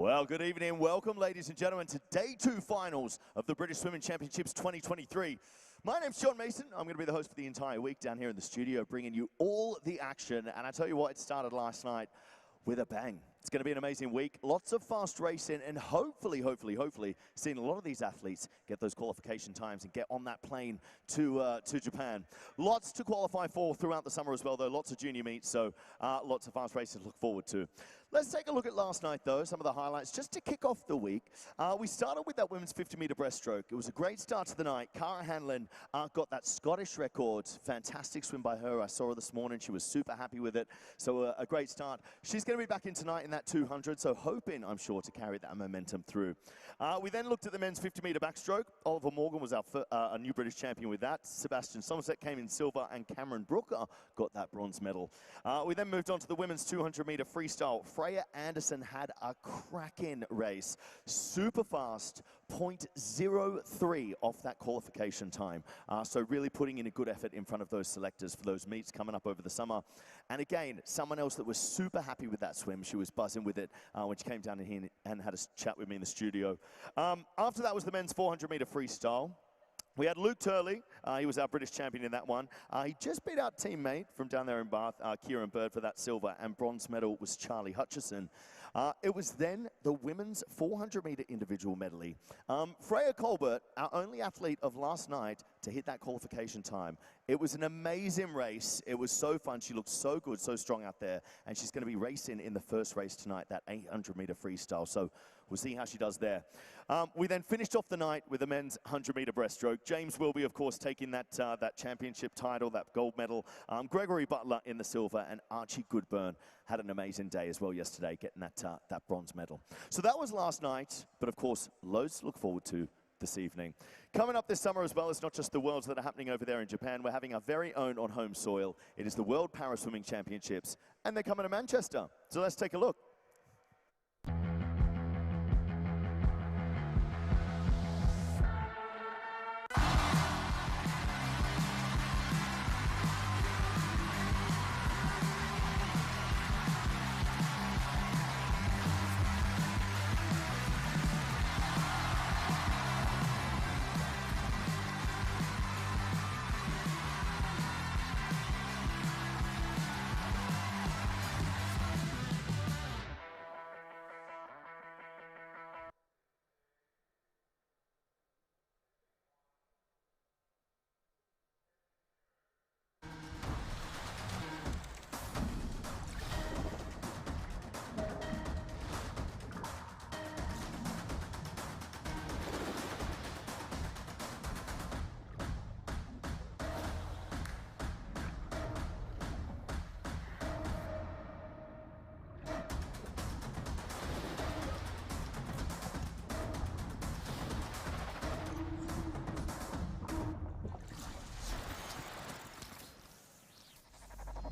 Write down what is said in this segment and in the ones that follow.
Well, good evening. Welcome, ladies and gentlemen, to Day 2 finals of the British Swimming Championships 2023. My name's John Mason. I'm going to be the host for the entire week down here in the studio, bringing you all the action. And I tell you what, it started last night with a bang. It's going to be an amazing week. Lots of fast racing and hopefully seeing a lot of these athletes get those qualification times and get on that plane to Japan. Lots to qualify for throughout the summer as well, though. Lots of junior meets, so lots of fast races to look forward to. Let's take a look at last night, though, some of the highlights. Just to kick off the week, we started with that women's 50-meter breaststroke. It was a great start to the night. Cara Hanlon got that Scottish record. Fantastic swim by her. I saw her this morning. She was super happy with it. So a great start. She's going to be back in tonight in that 200, so hoping, I'm sure, to carry that momentum through. We then looked at the men's 50-meter backstroke. Oliver Morgan was a new British champion with that. Sebastian Somerset came in silver, and Cameron Brooker got that bronze medal. We then moved on to the women's 200-meter freestyle. Freya Anderson had a cracking race. Super fast, 0.03 off that qualification time. So really putting in a good effort in front of those selectors for those meets coming up over the summer. And again, someone else that was super happy with that swim. She was buzzing with it when she came down in here and had a chat with me in the studio. After that was the men's 400-meter freestyle. We had Luke Turley. He was our British champion in that one. He just beat our teammate from down there in Bath, Kieran Bird, for that silver, and bronze medal was Charlie Hutchison. It was then the women's 400-meter individual medley. Freya Colbert, our only athlete of last night to hit that qualification time. It was an amazing race. It was so fun. She looked so good, so strong out there, and she's going to be racing in the first race tonight, that 800-meter freestyle. So we'll see how she does there. We then finished off the night with the men's 100-meter breaststroke. James Wilby, of course, taking that championship title, that gold medal. Gregory Butler in the silver, and Archie Goodburn had an amazing day as well yesterday, getting that bronze medal. So that was last night, but of course, loads to look forward to this evening. Coming up this summer as well, it's not just the Worlds that are happening over there in Japan. We're having our very own on home soil. It is the World Para Swimming Championships, and they're coming to Manchester. So let's take a look.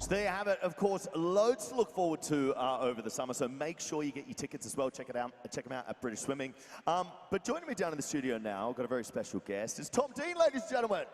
So there you have it. Of course, loads to look forward to over the summer, so make sure you get your tickets as well. Check them out at British Swimming. But joining me down in the studio now, I've got a very special guest. It's Tom Dean, ladies and gentlemen.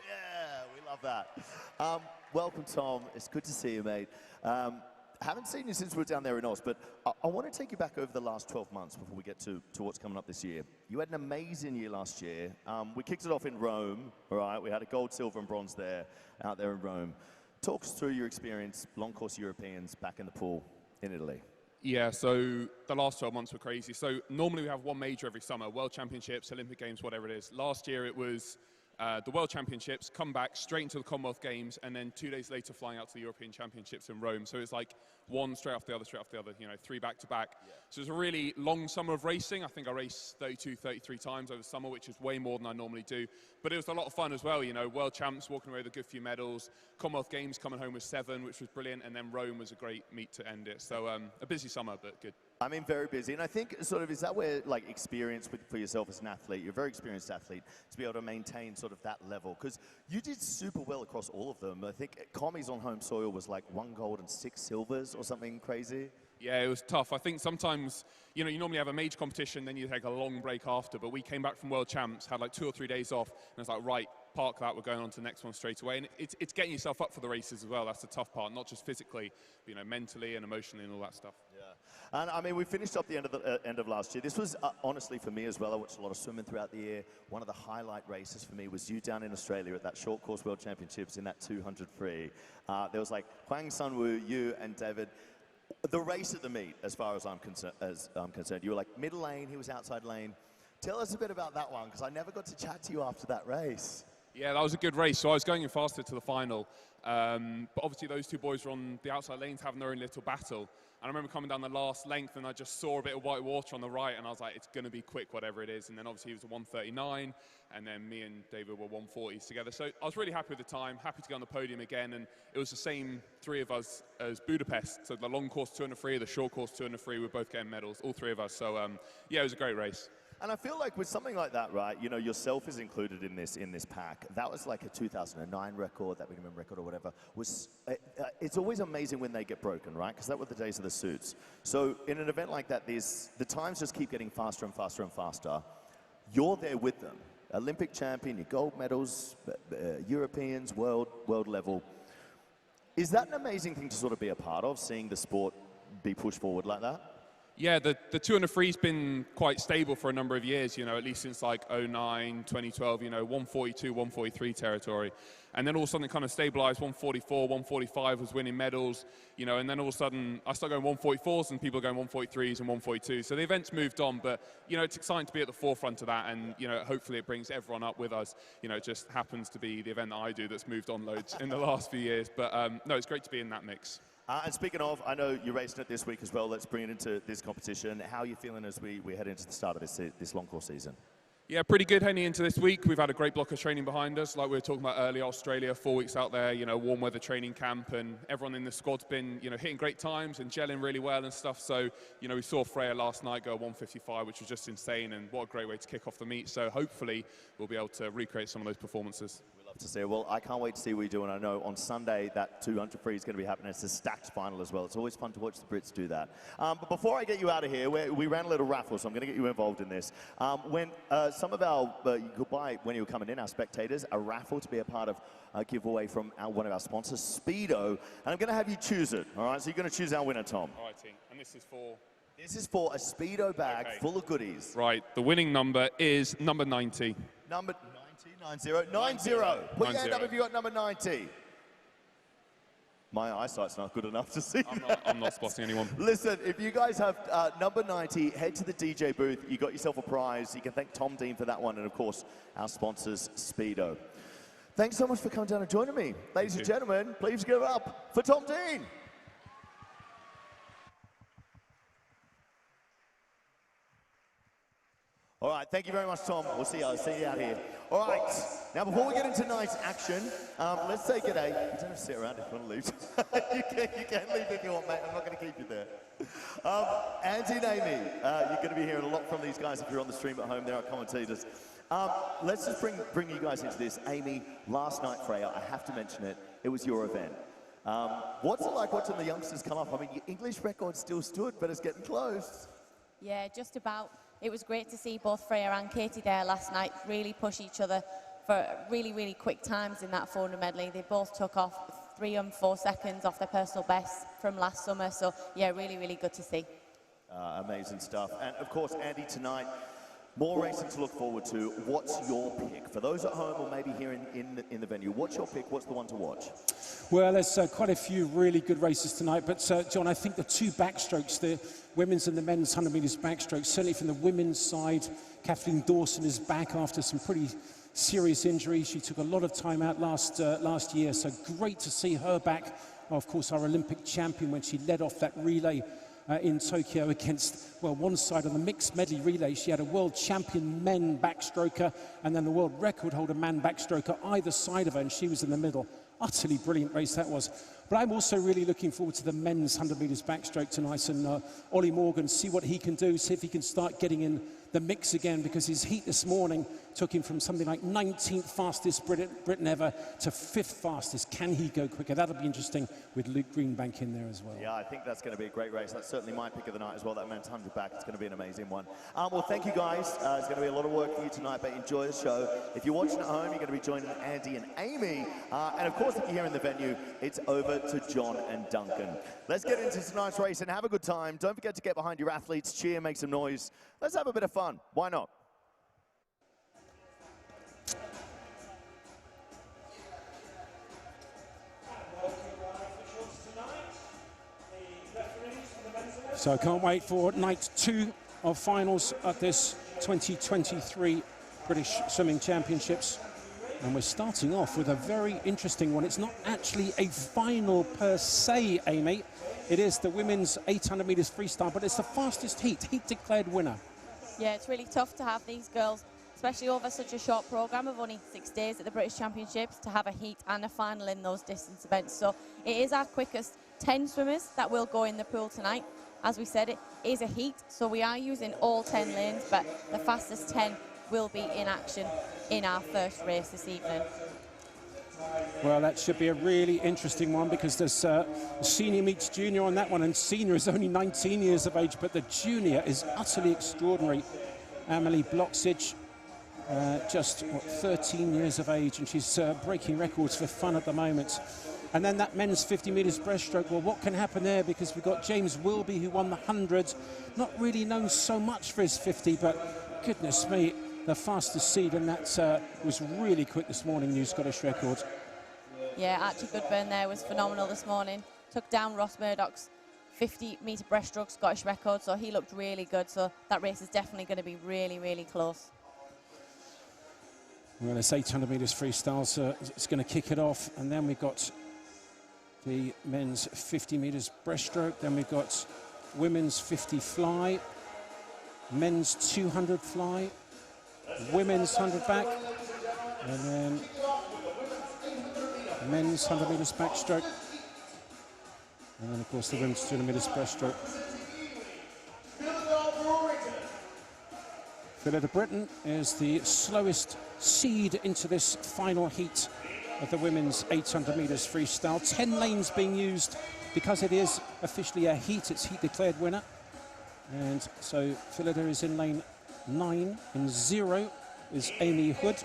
Yeah, we love that. Welcome, Tom. It's good to see you, mate. Haven't seen you since we were down there in Oz, but I want to take you back over the last 12 months before we get to what's coming up this year. You had an amazing year last year. We kicked it off in Rome, all right? We had a gold, silver, and bronze there, out there in Rome. Talk us through your experience, long course Europeans, back in the pool in Italy. Yeah, so the last 12 months were crazy. So normally we have one major every summer, World Championships, Olympic Games, whatever it is. Last year it was the World Championships, come back straight into the Commonwealth Games, and then 2 days later flying out to the European Championships in Rome. So it's like one straight after the other, you know, 3 back-to-back. Yeah. So it was a really long summer of racing. I think I raced 32, 33 times over the summer, which is way more than I normally do. But it was a lot of fun as well, you know, World Champs, walking away with a good few medals, Commonwealth Games coming home with 7, which was brilliant, and then Rome was a great meet to end it. So a busy summer, but good. I mean, very busy. And I think sort of, is that where, like, experience for yourself as an athlete, you're a very experienced athlete, to be able to maintain sort of that level? Because you did super well across all of them. I think commies on home soil was like 1 gold and 6 silvers or something crazy. Yeah, it was tough. I think sometimes, you know, you normally have a major competition, then you take a long break after, but we came back from World Champs, had like 2 or 3 days off, and it's like, right, park that, we're going on to the next one straight away. And it's getting yourself up for the races as well. That's the tough part, not just physically, but, you know, mentally and emotionally and all that stuff. Yeah. And I mean, we finished up the end of last year. This was honestly for me as well. I watched a lot of swimming throughout the year. One of the highlight races for me was you down in Australia at that short course World Championships in that 200 free. There was like Huang Sunwoo, you and David. The race at the meet, as far as I'm concerned, you were like middle lane. He was outside lane. Tell us a bit about that one, because I never got to chat to you after that race. Yeah, that was a good race. So I was going in faster to the final. But obviously those two boys were on the outside lanes having their own little battle. And I remember coming down the last length and I just saw a bit of white water on the right and I was like, it's going to be quick, whatever it is. And then obviously he was a 1:39 and then me and David were 1:40s together. So I was really happy with the time, happy to get on the podium again. And it was the same three of us as Budapest. So the long course 200 free, the short course 200 free, we're both getting medals, all three of us. So yeah, it was a great race. And I feel like with something like that, right, you know, yourself is included in this pack. That was like a 2009 record, that minimum record or whatever. It's always amazing when they get broken, right? Because that were the days of the suits. So in an event like that, the times just keep getting faster and faster and faster. You're there with them. Olympic champion, your gold medals, Europeans, world level. Is that an amazing thing to sort of be a part of, seeing the sport be pushed forward like that? Yeah, the 200 free's been quite stable for a number of years, you know, at least since like 09, 2012, you know, 142, 143 territory. And then all of a sudden it kind of stabilized, 144, 145 was winning medals, you know, and then all of a sudden I started going 144s and people are going 143s and 142s. So the event's moved on, but, you know, it's exciting to be at the forefront of that and, you know, hopefully it brings everyone up with us. You know, it just happens to be the event that I do that's moved on loads in the last few years. But no, it's great to be in that mix. And speaking of, I know you're racing it this week as well. Let's bring it into this competition. How are you feeling as we head into the start of this long course season? Yeah, pretty good heading into this week. We've had a great block of training behind us. Like we were talking about earlier, Australia, 4 weeks out there, you know, warm weather training camp, and everyone in the squad's been, you know, hitting great times and gelling really well and stuff. So, you know, we saw Freya last night go 155, which was just insane, and what a great way to kick off the meet. So hopefully we'll be able to recreate some of those performances. To see. Well, I can't wait to see what you do, and I know on Sunday that 200 free is going to be happening. It's a stacked final as well. It's always fun to watch the Brits do that. But before I get you out of here, we ran a little raffle, so I'm going to get you involved in this. When some of our, you could buy, when you were coming in, our spectators, a raffle to be a part of a giveaway from one of our sponsors, Speedo, and I'm going to have you choose it, all right? So you're going to choose our winner, Tom. All right, team. And this is for? This is for a Speedo bag full of goodies. Right, the winning number is number 90. Number 90. Put your hand up if you got number 90. My eyesight's not good enough to see. I'm not spotting anyone. Listen, if you guys have number 90, head to the DJ booth. You got yourself a prize. You can thank Tom Dean for that one, and of course, our sponsors, Speedo. Thanks so much for coming down and joining me. Ladies and gentlemen, please give it up for Tom Dean. All right, thank you very much, Tom. We'll see you out here. All right, now before we get into tonight's action, let's say g'day. You don't have to sit around if you want to leave. you can leave if you want, mate. I'm not going to keep you there. Andy and Amy, you're going to be hearing a lot from these guys if you're on the stream at home. They're our commentators. Let's just bring you guys into this. Amy, last night, Freya, I have to mention it. It was your event. What's it like watching the youngsters come up? I mean, your English record still stood, but it's getting close. Yeah, just about. It was great to see both Freya and Katie there last night really push each other for really, really quick times in that 400 medley. They both took off 3 and 4 seconds off their personal best from last summer. So, yeah, really, really good to see. Amazing stuff. And, of course, Andy, tonight, more racing to look forward to. What's your pick? For those at home or maybe here in the venue, what's your pick? What's the one to watch? Well, there's quite a few really good races tonight, but John, I think the 2 backstrokes, the women's and the men's 100 metres backstroke, certainly from the women's side, Kathleen Dawson is back after some pretty serious injuries. She took a lot of time out last year, so great to see her back. Well, of course, our Olympic champion when she led off that relay in Tokyo against, well, one side of the mixed medley relay. She had a world champion men backstroker and then the world record holder man backstroker either side of her, and she was in the middle. Utterly brilliant race that was. But I'm also really looking forward to the men's 100 metres backstroke tonight, and Ollie Morgan, see what he can do, see if he can start getting in the mix again, because his heat this morning took him from something like 19th fastest Briton ever to 5th fastest. Can he go quicker? That'll be interesting with Luke Greenbank in there as well. Yeah, I think that's going to be a great race. That's certainly my pick of the night as well, that men's 100 back. It's going to be an amazing one. Well, thank you guys. It's going to be a lot of work for you tonight, but enjoy the show. If you're watching at home, you're going to be joining Andy and Amy. And of course, if you're here in the venue, it's over to John and Duncan. Let's get into tonight's race and have a good time. Don't forget to get behind your athletes, cheer, make some noise. Let's have a bit of fun. Why not? So I can't wait for night 2 of finals at this 2023 British Swimming Championships. And we're starting off with a very interesting one. It's not actually a final per se, Amy. It is the women's 800 metres freestyle, but it's the fastest heat declared winner. Yeah, it's really tough to have these girls, especially over such a short programme of only 6 days at the British Championships, to have a heat and a final in those distance events. So it is our quickest 10 swimmers that will go in the pool tonight. As we said, it is a heat, so we are using all 10 lanes, but the fastest 10 will be in action in our first race this evening. Well, that should be a really interesting one, because there's senior meets junior on that one, and senior is only 19 years of age, but the junior is utterly extraordinary. Amelie Bloxage, just 13 years of age, and she's breaking records for fun at the moment. And then that men's 50 metres breaststroke, well, what can happen there? Because we've got James Wilby, who won the 100, not really known so much for his 50, but goodness me, the fastest seed, and that was really quick this morning, new Scottish record. Yeah, Archie Goodburn there was phenomenal this morning. Took down Ross Murdoch's 50 metre breaststroke Scottish record, so he looked really good. So that race is definitely going to be really, really close. Well, it's 800 metres freestyle, so it's going to kick it off, and then we've got the men's 50 metres breaststroke, then we've got women's 50 fly, men's 200 fly, women's 100 back, and then men's 100 metres backstroke, and then of course the women's 200 metres breaststroke. Philida Britton is the slowest seed into this final heat of the women's 800 metres freestyle. 10 lanes being used because it is officially a heat. It's heat declared winner. And so Philida is in lane 9. In 0 is Amy Hood.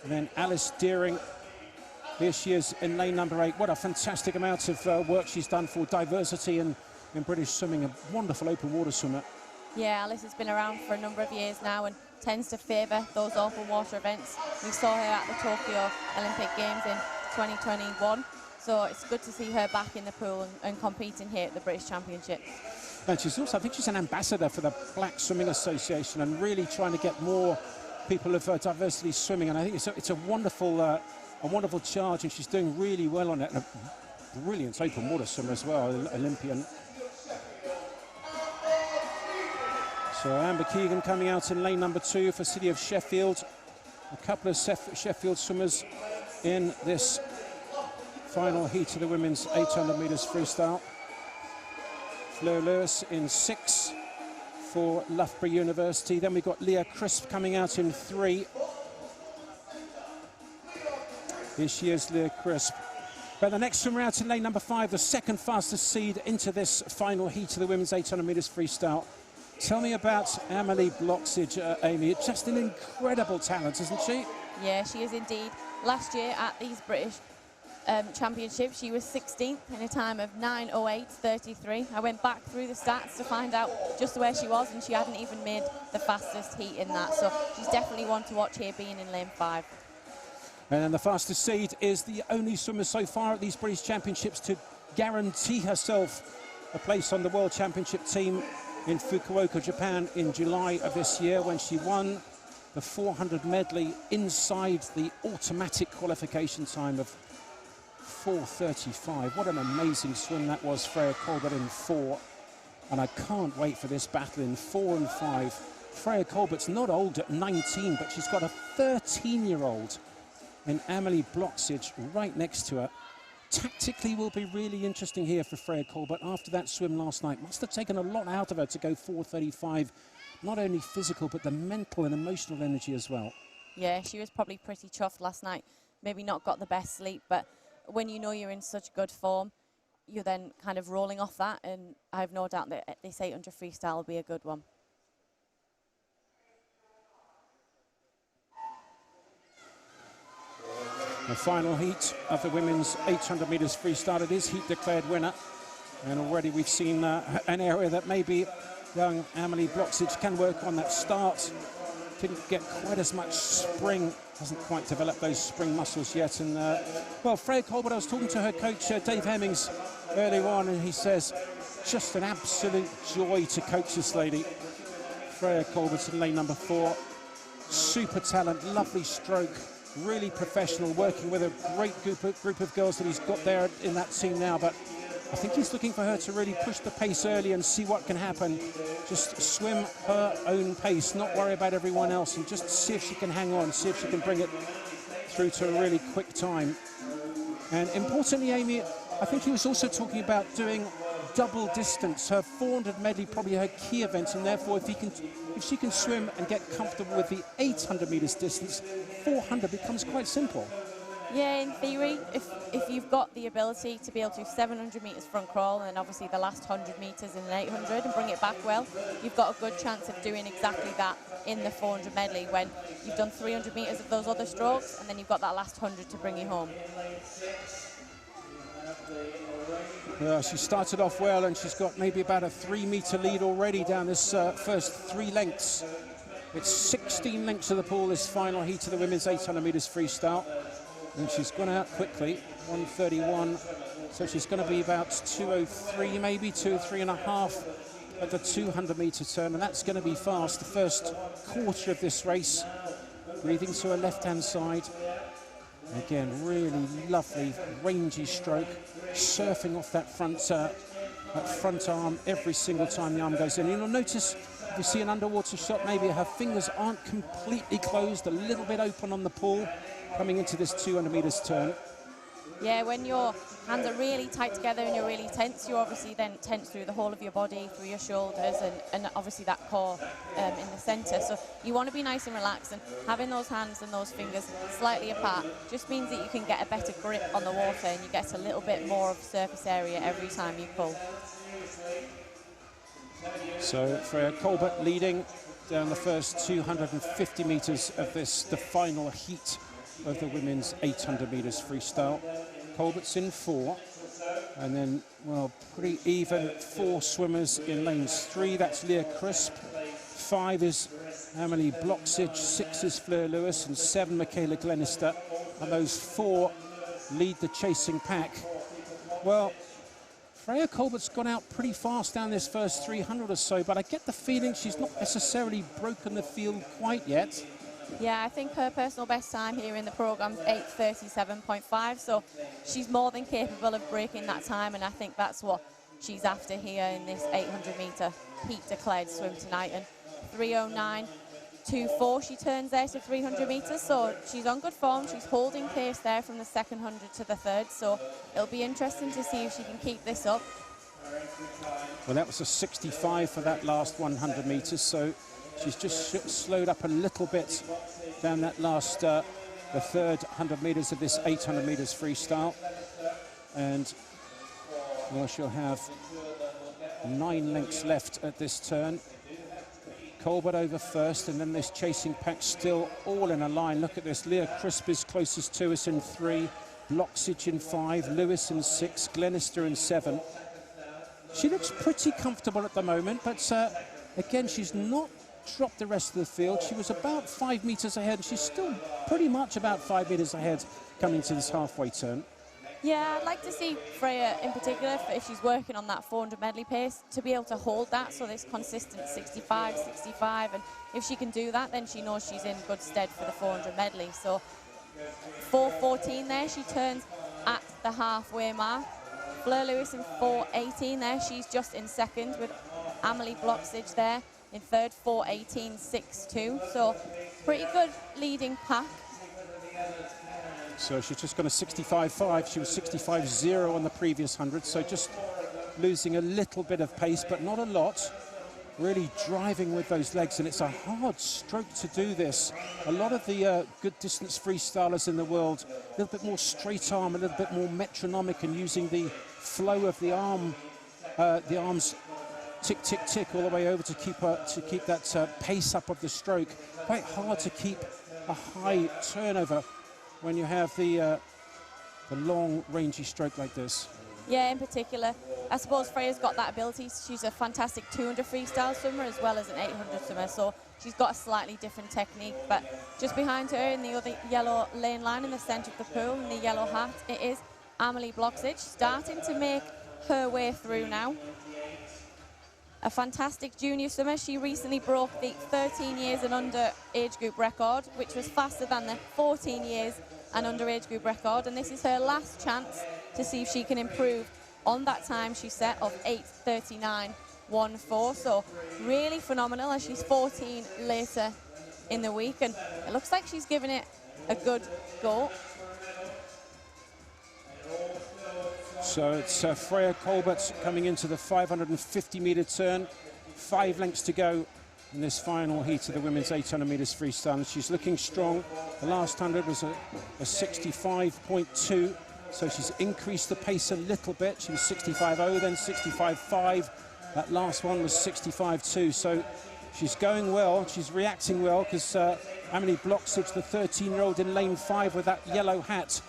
And then Alice Deering. Here she is in lane number 8. What a fantastic amount of work she's done for diversity in British swimming. A wonderful open water swimmer. Yeah, Alice has been around for a number of years now and tends to favour those open water events. We saw her at the Tokyo Olympic Games in 2021, so it's good to see her back in the pool and competing here at the British Championships. And she's also, I think she's an ambassador for the Black Swimming Association and really trying to get more people of diversity swimming, and I think it's a wonderful charge, and she's doing really well on it. And a brilliant open water swimmer as well, Olympian. So Amber Keegan coming out in lane number 2 for City of Sheffield. A couple of Sheffield swimmers in this final heat of the women's 800 metres freestyle. Fleur Lewis in 6 for Loughborough University. Then we've got Leah Crisp coming out in 3. Here she is, Leah Crisp. But the next swimmer out in lane number 5, the second fastest seed into this final heat of the women's 800 metres freestyle. Tell me about Amelie Bloxage, Amy. Just an incredible talent, isn't she? Yeah, she is indeed. Last year at these British Championships, she was 16th in a time of 9:08.33. I went back through the stats to find out just where she was, and she hadn't even made the fastest heat in that. So she's definitely one to watch here, being in lane 5. And then the fastest seed is the only swimmer so far at these British Championships to guarantee herself a place on the World Championship team in Fukuoka, Japan in July of this year, when she won the 400 medley inside the automatic qualification time of 4:35. What an amazing swim that was, Freya Colbert in 4. And I can't wait for this battle in 4 and 5. Freya Colbert's not old at 19, but she's got a 13-year-old in Amelie Bloxage right next to her. Tactically will be really interesting here for Freya Colbert after that swim last night. Must have taken a lot out of her to go 4:35 not only physical, but the mental and emotional energy as well. Yeah, she was probably pretty chuffed last night. Maybe not got the best sleep, but when you know you're in such good form, you're then kind of rolling off that, and I have no doubt that this 800 freestyle will be a good one. The final heat of the women's 800 metres freestyle. It is heat declared winner. And already we've seen an area that maybe young Amelie Bloksic can work on. That start didn't get quite as much spring, hasn't quite developed those spring muscles yet. And well, Freya Colbert, I was talking to her coach, Dave Hemmings, earlier on, and he says, just an absolute joy to coach this lady. Freya Colbert in lane number 4. Super talent, lovely stroke, really professional, working with a great group of girls that he's got there in that team now. But I think he's looking for her to really push the pace early and see what can happen. Just swim her own pace, not worry about everyone else, and just see if she can hang on, see if she can bring it through to a really quick time. And importantly, Amy, I think he was also talking about doing double distance. Her 400 medley probably her key event, and therefore if she can swim and get comfortable with the 800 meters distance, 400 becomes quite simple. Yeah, in theory, if you've got the ability to be able to do 700 metres front crawl and then obviously the last 100 metres in an 800 and bring it back well, you've got a good chance of doing exactly that in the 400 medley when you've done 300 metres of those other strokes and then you've got that last 100 to bring you home. Well, she started off well, and she's got maybe about a 3-metre lead already down this first 3 lengths. It's 16 lengths of the pool, this final heat of the women's 800 metres freestyle. And she's gone out quickly, 1:31. So she's going to be about 2:03, maybe 2:03.5 at the 200-metre turn, and that's going to be fast. The first quarter of this race, breathing to her left-hand side. Again, really lovely, rangy stroke, surfing off that front arm every single time the arm goes in. You'll notice, if you see an underwater shot, maybe her fingers aren't completely closed, a little bit open on the pool, coming into this 200 metres turn. Yeah, when your hands are really tight together and you're really tense, you obviously then tense through the whole of your body, through your shoulders, and obviously that core in the centre. So you want to be nice and relaxed, and having those hands and those fingers slightly apart just means that you can get a better grip on the water and you get a little bit more of surface area every time you pull. So Freya Colbert leading down the first 250 metres of this, the final heat of the women's 800 metres freestyle. Colbert's in 4, and then, well, pretty even 4 swimmers in lanes 3. That's Leah Crisp. 5 is Amelie Bloksic, 6 is Fleur Lewis, and 7 Michaela Glenister. And those 4 lead the chasing pack. Well, Freya Colbert's gone out pretty fast down this first 300 or so, but I get the feeling she's not necessarily broken the field quite yet. Yeah, I think her personal best time here in the programme is 8:37.5, so she's more than capable of breaking that time, and I think that's what she's after here in this 800-metre heat declared swim tonight. And 3:09.24 she turns there to 300 metres, so she's on good form. She's holding pace there from the second 100 to the third, so it'll be interesting to see if she can keep this up. Well, that was a 65 for that last 100 metres, so she's just slowed up a little bit down that last, the third 100 metres of this 800 metres freestyle. And, well, she'll have 9 lengths left at this turn. Colbert over first, and then this chasing pack still all in a line. Look at this. Leah Crisp is closest to us in 3, Bloksic in 5, Lewis in 6, Glenister in 7. She looks pretty comfortable at the moment, but again, she's not dropped the rest of the field. She was about 5 metres ahead, and she's still pretty much about 5 metres ahead coming to this halfway turn. Yeah, I'd like to see Freya in particular, if she's working on that 400 medley pace, to be able to hold that, so this consistent 65, 65, and if she can do that, then she knows she's in good stead for the 400 medley. So 4:14 there, she turns at the halfway mark. Fleur Lewis in 4:18 there, she's just in second, with Amelie Bloksic there in third, 4:18.62. So pretty good leading pack. So she's just gone a 65.5. She was 65.0 on the previous 100, so just losing a little bit of pace, but not a lot. really driving with those legs, and it's a hard stroke to do this. A lot of the good distance freestylers in the world, a little bit more straight arm, a little bit more metronomic, and using the flow of the arm, the arms tick, tick, tick all the way over to keep that pace up of the stroke. Quite hard to keep a high turnover when you have the long, rangy stroke like this. Yeah, in particular, I suppose Freya's got that ability. She's a fantastic 200 freestyle swimmer as well as an 800 swimmer, so she's got a slightly different technique. But just behind her in the other yellow lane line in the centre of the pool, in the yellow hat, it is Amelie Bloksic, starting to make her way through now. A fantastic junior swimmer. She recently broke the 13 years and under age group record, which was faster than the 14 years and under age group record. And this is her last chance to see if she can improve on that time she set of 8:39.14. So really phenomenal, as she's 14 later in the week. And it looks like she's given it a good go. So it's Freya Colbert coming into the 550-metre turn. 5 lengths to go in this final heat of the women's 800 metres freestyle. And she's looking strong. The last 100 was a 65.2. So she's increased the pace a little bit. She was 65.0, then 65.5. That last one was 65.2. So she's going well. She's reacting well, because Amelie Bloksic, the 13-year-old in lane 5 with that yellow hat,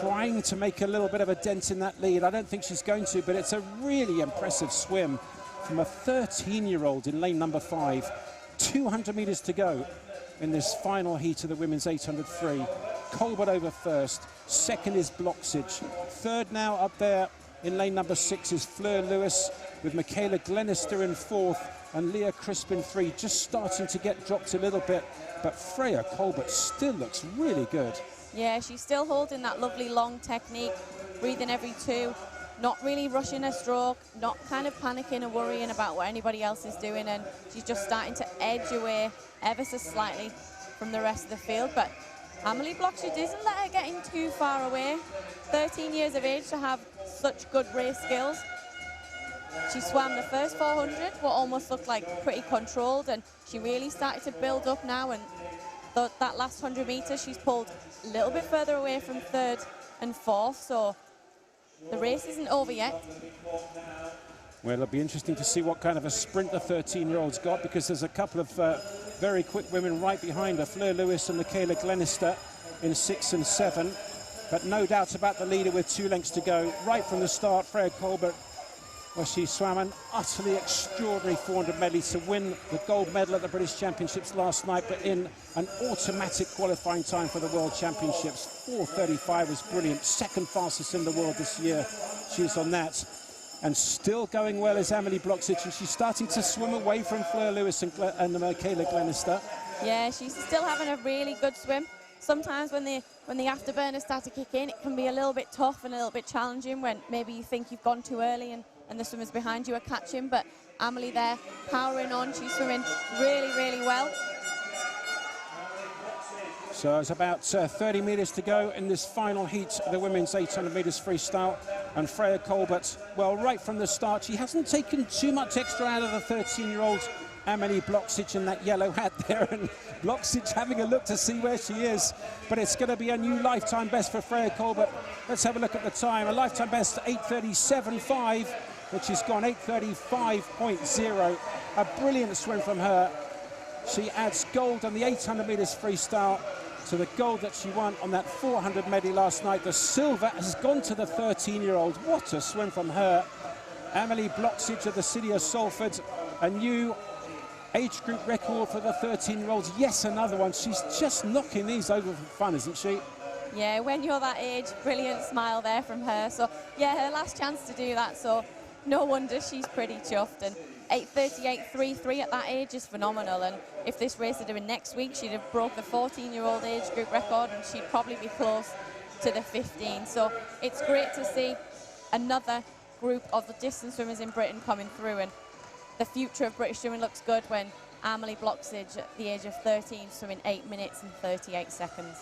trying to make a little bit of a dent in that lead. I don't think she's going to, but it's a really impressive swim from a 13-year-old in lane number 5. 200 metres to go in this final heat of the women's 800 free. Colbert over first. Second is Bloksic. Third now up there in lane number 6 is Fleur Lewis, with Michaela Glenister in 4th and Leah Crispin 3, just starting to get dropped a little bit. But Freya Colbert still looks really good. Yeah, she's still holding that lovely long technique, breathing every 2, not really rushing her stroke, not kind of panicking or worrying about what anybody else is doing, and she's just starting to edge away ever so slightly from the rest of the field. But Amelie Bloksic doesn't let her get in too far away. 13 years of age to have such good race skills. She swam the first 400, what almost looked like pretty controlled, and she really started to build up now, and that last 100 metres she's pulled a little bit further away from 3rd and 4th, so the race isn't over yet. Well, it'll be interesting to see what kind of a sprint the 13-year-old's got, because there's a couple of very quick women right behind her, Fleur Lewis and Michaela Glenister in 6 and 7. But no doubt about the leader with 2 lengths to go. Right from the start, Freya Colbert, where she swam an utterly extraordinary 400 medley to win the gold medal at the British Championships last night, but in an automatic qualifying time for the World Championships. 4:35 was brilliant. Second fastest in the world this year. She's on that. And still going well is Amelie Bloksic, and she's starting to swim away from Fleur Lewis and Michaela Glenister. Yeah, she's still having a really good swim. Sometimes when the afterburners start to kick in, it can be a little bit tough and a little bit challenging when maybe you think you've gone too early and the swimmers behind you are catching. But Amelie there, powering on. She's swimming really, really well. So it's about 30 metres to go in this final heat of the women's 800 metres freestyle. And Freya Colbert, well, right from the start, she hasn't taken too much extra out of the 13-year-old Amelie Bloksic in that yellow hat there. And Bloksic having a look to see where she is. But it's going to be a new lifetime best for Freya Colbert. Let's have a look at the time. A lifetime best 8:37.5, which has gone 8:35.0. A brilliant swim from her. She adds gold on the 800 metres freestyle to the gold that she won on that 400 medley last night. The silver has gone to the 13-year-old. What a swim from her. Amelie Bloksic of the city of Salford, a new age group record for the 13-year-olds. Yes, another one. She's just knocking these over for fun, isn't she? Yeah, when you're that age, brilliant smile there from her. So, yeah, her last chance to do that, so no wonder she's pretty chuffed. And 8:38.33 at that age is phenomenal, and if this race had been next week, she'd have broke the 14-year-old age group record, and she'd probably be close to the 15. So it's great to see another group of the distance swimmers in Britain coming through, and the future of British swimming looks good when Amelie Bloksic at the age of 13 swimming 8 minutes and 38 seconds.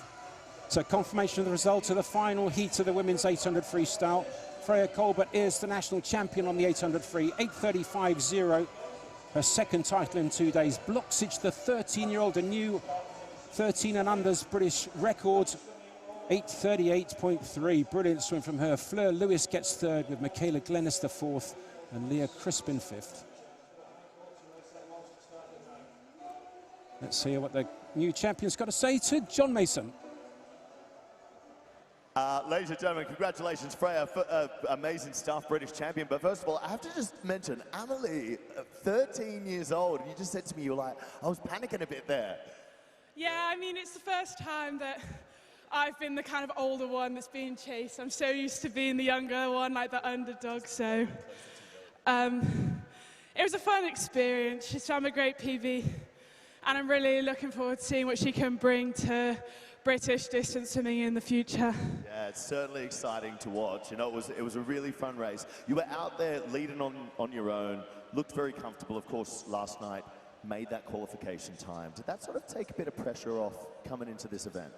So confirmation of the result of the final heat of the women's 800 freestyle. Freya Colbert is the national champion on the 800 free, 8:35.0. her second title in 2 days. Bloksic, the 13-year-old, a new 13 and unders British record, 8:38.3. Brilliant swim from her. Fleur Lewis gets third with Michaela Glenister fourth and Leah Crispin fifth. Let's hear what the new champion's got to say to John Mason. Ladies and gentlemen, congratulations, Freya. Amazing stuff, British champion. But first of all, I have to just mention, Amelie, 13 years old. You just said to me, you were like, I was panicking a bit there. Yeah, I mean, it's the first time that I've been the kind of older one that's being chased. I'm so used to being the younger one, like the underdog, so. It was a fun experience. She swam a great PB, and I'm really looking forward to seeing what she can bring to British distance swimming in the future. Yeah, it's certainly exciting to watch. You know, it was a really fun race. You were out there leading on your own, looked very comfortable, of course, last night, made that qualification time. Did that sort of take a bit of pressure off coming into this event?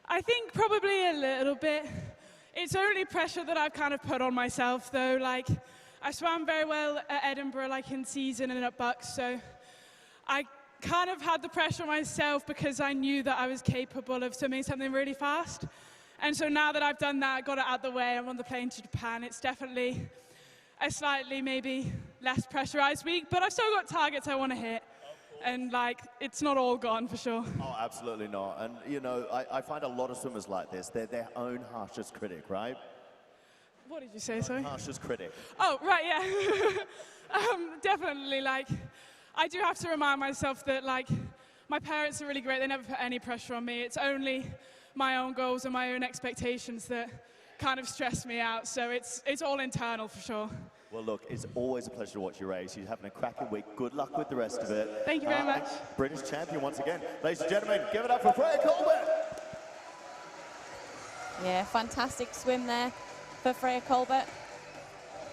I think probably a little bit. It's only pressure that I've kind of put on myself, though. Like, I swam very well at Edinburgh, like in season and at Bucks, so I kind of had the pressure on myself because I knew that I was capable of swimming something really fast. And so now that I've done that, got it out of the way, I'm on the plane to Japan, it's definitely a slightly maybe less pressurized week, but I've still got targets I want to hit. And like, it's not all gone for sure. Oh, absolutely not. And you know, I find a lot of swimmers like this, they're their own harshest critic, right? What did you say, sorry? Harshest critic. Oh, right, yeah. Definitely, like, I do have to remind myself that, like, my parents are really great. They never put any pressure on me. It's only my own goals and my own expectations that kind of stress me out. So it's all internal for sure. Well, look, it's always a pleasure to watch you race. You're having a cracking week. Good luck with the rest of it. Thank you very much. British champion once again. Ladies and gentlemen, give it up for Freya Colbert. Yeah, fantastic swim there for Freya Colbert.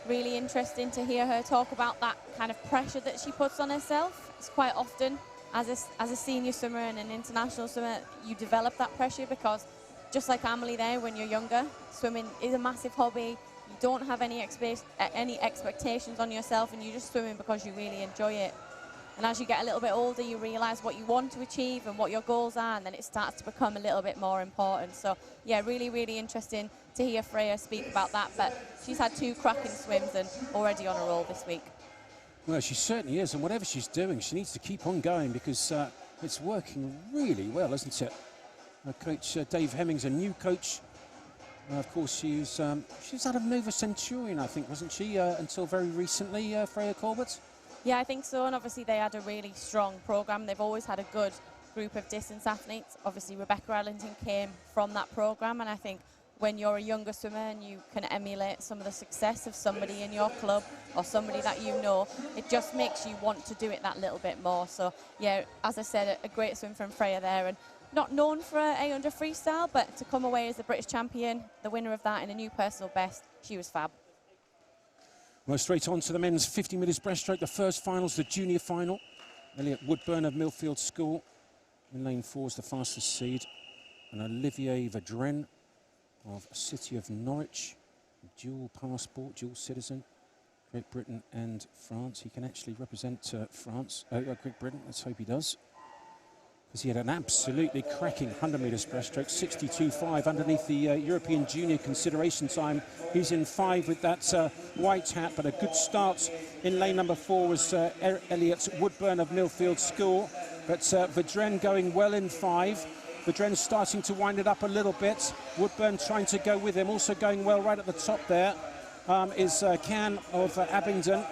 Really interesting to hear her talk about that kind of pressure that she puts on herself. It's quite often, as a senior swimmer and an international swimmer, you develop that pressure because, just like Amelie there, when you're younger, swimming is a massive hobby. You don't have any expectations on yourself, and you're just swimming because you really enjoy it. And as you get a little bit older, you realise what you want to achieve and what your goals are, and then it starts to become a little bit more important. So, yeah, really, really interesting to hear Freya speak about that. But she's had 2 cracking swims and already on a roll this week. Well, she certainly is, and whatever she's doing, she needs to keep on going because it's working really well, isn't it? Coach Dave Hemming's a new coach. Of course, she's out of Nova Centurion, I think, wasn't she, until very recently, Freya Colbert? Yeah, I think so, and obviously they had a really strong programme. They've always had a good group of distance athletes. Obviously, Rebecca Ellington came from that programme, and I think when you're a younger swimmer and you can emulate some of the success of somebody in your club or somebody that you know, it just makes you want to do it that little bit more. So, yeah, as I said, a great swim from Freya there, and not known for her 800 freestyle, but to come away as the British champion, the winner of that in a new personal best, she was fab. Well, straight on to the men's 50 metres breaststroke, the first finals, the junior final. Elliot Woodburn of Millfield School in lane 4 is the fastest seed. And Olivier Vadren of City of Norwich, dual passport, dual citizen, Great Britain and France. He can actually represent Great Britain, let's hope he does. Because he had an absolutely cracking 100 metres breaststroke, 62.5 underneath the European Junior consideration time. He's in 5 with that white hat, but a good start in lane number 4 was Elliot Woodburn of Millfield School. But Vadren going well in 5. Vadren starting to wind it up a little bit. Woodburn trying to go with him, also going well right at the top there is Can of Abingdon.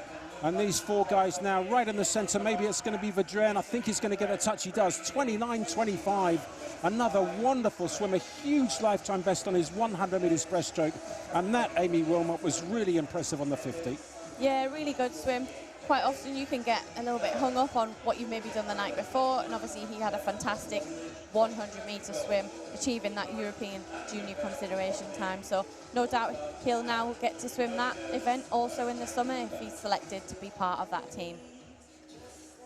And these 4 guys now right in the centre. Maybe it's going to be Vadren. I think he's going to get a touch. He does. 29.25. Another wonderful swim. A huge lifetime best on his 100 metres breaststroke. And that, Amy Wilmot, was really impressive on the 50. Yeah, really good swim. Quite often you can get a little bit hung up on what you've maybe done the night before. And obviously he had a fantastic 100 metre swim, achieving that European Junior consideration time. So no doubt he'll now get to swim that event also in the summer if he's selected to be part of that team.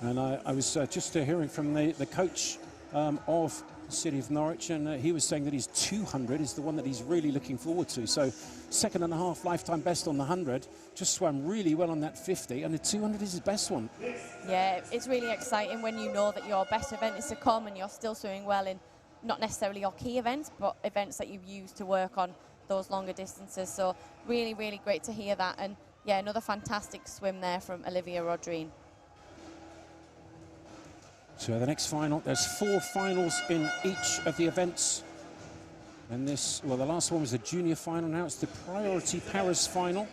And I was just hearing from the coach of the city of Norwich, and he was saying that his 200 is the one that he's really looking forward to. So 2.5 lifetime best on the 100, just swam really well on that 50, and the 200 is his best one. Yeah, it's really exciting when you know that your best event is to come and you're still swimming well in not necessarily your key events, but events that you've used to work on those longer distances. So really, really great to hear that. And yeah, another fantastic swim there from Olivia Rodrine. So the next final, there's 4 finals in each of the events. And this, well, the last one was the junior final. Now it's the Priority Paris final.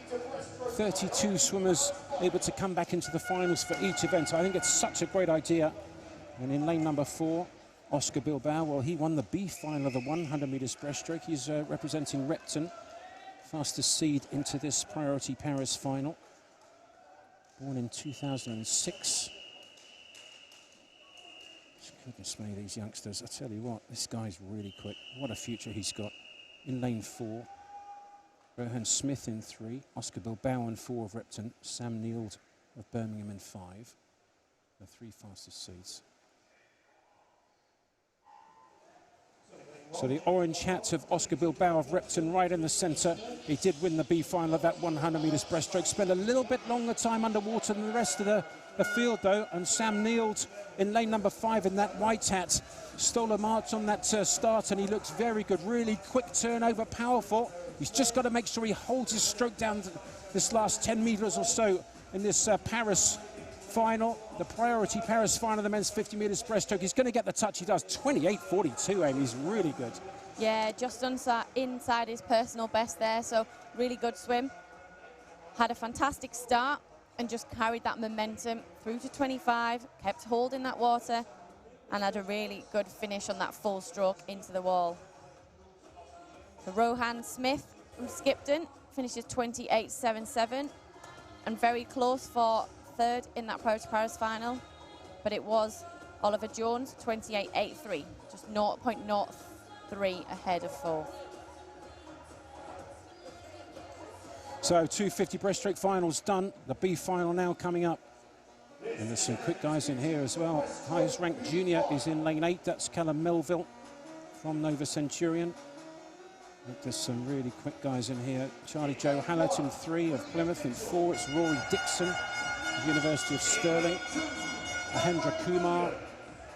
32 swimmers able to come back into the finals for each event. So I think it's such a great idea. And in lane number 4, Oscar Bilbao, well, he won the B final of the 100 meters breaststroke. He's representing Repton, fastest seed into this Priority Paris final. Born in 2006. Goodness me, these youngsters, I tell you what, this guy's really quick. What a future he's got. In lane 4, Rohan Smith in 3, Oscar Bilbao in 4 of Repton, Sam Neild of Birmingham in 5, the 3 fastest seeds. So the orange hats of Oscar Bilbao of Repton right in the centre. He did win the B final of that 100 metres breaststroke. Spent a little bit longer time underwater than the rest of the field though. And Sam Neild in lane number 5 in that white hat stole a march on that start, and he looks very good. Really quick turnover, powerful. He's just got to make sure he holds his stroke down this last 10 metres or so in this Paris final, the Priority Paris final, the men's 50 metres breaststroke. He's going to get the touch. He does 28.42, Amy. He's really good. Yeah, just inside his personal best there, so really good swim. Had a fantastic start and just carried that momentum through to 25, kept holding that water, and had a really good finish on that full stroke into the wall. So Rohan Smith from Skipton finishes 28.77, and very close for 3rd in that Priority Paris final, but it was Oliver Jones, 28.83, just 0.03 ahead of 4th. So 250 breaststroke finals done. The B final now coming up. And there's some quick guys in here as well. Highest ranked junior is in lane 8. That's Callum Melville from Nova Centurion. There's some really quick guys in here. Charlie Joe Hallett in 3 of Plymouth. In 4, it's Rory Dixon, University of Stirling. Mahendra Kumar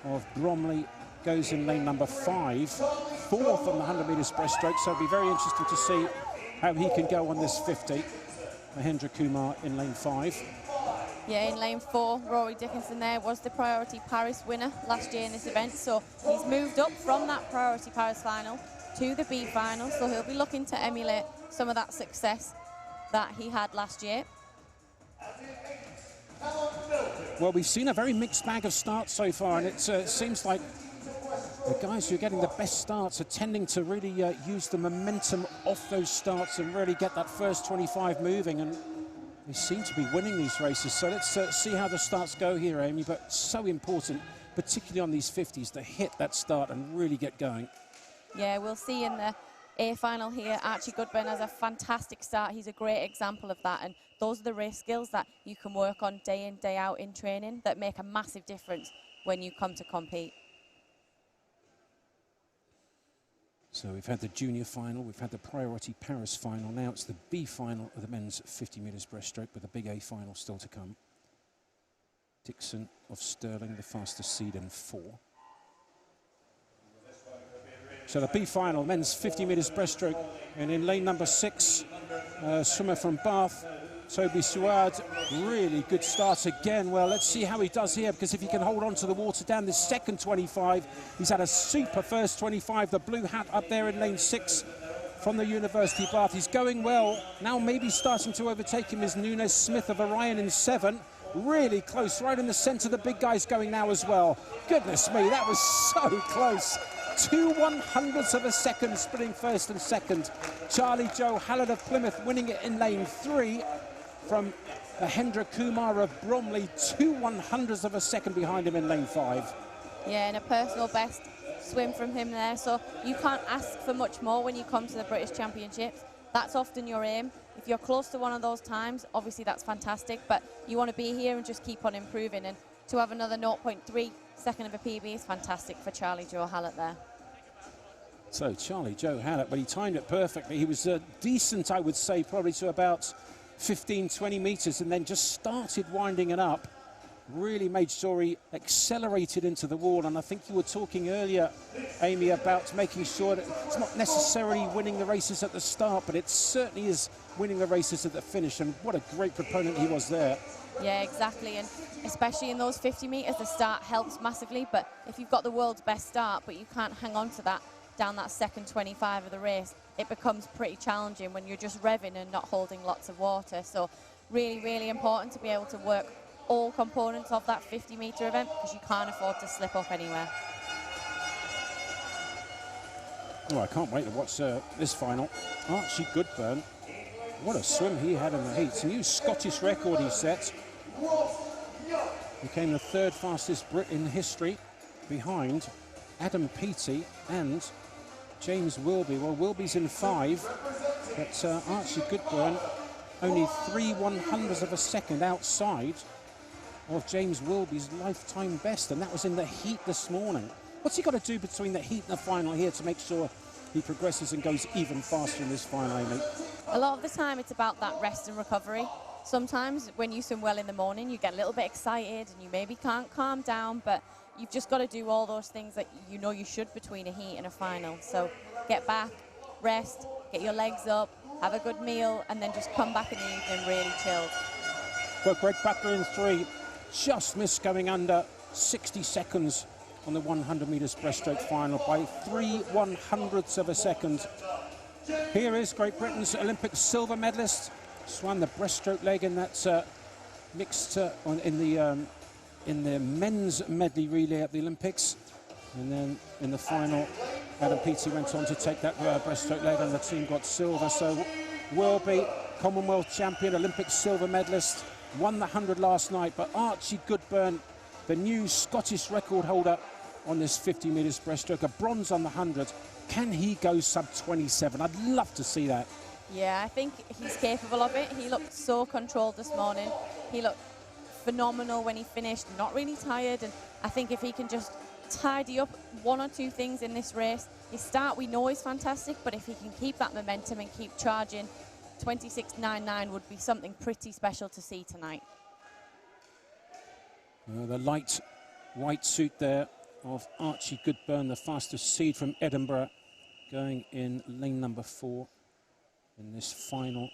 of Bromley goes in lane number 5. 4th on the 100 metres breaststroke, so it'll be very interesting to see how he can go on this 50. Mahendra Kumar in lane 5. Yeah, in lane 4, Rory Dickinson there was the Priority Paris winner last year in this event, so he's moved up from that Priority Paris final to the B final, so he'll be looking to emulate some of that success that he had last year. Well, we've seen a very mixed bag of starts so far, and it seems like the guys who are getting the best starts are tending to really use the momentum off those starts and really get that first 25 moving, and they seem to be winning these races. So let's see how the starts go here, Amy, but so important, particularly on these 50s, to hit that start and really get going. Yeah, we'll see in the A final here, Archie Goodburn has a fantastic start. He's a great example of that, and those are the race skills that you can work on day in, day out in training that make a massive difference when you come to compete. So we've had the junior final, we've had the Priority Paris final, now it's the B final of the men's 50 metres breaststroke, with the big A final still to come. Dixon of Stirling, the fastest seed in 4. So the B final, men's 50 metres breaststroke, and in lane number 6, swimmer from Bath, Toby Suard, really good start again. Well, let's see how he does here, because if he can hold on to the water down this second 25, he's had a super first 25. The blue hat up there in lane 6 from the University of Bath. He's going well. Now maybe starting to overtake him is Nunes Smith of Orion in 7. Really close, right in the centre. The big guy's going now as well. Goodness me, that was so close. 2/100ths of a second, splitting first and second. Charlie Joe Hallett of Plymouth winning it in lane 3 from Mahendra Kumar of Bromley, 2/100ths of a second behind him in lane 5. Yeah, and a personal best swim from him there, so you can't ask for much more when you come to the British Championships. That's often your aim. If you're close to one of those times, obviously that's fantastic, but you want to be here and just keep on improving, and to have another 0.3 second of a PB is fantastic for Charlie Joe Hallett there. So Charlie Joe Hallett, but he timed it perfectly. He was decent, I would say, probably to about 15, 20 meters, and then just started winding it up. Really made sure he accelerated into the wall. And I think you were talking earlier, Amy, about making sure that it's not necessarily winning the races at the start, but it certainly is winning the races at the finish. And what a great proponent he was there. Yeah, exactly. And especially in those 50 meters, the start helps massively. But if you've got the world's best start, but you can't hang on to that down that second 25 of the race, it becomes pretty challenging when you're just revving and not holding lots of water. So really, really important to be able to work all components of that 50-meter event, because you can't afford to slip up anywhere. Oh, I can't wait to watch this final. Archie Goodburn, what a swim he had in the heats. A new Scottish record he set. Became the third fastest Brit in history, behind Adam Peaty and James Wilby. Well, Wilby's in 5, but Archie Goodburn only 3/100ths of a second outside of James Wilby's lifetime best, and that was in the heat this morning. What's he got to do between the heat and the final here to make sure he progresses and goes even faster in this final, Amy? A lot of the time it's about that rest and recovery. Sometimes when you swim well in the morning, you get a little bit excited and you maybe can't calm down, but you've just got to do all those things that you know you should between a heat and a final. So get back, rest, get your legs up, have a good meal, and then just come back in the evening really chilled. Well, Greg Butler in 3, just missed going under 60 seconds on the 100 metres breaststroke final by 3/100ths of a second. Here is Great Britain's Olympic silver medalist. Swam the breaststroke leg in that mixed in the men's medley relay at the Olympics, and then in the final, Adam Peaty went on to take that breaststroke leg, and the team got silver. So Wilby, Commonwealth champion, Olympic silver medalist, won the 100 last night. But Archie Goodburn, the new Scottish record holder on this 50 metres breaststroke, a bronze on the 100. Can he go sub 27? I'd love to see that. Yeah, I think he's capable of it. He looked so controlled this morning. He looked phenomenal when he finished, not really tired. And I think if he can just tidy up 1 or 2 things in this race, his start we know is fantastic, but if he can keep that momentum and keep charging, 26.99 would be something pretty special to see tonight. The light white suit there of Archie Goodburn, the fastest seed from Edinburgh, going in lane number 4 in this final,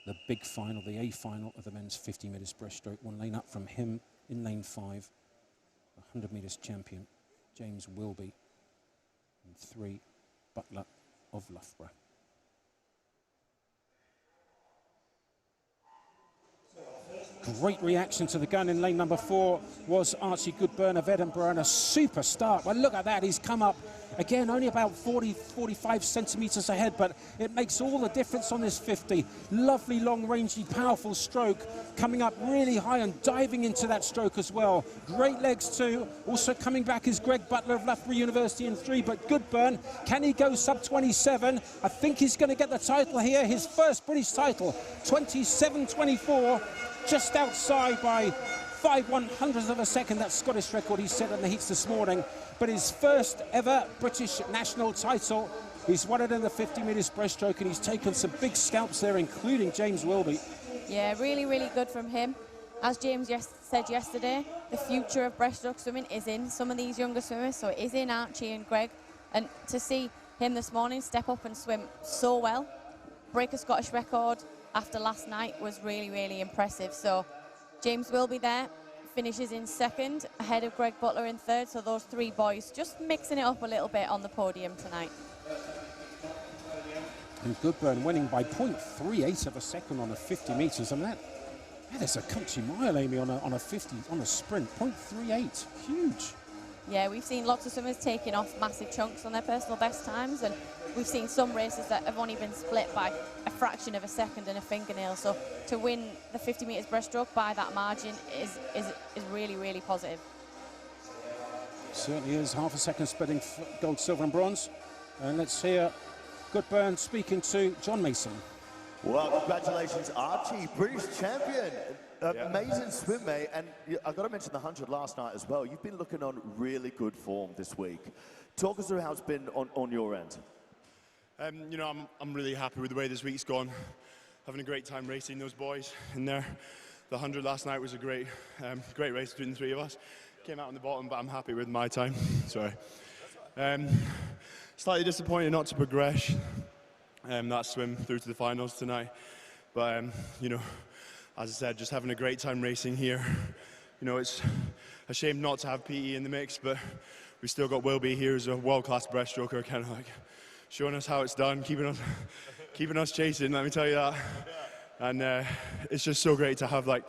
the big final, the A final of the men's 50 metres breaststroke. 1 lane up from him in lane 5, the 100 metres champion, James Wilby, and 3, Butler of Loughborough. Great reaction to the gun in lane number 4 was Archie Goodburn of Edinburgh, and a super start. Well, look at that, he's come up again only about 45 centimetres ahead, but it makes all the difference on this 50. Lovely, long-rangey, powerful stroke, coming up really high and diving into that stroke as well. Great legs too. Also coming back is Greg Butler of Loughborough University in 3, but Goodburn, can he go sub 27? I think he's going to get the title here, his first British title, 27.24. Just outside by 5/100ths of a second, that Scottish record he set in the heats this morning. But his first ever British national title. He's won it in the 50 metres breaststroke, and he's taken some big scalps there, including James Wilby. Yeah, really, really good from him. As James said yesterday, the future of breaststroke swimming is in some of these younger swimmers, so it is in Archie and Greg. And to see him this morning step up and swim so well, break a Scottish record after last night was really, really impressive. So James Wilby there finishes in 2nd, ahead of Greg Butler in 3rd. So those 3 boys just mixing it up a little bit on the podium tonight. And Goodburn winning by 0.38 of a second on a 50 metres. I mean, that is a country mile, Amy, on a 50, on a sprint. 0.38, huge. Yeah, we've seen lots of swimmers taking off massive chunks on their personal best times, and we've seen some races that have only been split by a fraction of a second and a fingernail. So to win the 50 metres breaststroke by that margin is really, really positive. Certainly is. Half a second splitting gold, silver and bronze. And let's hear Goodburn speaking to John Mason. Well, congratulations, Archie, British champion. Amazing swim, mate. And I've got to mention the 100 last night as well. You've been looking on really good form this week. Talk us through how it's been on your end. You know, I'm really happy with the way this week's gone. Having a great time racing those boys in there. The 100 last night was a great race between the three of us. Came out on the bottom, but I'm happy with my time. Sorry. Slightly disappointed not to progress that swim through to the finals tonight. But, you know, as I said, just having a great time racing here. You know, it's a shame not to have PE in the mix, but we still got Wilby here as a world-class breaststroker, kind of like showing us how it's done, keeping us chasing, let me tell you that. And it's just so great to have like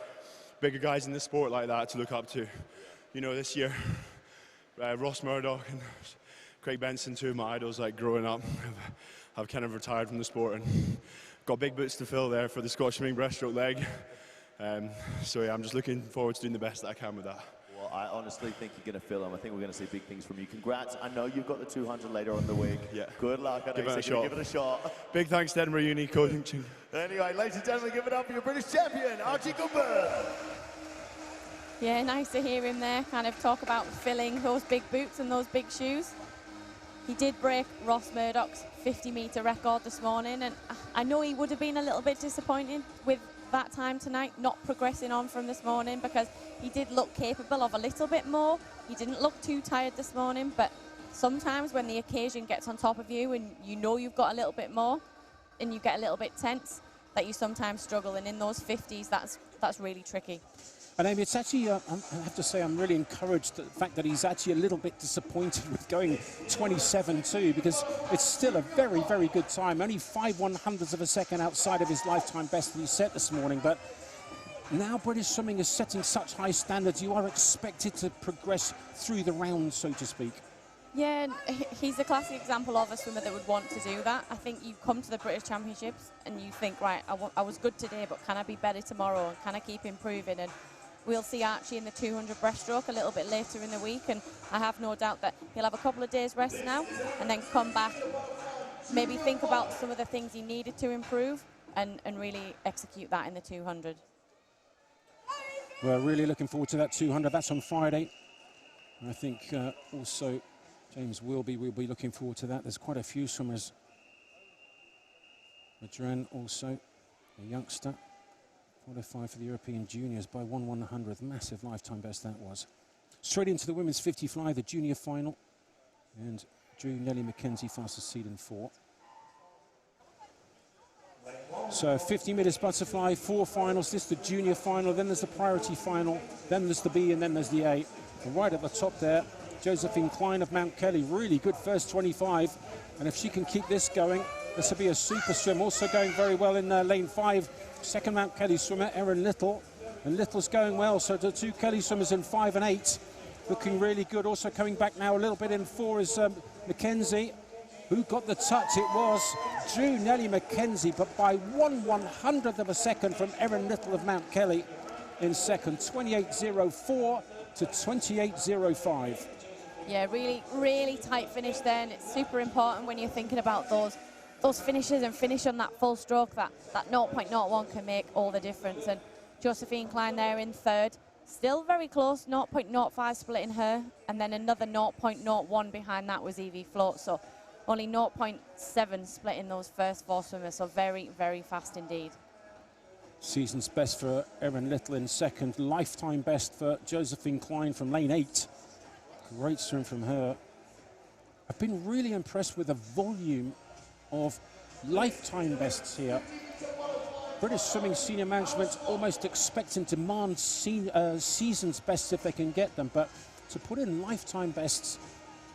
bigger guys in the sport like that to look up to. You know, this year, Ross Murdoch and Craig Benson, two of my idols, like growing up, have kind of retired from the sport and got big boots to fill there for the Scottish swimming breaststroke leg. So yeah, I'm just looking forward to doing the best that I can with that. Well, I honestly think you're going to fill them. I think we're going to see big things from you. Congrats. I know you've got the 200 later on in the week. Yeah. Good luck. I know Give give it a shot. Big thanks to Edinburgh Uni coaching. Anyway, ladies and gentlemen, give it up for your British champion, Archie Colbert. Yeah, nice to hear him there kind of talk about filling those big boots and those big shoes. He did break Ross Murdoch's 50-metre record this morning, and I know he would have been a little bit disappointed with that time tonight, not progressing on from this morning, because he did look capable of a little bit more. He didn't look too tired this morning, but sometimes when the occasion gets on top of you and you know you've got a little bit more and you get a little bit tense, that you sometimes struggle, and in those 50s, that's really tricky. And Amy, it's actually, I have to say, I'm really encouraged at the fact that he's actually a little bit disappointed with going 27.2, because it's still a very, very good time. Only 5/100ths of a second outside of his lifetime best that he set this morning. But now British swimming is setting such high standards, you are expected to progress through the round, so to speak. Yeah, he's a classic example of a swimmer that would want to do that. I think you come to the British Championships and you think, right, I was good today, but can I be better tomorrow? And can I keep improving? And we'll see Archie in the 200 breaststroke a little bit later in the week, and I have no doubt that he'll have a couple of days rest now and then come back, maybe think about some of the things he needed to improve and really execute that in the 200. We're really looking forward to that 200. That's on Friday. And I think also James Wilby will be looking forward to that. There's quite a few swimmers. Madren also, a youngster. Qualified for the European Juniors by 1/100th. Massive lifetime best that was. Straight into the women's 50 fly, the junior final. And Drew Nellie McKenzie fastest seed in 4. So 50 meters butterfly, 4 finals. This is the junior final, then there's the priority final, then there's the B, and then there's the A. And right at the top there, Josephine Klein of Mount Kelly. Really good first 25. And if she can keep this going, this will be a super swim. Also going very well in lane 5. Second Mount Kelly swimmer, Erin Little. And Little's going well, so the 2 Kelly swimmers in 5 and 8. Looking really good. Also coming back now a little bit in 4 is McKenzie. Who got the touch? It was Drew Nellie McKenzie, but by 1/100th of a second from Erin Little of Mount Kelly in second. 28.04 to 28.05. Yeah, really, really tight finish there, and it's super important when you're thinking about those finishes and finish on that full stroke, that 0.01 can make all the difference. And Josephine Klein there in third, still very close, 0.05 splitting her, and then another 0.01 behind that was Evie Float, so only 0.7 splitting those first 4 swimmers, so very, very fast indeed. Season's best for Erin Little in second, lifetime best for Josephine Klein from lane 8. Great swim from her. I've been really impressed with the volume of lifetime bests here. British Swimming senior management almost expect and demand season's bests if they can get them, but to put in lifetime bests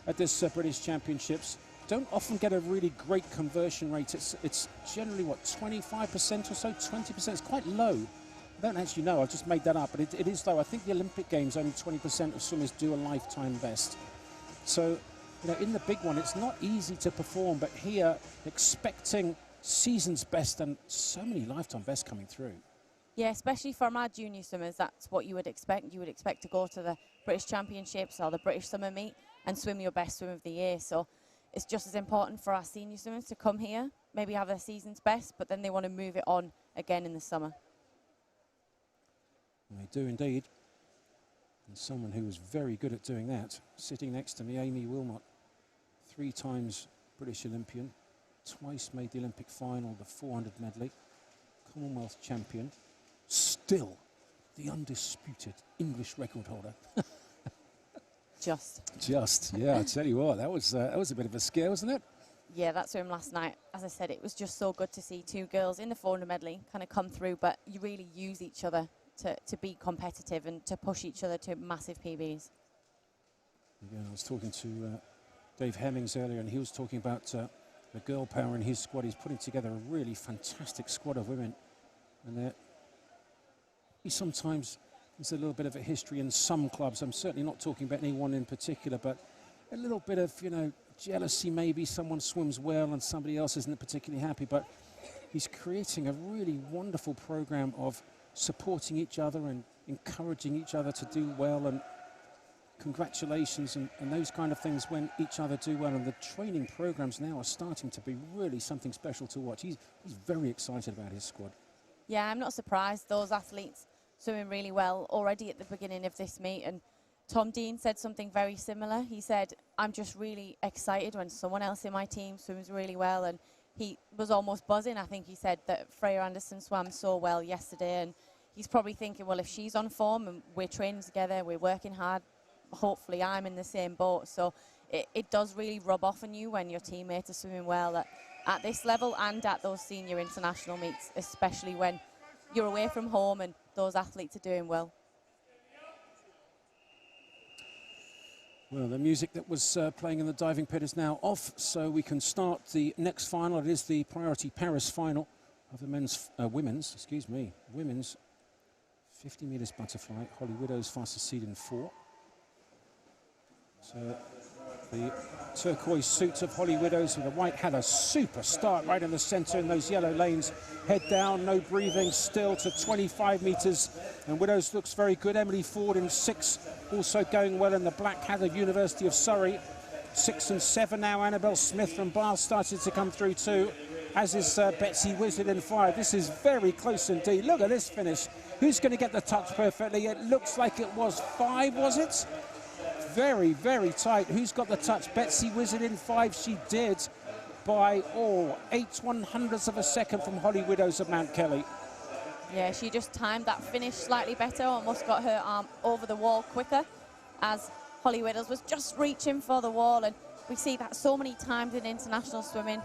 at this British Championships don't often get a really great conversion rate. It's generally, what, 25% or so, 20%? It's quite low. I don't actually know, I've just made that up, but it is low. I think the Olympic Games, only 20% of swimmers do a lifetime best. So, you know, in the big one, it's not easy to perform, but here, expecting season's best and so many lifetime bests coming through. Yeah, especially from our junior swimmers, that's what you would expect. You would expect to go to the British Championships or the British Summer Meet and swim your best swim of the year. So it's just as important for our senior swimmers to come here maybe have their season's best, but then they want to move it on again in the summer. They do indeed. And someone who was very good at doing that, sitting next to me, Amy Wilmot, 3 times British Olympian, twice made the Olympic final, the 400 medley, Commonwealth champion, still the undisputed English record holder. Just, yeah, I tell you what, that was a bit of a scare, wasn't it? Yeah, that swim last night, as I said, it was just so good to see 2 girls in the 400 medley kind of come through, but you really use each other to be competitive and to push each other to massive PBs. Again, I was talking to Dave Hemmings earlier, and he was talking about the girl power in his squad. He's putting together a really fantastic squad of women, and sometimes there's a little bit of a history in some clubs. I'm certainly not talking about anyone in particular, but a little bit of, you know, jealousy maybe. Someone swims well and somebody else isn't particularly happy, but he's creating a really wonderful program of supporting each other and encouraging each other to do well, and congratulations and those kind of things when each other do well. And the training programs now are starting to be really something special to watch. He's very excited about his squad. Yeah, I'm not surprised. Those athletes swimming really well already at the beginning of this meet. And Tom Dean said something very similar. He said, I'm just really excited when someone else in my team swims really well. And he was almost buzzing. I think he said that Freya Anderson swam so well yesterday, and he's probably thinking, well, if she's on form and we're training together, we're working hard, hopefully I'm in the same boat. So it does really rub off on you when your teammates are swimming well at this level and at those senior international meets, especially when you're away from home and those athletes are doing well. Well, the music that was playing in the diving pit is now off, so we can start the next final. It is the Priority Paris final of the women's 50 metres butterfly. Holly Widow's fastest seed in 4. So the turquoise suit of Holly Widow's with the white had a super start right in the centre in those yellow lanes. Head down, no breathing, still to 25 metres. And Widow's looks very good. Emily Ford in 6, also going well in the black hat of University of Surrey. 6 and 7 now. Annabelle Smith from Bath started to come through too, as is Betsy Wizard in 5. This is very close indeed. Look at this finish. Who's going to get the touch perfectly? It looks like it was 5, was it? Very, very tight. Who's got the touch? Betsy Wizard in 5. She did by 8/100ths of a second from Holly Widow's of Mount Kelly. Yeah, she just timed that finish slightly better, almost got her arm over the wall quicker, as Holly Widow's was just reaching for the wall. And we see that so many times in international swimming.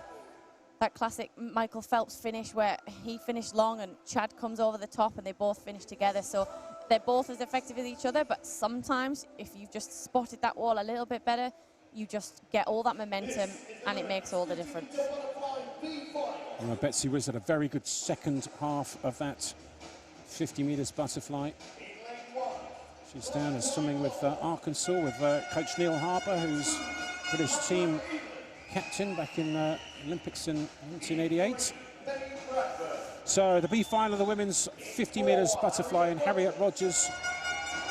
That classic Michael Phelps finish where he finished long and Chad comes over the top and they both finish together. So they're both as effective as each other, but sometimes if you've just spotted that wall a little bit better, you just get all that momentum and it makes all the difference. Well, Betsy Wizard, a very good second half of that 50 metres butterfly. She's down and swimming with Arkansas, with Coach Neil Harper, who's British team captain back in Olympics in 1988. So the B final of the women's 50 metres butterfly, and Harriet Rogers,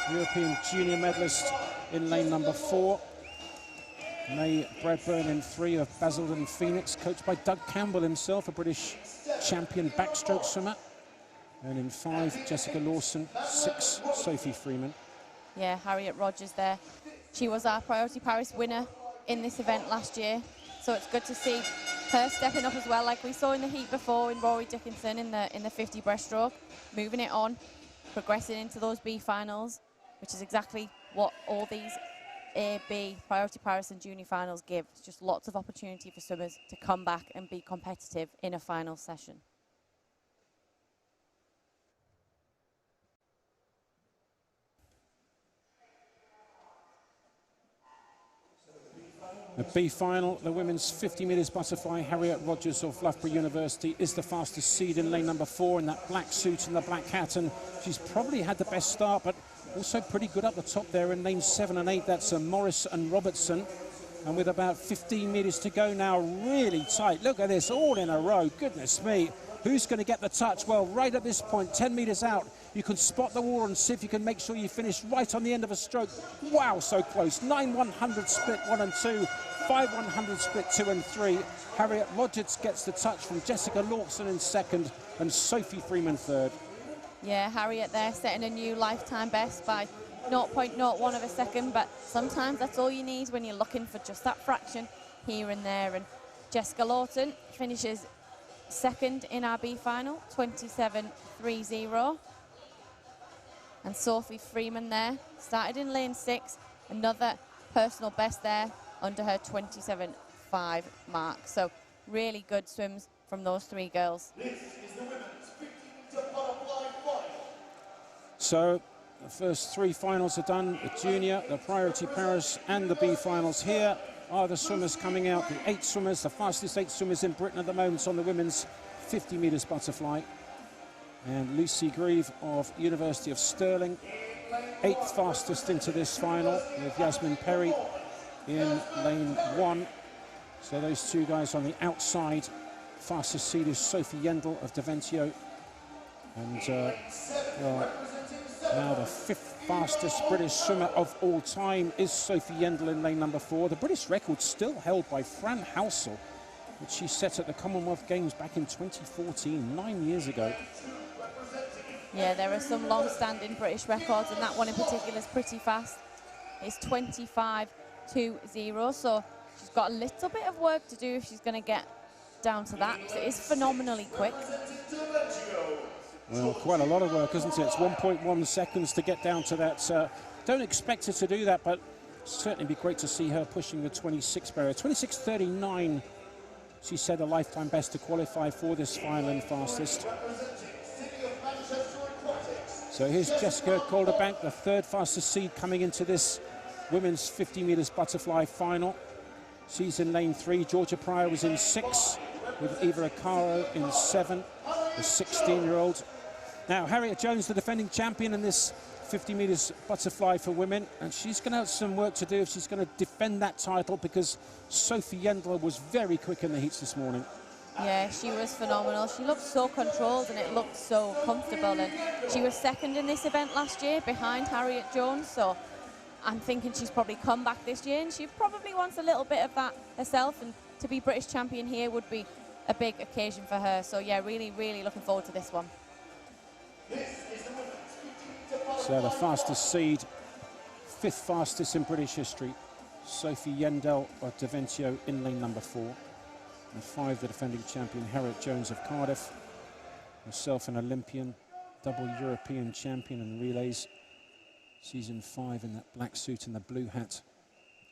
European junior medalist, in lane number 4. May Bradburn in 3 of Basildon Phoenix, coached by Doug Campbell himself, a British champion backstroke swimmer. And in 5, Jessica Lawson, 6, Sophie Freeman. Yeah, Harriet Rogers there. She was our Priority Paris winner in this event last year. So it's good to see her stepping up as well, like we saw in the heat before in Rory Dickinson in the 50 breaststroke, moving it on, progressing into those B finals, which is exactly what all these A, B, Priority Paris and junior finals give. It's just lots of opportunity for swimmers to come back and be competitive in a final session. The B final, the women's 50 metres butterfly, Harriet Rogers of Loughborough University is the fastest seed in lane number 4 in that black suit and the black hat, and she's probably had the best start, but also pretty good up the top there in lanes 7 and 8. That's Morris and Robertson. And with about 15 metres to go now, really tight. Look at this, all in a row. Goodness me. Who's going to get the touch? Well, right at this point, 10 metres out, you can spot the wall and see if you can make sure you finish right on the end of a stroke. Wow, so close. 9/100 split 1 and 2. 5-100 split 2 and 3. Harriet Rodgers gets the touch from Jessica Lawson in second and Sophie Freeman third. Yeah, Harriet there setting a new lifetime best by 0.01 of a second, but sometimes that's all you need when you're looking for just that fraction here and there. And Jessica Lawson finishes second in our B final, 27.30. And Sophie Freeman there started in lane 6, another personal best there under her 27.5 mark. So really good swims from those 3 girls. This is the women's 50-meter butterfly final. So the first 3 finals are done, the junior, the priority Paris and the B finals. Here are the swimmers coming out, the 8 swimmers, the fastest 8 swimmers in Britain at the moment on the women's 50 metres butterfly. And Lucy Grieve of University of Stirling, 8th fastest into this final with Yasmin Perry in lane 1. So those 2 guys on the outside. Fastest seed is Sophie Yendel of Deventio. And now the 5th fastest British swimmer of all time is Sophie Yendel in lane number 4. The British record still held by Fran Housel, which she set at the Commonwealth Games back in 2014, 9 years ago. Yeah, there are some long-standing British records, and that one in particular is pretty fast. It's 25.20, so she's got a little bit of work to do if she's going to get down to that, because it is phenomenally quick. Well, quite a lot of work, isn't it? It's 1.1 seconds to get down to that. Don't expect her to do that, but certainly be great to see her pushing the 26 barrier. 26.39, she set a lifetime best to qualify for this final and fastest. So here's Jessica Calderbank, the 3rd fastest seed coming into this women's 50 metres butterfly final. She's in lane 3. Georgia Pryor was in 6, with Eva Acaro in 7, the 16-year-old. Now, Harriet Jones, the defending champion in this 50 metres butterfly for women, and she's going to have some work to do if she's going to defend that title, because Sophie Yendler was very quick in the heats this morning. Yeah, she was phenomenal. She looked so controlled and it looked so comfortable. And she was second in this event last year behind Harriet Jones. So I'm thinking she's probably come back this year and she probably wants a little bit of that herself. And to be British champion here would be a big occasion for her. So yeah, really, really looking forward to this one. So the fastest seed, 5th fastest in British history, Sophie Yendel of Deventio in lane number 4. And 5, the defending champion, Harriet Jones of Cardiff. Herself an Olympian, double European champion in relays. She's in 5 in that black suit and the blue hat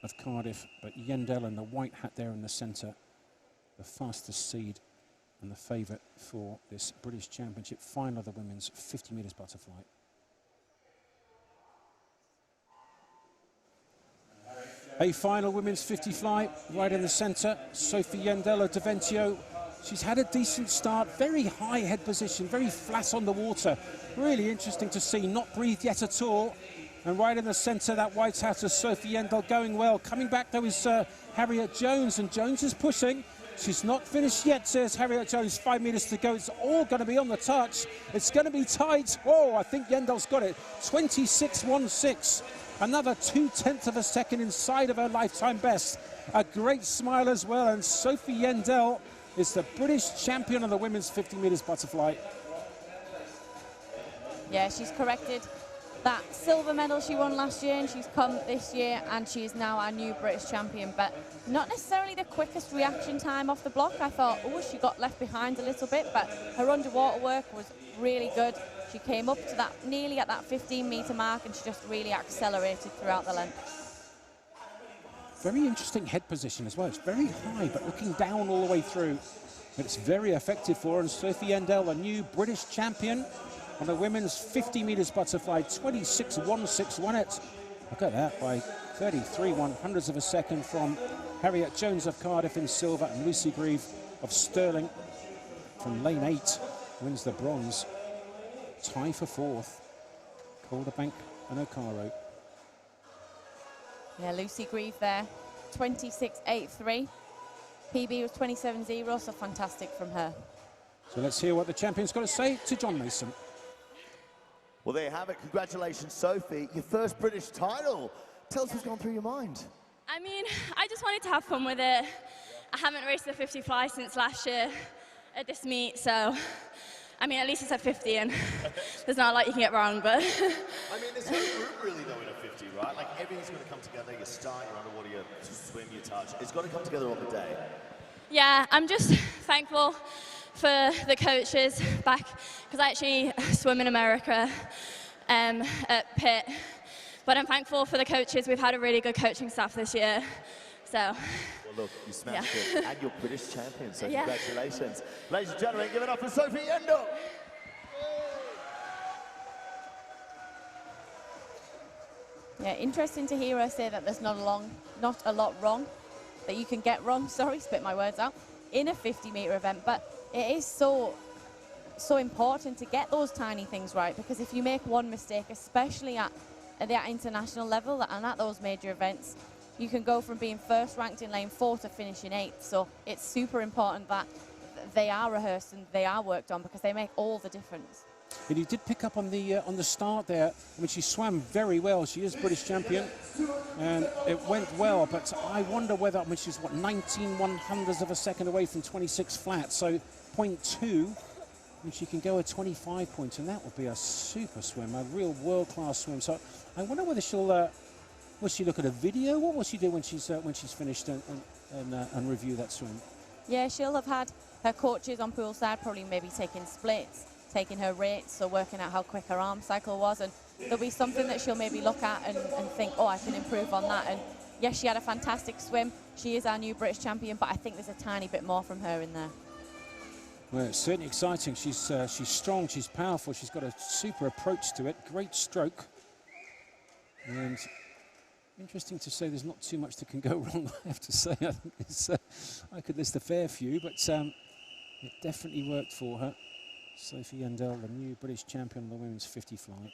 of Cardiff. But Yendel in the white hat there in the centre, the fastest seed and the favourite for this British Championship final of the women's 50 metres butterfly. A final women's 50 fly, right in the centre. Sophie Yendel of Deventio. She's had a decent start, very high head position, very flat on the water. Really interesting to see, not breathed yet at all. And right in the centre, that white hat of Sophie Yendel going well. Coming back though is Harriet Jones, and Jones is pushing. She's not finished yet, says Harriet Jones. 5 metres to go. It's all going to be on the touch. It's going to be tight. Oh, I think Yendel's got it. 26.16. Another 0.2 of a second inside of her lifetime best. A great smile as well, and Sophie Yendel is the British champion of the women's 50 metres butterfly. Yeah, she's corrected that silver medal she won last year, and she's come this year, and she is now our new British champion. But not necessarily the quickest reaction time off the block. I thought, oh, she got left behind a little bit, but her underwater work was really good. She came up to that, nearly at that 15-metre mark, and she just really accelerated throughout the length. Very interesting head position as well. It's very high, but looking down all the way through. But it's very effective for her. And Sophie Yendel, a new British champion on the women's 50 metres butterfly, 26.16 won it. Look at that, by 33.100ths of a second from Harriet Jones of Cardiff in silver, and Lucy Grieve of Stirling from lane 8 wins the bronze. Tie for 4th, Calderbank and O'Caro. Yeah, Lucy Grieve there, 26.83. PB was 27.0, so fantastic from her. So let's hear what the champion's got to say to John Mason. Well, there you have it. Congratulations, Sophie. Your first British title. Tell us what's gone through your mind. I mean, I just wanted to have fun with it. I haven't raced the 50 fly since last year at this meet, so I mean, at least it's a 50, and there's not a lot you can get wrong, but... I mean, there's no room really, though, in a 50, right? Like, everything's going to come together. Your start, your underwater, your swim, your touch. It's got to come together on the day. Yeah, I'm just thankful for the coaches back, because I actually swim in America at Pitt, but I'm thankful for the coaches. We've had a really good coaching staff this year, so... Well, look, you smashed it, and you're British champion, so congratulations. Ladies and gentlemen, give it up for Sophie Endo. Yeah, interesting to hear her say that there's not a lot wrong, that you can get wrong, sorry, spit my words out, in a 50-meter event, but it is so important to get those tiny things right, because if you make one mistake, especially at the international level and at those major events, you can go from being first ranked in lane 4 to finishing 8th. So it's super important that they are rehearsed and they are worked on, because they make all the difference. And you did pick up on the start there. I mean, she swam very well. She is British champion, and it went well. But I wonder whether, I mean, she's what, 19/100ths of a second away from 26 flat. So 0.2, and she can go a 25 points, and that would be a super swim, a real world-class swim. So I wonder whether she'll. Will she look at a video? What will she do when she's finished and review that swim? Yeah, she'll have had her coaches on poolside, probably maybe taking splits, taking her rates, so working out how quick her arm cycle was, and there'll be something that she'll maybe look at and think, oh, I can improve on that. And yes, she had a fantastic swim. She is our new British champion, but I think there's a tiny bit more from her in there. Well, it's certainly exciting. She's strong, she's powerful, she's got a super approach to it, great stroke. And interesting to say there's not too much that can go wrong, I have to say. I think it's, I could list a fair few, but it definitely worked for her. Sophie Endell, the new British champion of the women's 50 fly.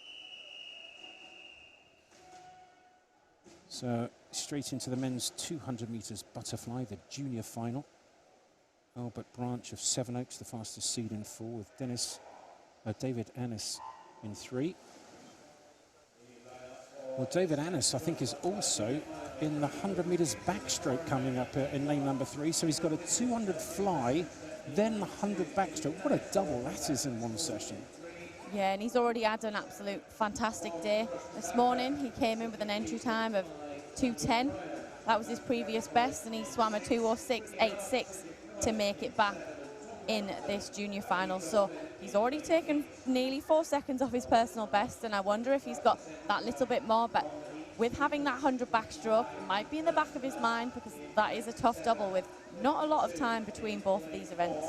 So straight into the men's 200 metres butterfly, the junior final. Albert Branch of Sevenoaks, the fastest seed in 4, with David Annis in 3. Well, David Annis, I think, is also in the 100 metres backstroke coming up in lane number 3. So he's got a 200 fly, then the 100 backstroke. What a double that is in one session. Yeah, and he's already had an absolute fantastic day. This morning, he came in with an entry time of 2:10. That was his previous best, and he swam a 2:06.86 to make it back in this junior final. So he's already taken nearly 4 seconds off his personal best, and I wonder if he's got that little bit more. But with having that 100 backstroke, it might be in the back of his mind, because that is a tough double with not a lot of time between both of these events.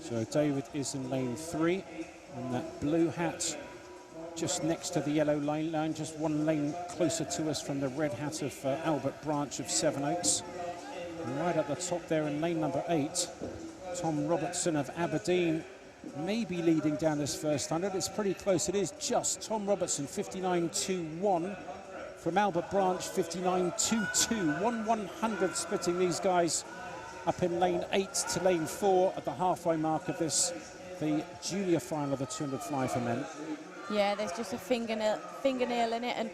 So David is in lane 3, and that blue hat just next to the yellow line, just one lane closer to us from the red hat of Albert Branch of Sevenoaks. And right at the top there in lane number 8, Tom Robertson of Aberdeen may be leading down this first 100. It's pretty close. It is just Tom Robertson, 59.21. From Albert Branch, 59.22. 1/100 splitting these guys up in lane 8 to lane 4 at the halfway mark of this, the junior final of the 200 fly for men. Yeah, there's just a fingernail in it, and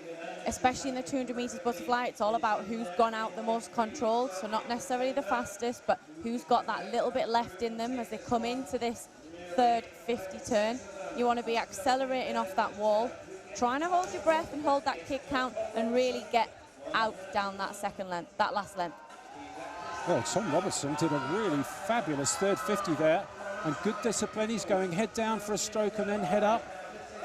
especially in the 200 metres butterfly, it's all about who's gone out the most controlled, so not necessarily the fastest, but who's got that little bit left in them as they come into this third 50 turn. You want to be accelerating off that wall, trying to hold your breath and hold that kick count and really get out down that second length, that last length. Well, Tom Robertson did a really fabulous third 50 there, and good discipline. He's going head down for a stroke and then head up.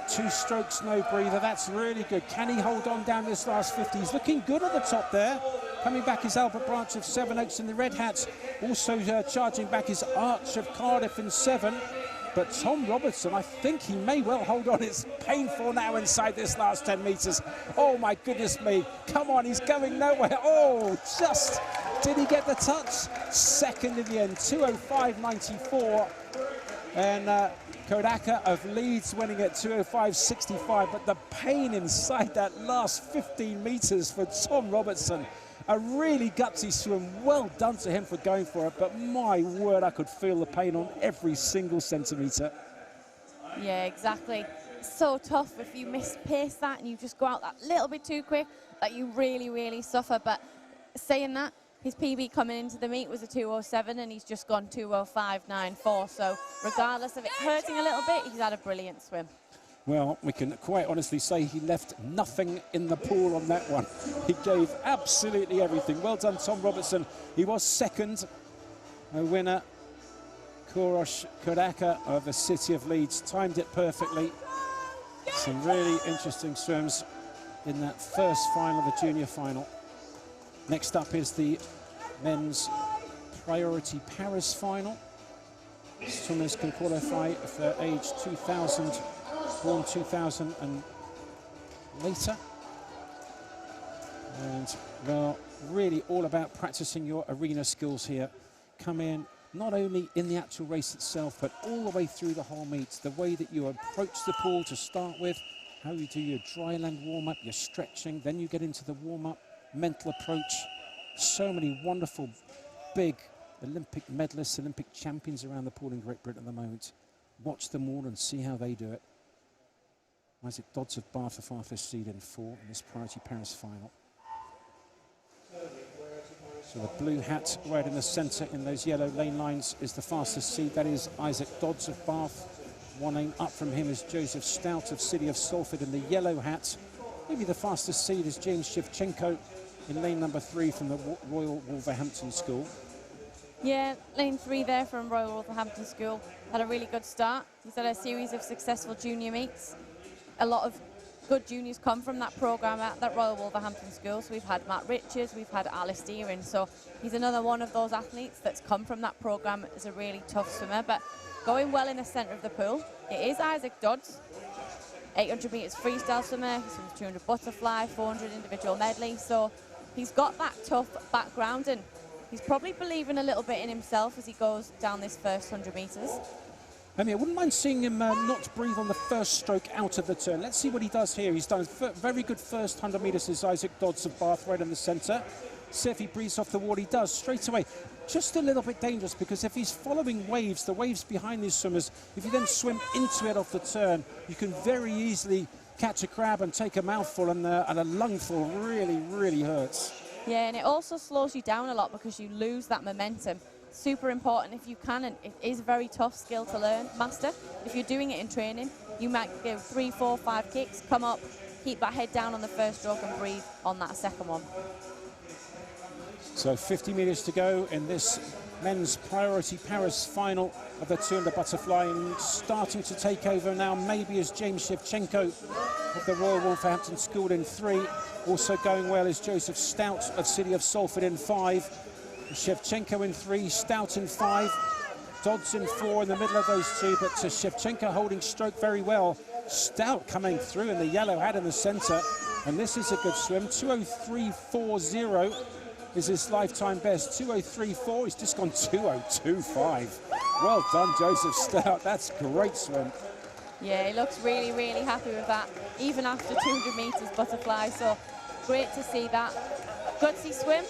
2 strokes, no breather. That's really good. Can he hold on down this last 50? He's looking good at the top there. Coming back is Albert Branch of Sevenoaks in the red hats. Also charging back is Arch of Cardiff in 7. But Tom Robertson, I think he may well hold on. It's painful now inside this last 10 metres. Oh, my goodness me. Come on, he's going nowhere. Oh, just did he get the touch? Second in the end, 2:05.94. And Kodaka of Leeds winning at 2:05.65. But the pain inside that last 15 metres for Tom Robertson. A really gutsy swim. Well done to him for going for it. But my word, I could feel the pain on every single centimetre. Yeah, exactly. it's so tough if you mispace that and you just go out that little bit too quick that you really, really suffer. But saying that, his PB coming into the meet was a 2:07 and he's just gone 2:05.94. So regardless of it hurting a little bit, he's had a brilliant swim. Well, we can quite honestly say he left nothing in the pool on that one. He gave absolutely everything. Well done, Tom Robertson. He was second. A winner, Korosh Kodaka of the City of Leeds, timed it perfectly. Some really interesting swims in that first final, the junior final. Next up is the men's priority Paris final. Swimmers can qualify if they're age 2000, born 2000 and later. And they're really all about practicing your arena skills here. Come in not only in the actual race itself, but all the way through the whole meet. The way that you approach the pool to start with, how you do your dryland warm-up, your stretching, then you get into the warm-up, mental approach. So many wonderful, big Olympic medalists, Olympic champions around the pool in Great Britain at the moment. Watch them all and see how they do it. Isaac Dodds of Bath, the fastest seed in 4 in this Priority Paris final. So the blue hat right in the centre in those yellow lane lines is the fastest seed. That is Isaac Dodds of Bath. One name up from him is Joseph Stout of City of Salford in the yellow hat. Maybe the fastest seed is James Shevchenko in lane number 3 from the Royal Wolverhampton School. Yeah, lane 3 there from Royal Wolverhampton School. Had a really good start. He's had a series of successful junior meets. A lot of good juniors come from that programme at that Royal Wolverhampton School. So we've had Matt Richards, we've had Alice Deering. So he's another one of those athletes that's come from that programme as a really tough swimmer. But going well in the centre of the pool, it is Isaac Dodds. 800 metres freestyle swimmer, he swims 200 butterfly, 400 individual medley. So he's got that tough background and he's probably believing a little bit in himself as he goes down this first 100 metres. I mean, I wouldn't mind seeing him not breathe on the first stroke out of the turn. Let's see what he does here. He's done a very good first 100 metres as Isaac Dodds of Bath right in the centre. See if he breathes off the water. He does straight away. Just a little bit dangerous because if he's following waves, the waves behind these swimmers, if you then swim into it off the turn, you can very easily catch a crab and take a mouthful, and a lungful really, really hurts. Yeah, and it also slows you down a lot because you lose that momentum. Super important if you can, and it is a very tough skill to learn, master. If you're doing it in training, you might go 3, 4, 5 kicks, come up, keep that head down on the first stroke and breathe on that second one. So 50 metres to go in this men's priority Paris final of the 200 butterfly, and starting to take over now maybe is James Shevchenko of the Royal Wolverhampton School in 3. Also going well is Joseph Stout of City of Salford in 5. Shevchenko in 3, Stout in 5, Dodds in 4 in the middle of those two, but Shevchenko holding stroke very well. Stout coming through in the yellow hat in the centre, and this is a good swim. 2:03.40 is his lifetime best. 2:03.4, he's just gone 2:02.5. Well done, Joseph Stout, that's a great swim. Yeah, he looks really, really happy with that, even after 200 metres butterfly, so great to see that. Gutsy swim.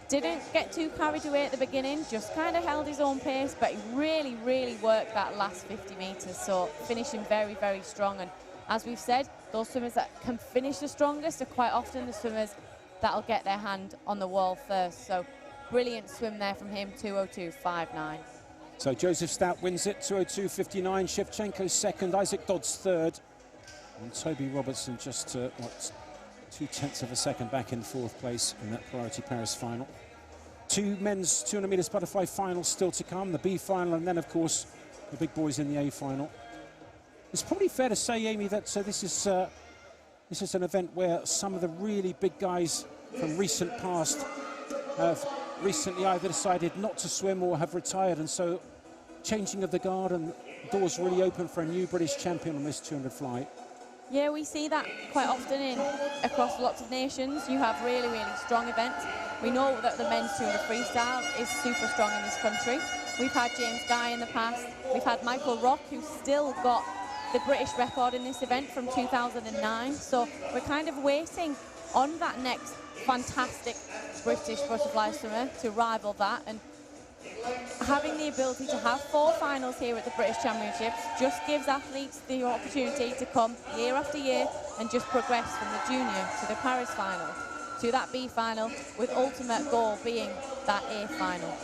Didn't get too carried away at the beginning, just kind of held his own pace, but he really, really worked that last 50 metres, so finishing very, very strong. And as we've said, those swimmers that can finish the strongest are quite often the swimmers that'll get their hand on the wall first. So brilliant swim there from him, 2:02.59. So Joseph Stout wins it, 2:02.59. Shevchenko second, Isaac Dodds third, and Toby Robertson just 0.2 of a second back in 4th place in that Priority Paris final. 2 men's 200 metres butterfly finals still to come, the B final, and then of course the big boys in the A final. It's probably fair to say, Amy, that this is an event where some of the really big guys from recent past have recently either decided not to swim or have retired, and so changing of the guard and doors really open for a new British champion on this 200 fly. Yeah, we see that quite often across lots of nations. You have really, really strong events. We know that the men's 200 freestyle is super strong in this country. We've had James Guy in the past. We've had Michael Rock, who's still got the British record in this event from 2009. So we're kind of waiting on that next fantastic British butterfly swimmer to rival that. And having the ability to have 4 finals here at the British Championships just gives athletes the opportunity to come year after year and just progress from the junior to the Paris final, to that B final, with ultimate goal being that A final.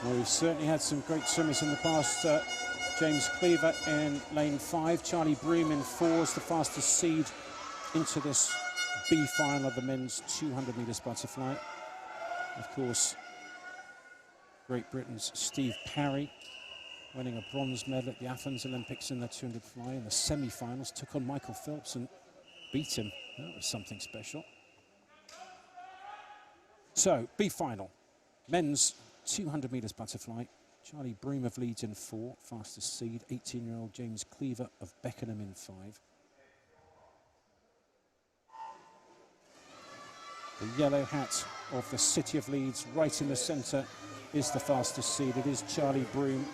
Well, we've certainly had some great swimmers in the past. James Cleaver in lane 5, Charlie Broom in 4 is the fastest seed into this B final of the men's 200 metres butterfly. Of course, Great Britain's Steve Parry winning a bronze medal at the Athens Olympics in the 200 fly in the semi-finals, took on Michael Phelps and beat him. That was something special. So, B final, men's 200 metres butterfly. Charlie Broom of Leeds in 4, fastest seed. 18-year-old James Cleaver of Beckenham in 5. The yellow hat of the City of Leeds, right in the centre, is the fastest seed. It is Charlie Broom,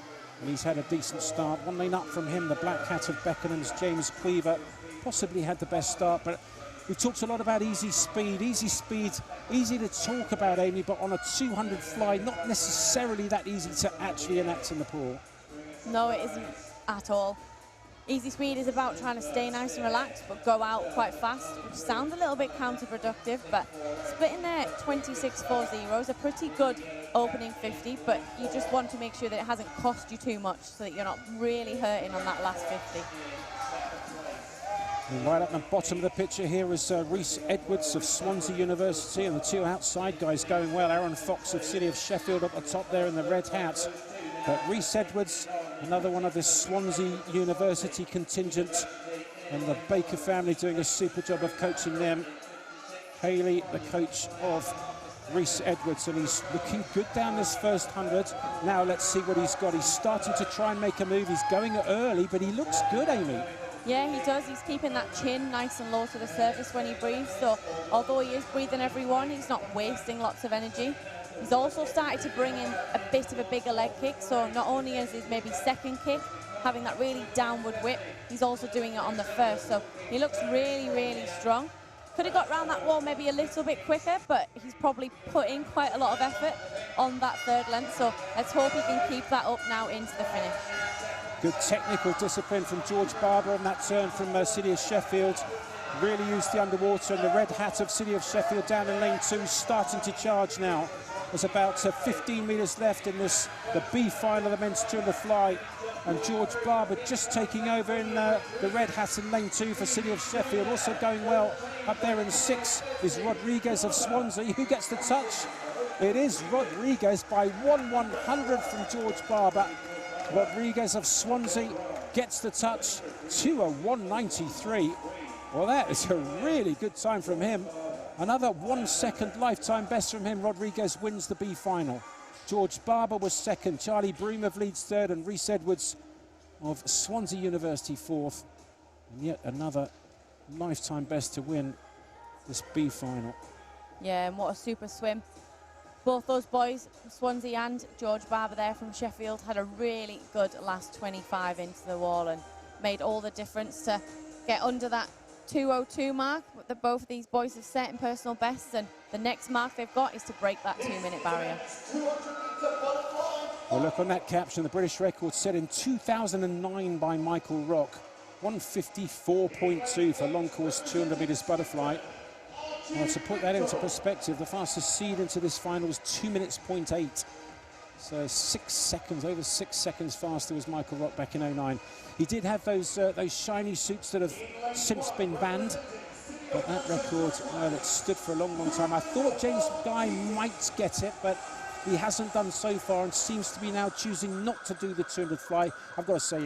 and he's had a decent start. 1 lane up from him, the black hat of Beckenham's James Cleaver possibly had the best start, but we've talked a lot about easy speed. Easy speed, easy to talk about, Amy, but on a 200 fly, not necessarily that easy to actually enact in the pool. No, it isn't at all. Easy speed is about trying to stay nice and relaxed, but go out quite fast, which sounds a little bit counterproductive, but splitting their 26.40 is a pretty good opening 50, but you just want to make sure that it hasn't cost you too much so that you're not really hurting on that last 50. And right at the bottom of the picture here is Rhys Edwards of Swansea University, and the 2 outside guys going well. Aaron Fox of City of Sheffield at the top there in the red hat. But Rhys Edwards, another one of this Swansea University contingent, and the Baker family doing a super job of coaching them. Haley, the coach of Rhys Edwards, and he's looking good down this first 100. Now let's see what he's got. He's starting to try and make a move. He's going early, but he looks good, Amy. Yeah, he does. He's keeping that chin nice and low to the surface when he breathes. So although he is breathing every one, he's not wasting lots of energy. He's also started to bring in a bit of a bigger leg kick. So not only is his maybe second kick having that really downward whip, he's also doing it on the first. So he looks really, really strong. Could have got around that wall maybe a little bit quicker, but he's probably put in quite a lot of effort on that third length. So let's hope he can keep that up now into the finish. Good technical discipline from George Barber on that turn from City of Sheffield. Really used the underwater, and the red hat of City of Sheffield down in lane 2, starting to charge now. There's about 15 metres left in this, the B final of the men's 200 fly. And George Barber just taking over in the red hat in lane 2 for City of Sheffield. Also going well up there in 6 is Rodriguez of Swansea. Who gets the touch? It is Rodriguez by 1/100 from George Barber. Rodriguez of Swansea gets the touch to a 1:93. Well, that is a really good time from him. Another 1 second lifetime best from him. Rodriguez wins the B final. George Barber was second, Charlie Broom of Leeds third, and Rhys Edwards of Swansea University fourth. And yet another lifetime best to win this B final. Yeah, and what a super swim. Both those boys, Swansea and George Barber there from Sheffield, had a really good last 25 into the wall and made all the difference to get under that 2:02 mark that both of these boys have set in personal bests, and the next mark they've got is to break that 2-minute barrier. Well, look on that caption, the British record set in 2009 by Michael Rock. 1:54.2 for long course 200 metres butterfly. Well, to put that into perspective, the fastest seed into this final was 2:08. So 6 seconds, over 6 seconds faster was Michael Rock back in 09. He did have those shiny suits that have since been banned, but that record, well, it stood for a long, long time. I thought James Guy might get it, but he hasn't done so far and seems to be now choosing not to do the 200 fly. I've got to say,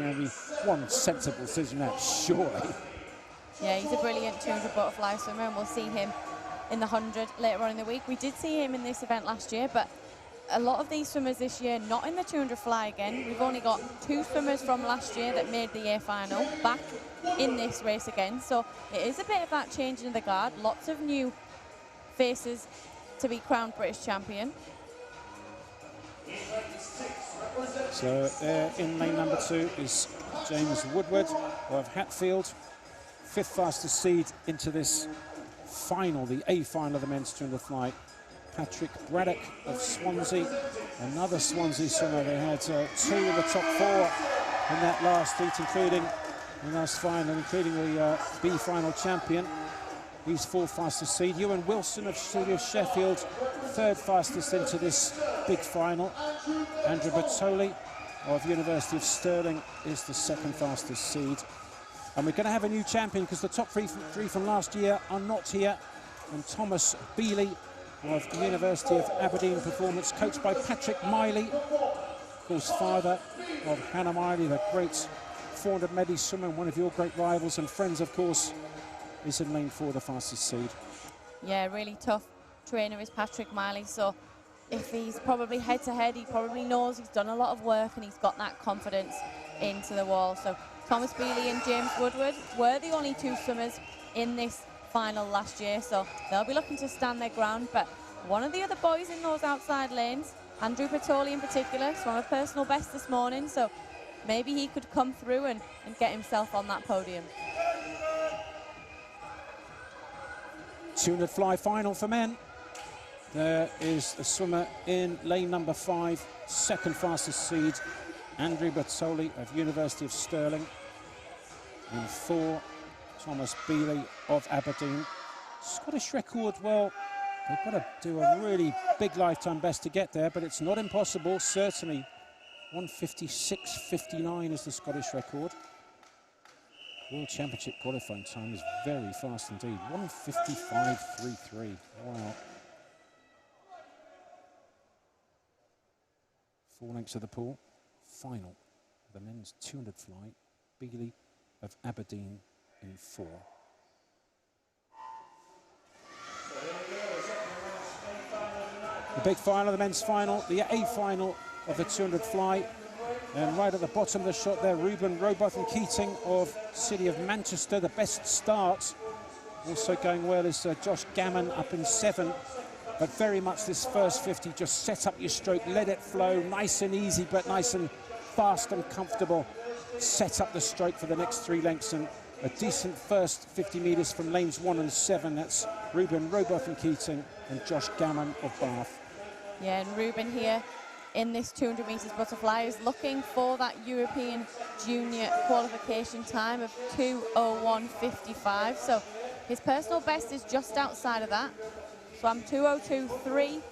one sensible decision there, surely. Yeah, he's a brilliant 200 butterfly swimmer, and we'll see him in the 100 later on in the week. We did see him in this event last year, but a lot of these swimmers this year not in the 200 fly again. We've only got 2 swimmers from last year that made the year final back in this race again. So it is a bit of that change in the guard. Lots of new faces to be crowned British champion. So in lane number 2 is James Woodward of Hatfield, 5th fastest seed into this final, the A final of the men's 200 fly. Patrick Braddock of Swansea, another Swansea swimmer. They had 2 in the top 4 in that last heat, including the last final, including the B final champion. He's 4th fastest seed. Ewan Wilson of City of Sheffield, 3rd fastest into this big final. Andrew Bertoli of University of Stirling is the 2nd fastest seed. And we're going to have a new champion because the top three from last year are not here. And Thomas Bealey of the University of Aberdeen Performance, coached by Patrick Miley, of course father of Hannah Miley, the great 400 medley swimmer, one of your great rivals and friends, of course, is in lane 4, the fastest seed. Yeah, really tough trainer is Patrick Miley, so if he's probably head-to-head, he probably knows he's done a lot of work and he's got that confidence into the wall. So Thomas Bealey and James Woodward were the only 2 swimmers in this final last year, so they'll be looking to stand their ground. But one of the other boys in those outside lanes, Andrew Bertoli in particular, swam a personal best this morning, so maybe he could come through and get himself on that podium. 200 fly final for men. There is a swimmer in lane number 5, 2nd fastest seed, Andrew Bertoli of University of Stirling. In 4, Thomas Bealey of Aberdeen. Scottish record, well, they've got to do a really big lifetime best to get there, but it's not impossible, certainly. 1:56.59 is the Scottish record. World Championship qualifying time is very fast indeed. 1:55.33. Wow. 4 lengths of the pool. Final. The men's 200 fly. Bealey of Aberdeen in 4. The big final, the men's final, the A final of the 200 fly. And right at the bottom of the shot there, Ruben Roboth and Keating of City of Manchester. The best start. Also going well is Josh Gammon up in 7. But very much this first 50, just set up your stroke, let it flow, nice and easy, but nice and fast and comfortable. Set up the stroke for the next 3 lengths, and a decent first 50 metres from lanes 1 and 7. That's Ruben Roboth and Keating and Josh Gammon of Bath. Yeah, and Ruben here in this 200 metres butterfly is looking for that European junior qualification time of 2:01.55. So his personal best is just outside of that. So I'm 2:02.3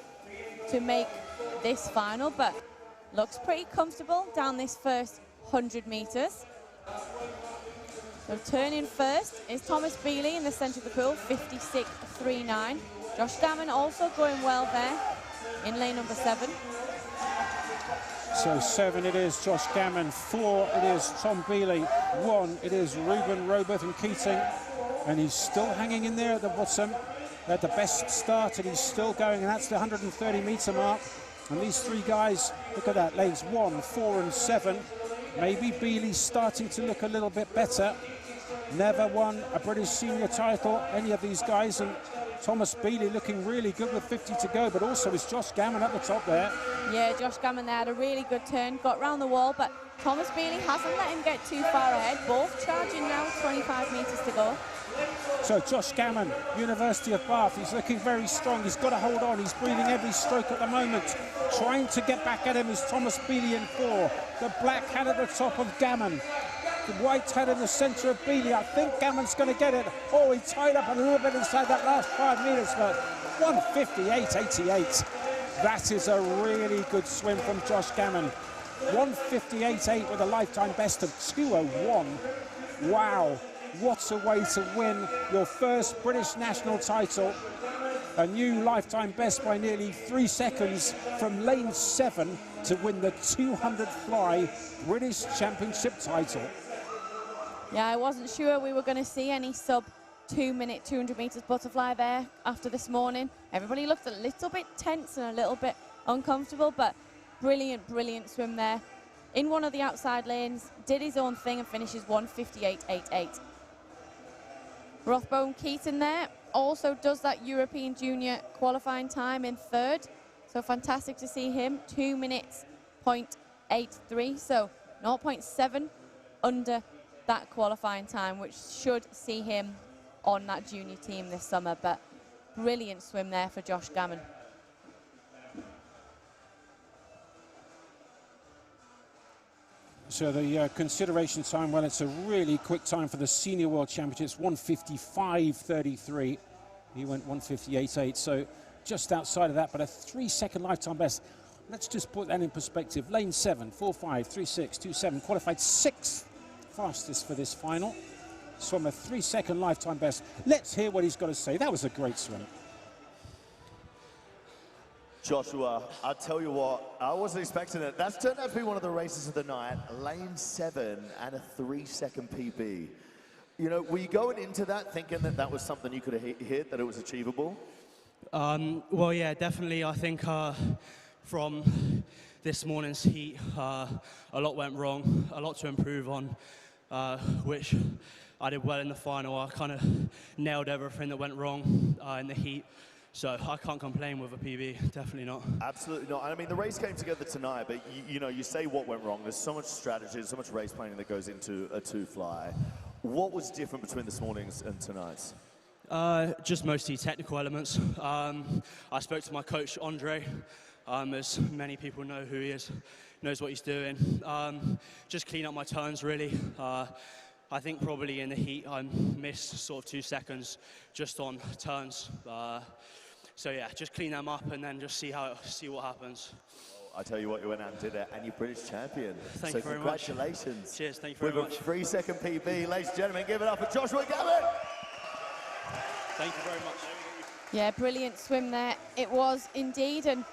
to make this final, but looks pretty comfortable down this first 100 metres. So turning first is Thomas Bealey in the centre of the pool, 56.39. Josh Gammon also going well there in lane number 7. So 7 it is Josh Gammon, 4 it is Tom Bealey, 1 it is Ruben Roboth and Keating, and he's still hanging in there at the bottom. At the best start, and he's still going, and that's the 130 metre mark. And these 3 guys, look at that, lanes 1, 4 and 7. Maybe Bealey's starting to look a little bit better. Never won a British senior title, any of these guys, and Thomas Bealey looking really good with 50 to go, but also is Josh Gammon at the top there. Yeah, Josh Gammon there had a really good turn, got round the wall, but Thomas Bealey hasn't let him get too far ahead. Both charging now, 25 metres to go. So Josh Gammon, University of Bath, he's looking very strong. He's got to hold on. He's breathing every stroke at the moment. Trying to get back at him is Thomas Bealey in 4. The black hat at the top of Gammon. The white hat in the centre of Bealey. I think Gammon's going to get it. Oh, he tied up a little bit inside that last 5 metres, but 1:58.88. That is a really good swim from Josh Gammon. 1:58.8 with a lifetime best of 2:01. Wow. What a way to win your first British national title. A new lifetime best by nearly 3 seconds from lane 7 to win the 200 fly British Championship title. Yeah, I wasn't sure we were going to see any sub 2-minute 200 metres butterfly there after this morning. Everybody looked a little bit tense and a little bit uncomfortable, but brilliant, brilliant swim there. In one of the outside lanes, did his own thing and finishes 1:58.88. Rothbone Keaton there also does that European Junior qualifying time in 3rd. So fantastic to see him, 2 minutes 0.83, so 0.7 under that qualifying time, which should see him on that junior team this summer. But brilliant swim there for Josh Gammon. So the consideration time, well, it's a really quick time for the Senior World Championships, 1:55.33. He went 1:58.8, so just outside of that, but a 3-second lifetime best. Let's just put that in perspective. Lane 7, 4.5.36.27, qualified 6th fastest for this final. Swam a 3-second lifetime best. Let's hear what he's got to say. That was a great swim. Joshua, I'll tell you what, I wasn't expecting it. That's turned out to be one of the races of the night. Lane 7 and a 3-second PB. You know, were you going into that thinking that that was something you could have hit, that it was achievable? Well, yeah, definitely. I think from this morning's heat, a lot went wrong, a lot to improve on, which I did well in the final. I kind of nailed everything that went wrong in the heat. So I can't complain with a PB, definitely not. Absolutely not. I mean, the race came together tonight, but you know, you say what went wrong. There's so much strategy, so much race planning that goes into a two-fly. What was different between this morning's and tonight's? Just mostly technical elements. I spoke to my coach, Andre, as many people know who he is, knows what he's doing. Just clean up my turns, really. I think probably in the heat I missed sort of 2 seconds just on turns. So yeah, just clean them up and then just see what happens. I tell you what, you went out and did it, and you're British champion. Thank you very much. Congratulations. Cheers, thank you very much. With a 3-second PB, ladies and gentlemen, give it up for Joshua Gavitt. Thank you very much. Yeah, brilliant swim there. It was indeed, and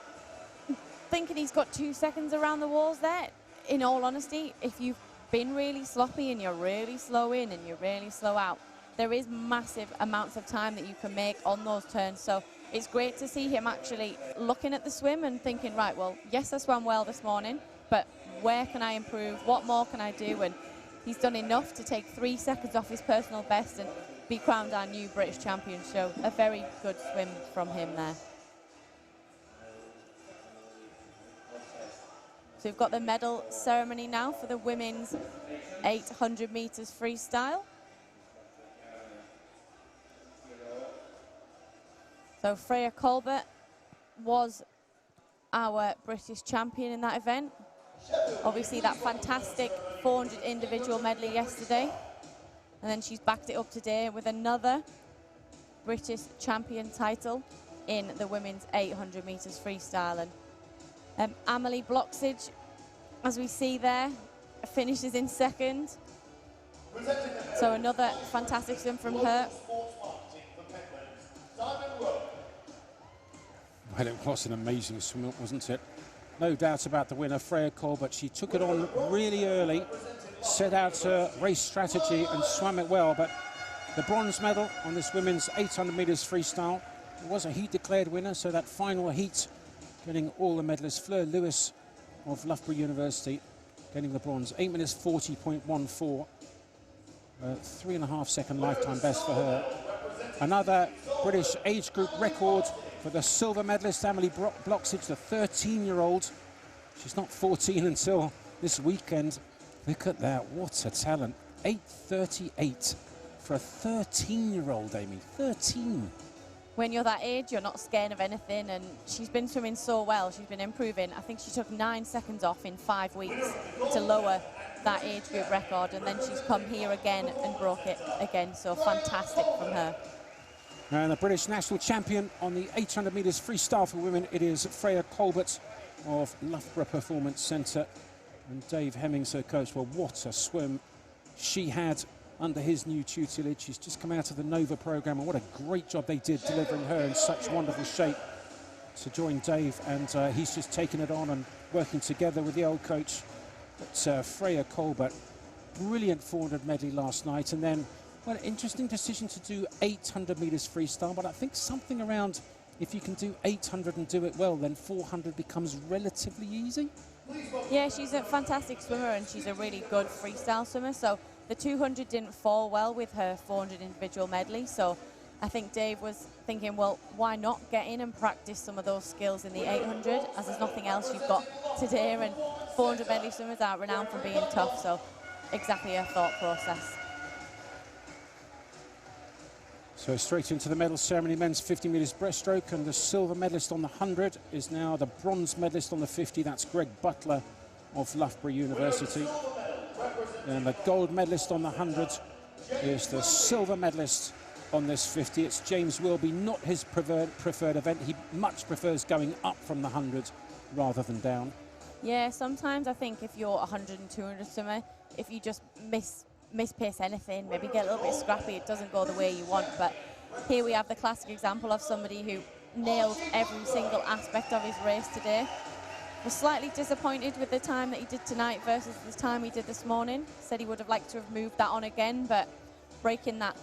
thinking he's got 2 seconds around the walls there, in all honesty, if you've been really sloppy and you're really slow in and you're really slow out, there is massive amounts of time that you can make on those turns. So it's great to see him actually looking at the swim and thinking, right, well, yes, I swam well this morning, but where can I improve? What more can I do? And he's done enough to take 3 seconds off his personal best and be crowned our new British champion. So a very good swim from him there. So we've got the medal ceremony now for the women's 800 meters freestyle. So Freya Colbert was our British champion in that event. Obviously that fantastic 400 individual medley yesterday. And then she's backed it up today with another British champion title in the women's 800 meters freestyle. And Amelie Bloxage, as we see there, finishes in second. So another fantastic swim from her. Well, it was an amazing swim, wasn't it? No doubt about the winner, Freya Colbert. She took it on really early, set out her race strategy and swam it well. But the bronze medal on this women's 800 meters freestyle, it was a heat declared winner, so that final heat getting all the medalists. Fleur Lewis of Loughborough University getting the bronze, 8 minutes 40.14. 3.5 second lifetime best for her. Another British age group record for the silver medalist, Amelie Bloxage, the 13-year-old. She's not 14 until this weekend. Look at that, what a talent. 8:38 for a 13-year-old, Amy, 13. When you're that age, you're not scared of anything, and she's been swimming so well. She's been improving. I think she took 9 seconds off in 5 weeks to lower that age group record, and then she's come here again and broke it again. So fantastic from her. And the British national champion on the 800 metres freestyle for women, it is Freya Colbert of Loughborough Performance Centre. And Dave Hemmings, her coach. Well, what a swim she had under his new tutelage. She's just come out of the Nova programme, and what a great job they did delivering her in such wonderful shape to join Dave. And he's just taken it on and working together with the old coach. But Freya Colbert, brilliant 400 medley last night. And then, well, interesting decision to do 800 metres freestyle, but I think something around, if you can do 800 and do it well, then 400 becomes relatively easy. Yeah, she's a fantastic swimmer, and she's a really good freestyle swimmer. So the 200 didn't fall well with her 400 individual medley. So I think Dave was thinking, well, why not get in and practice some of those skills in the 800, as there's nothing else you've got today, and 400 medley swimmers are renowned for being tough. So exactly her thought process. So straight into the medal ceremony, men's 50 metres breaststroke, and the silver medalist on the 100 is now the bronze medalist on the 50. That's Greg Butler of Loughborough University. And the gold medalist on the 100 is the silver medalist on this 50. It's James Wilby, not his preferred event. He much prefers going up from the 100 rather than down. Yeah, sometimes I think if you're 100 and 200 swimmer, if you just mispace anything, maybe get a little bit scrappy, it doesn't go the way you want. But here we have the classic example of somebody who nailed every single aspect of his race today. Was slightly disappointed with the time that he did tonight versus the time he did this morning. Said he would have liked to have moved that on again, but breaking that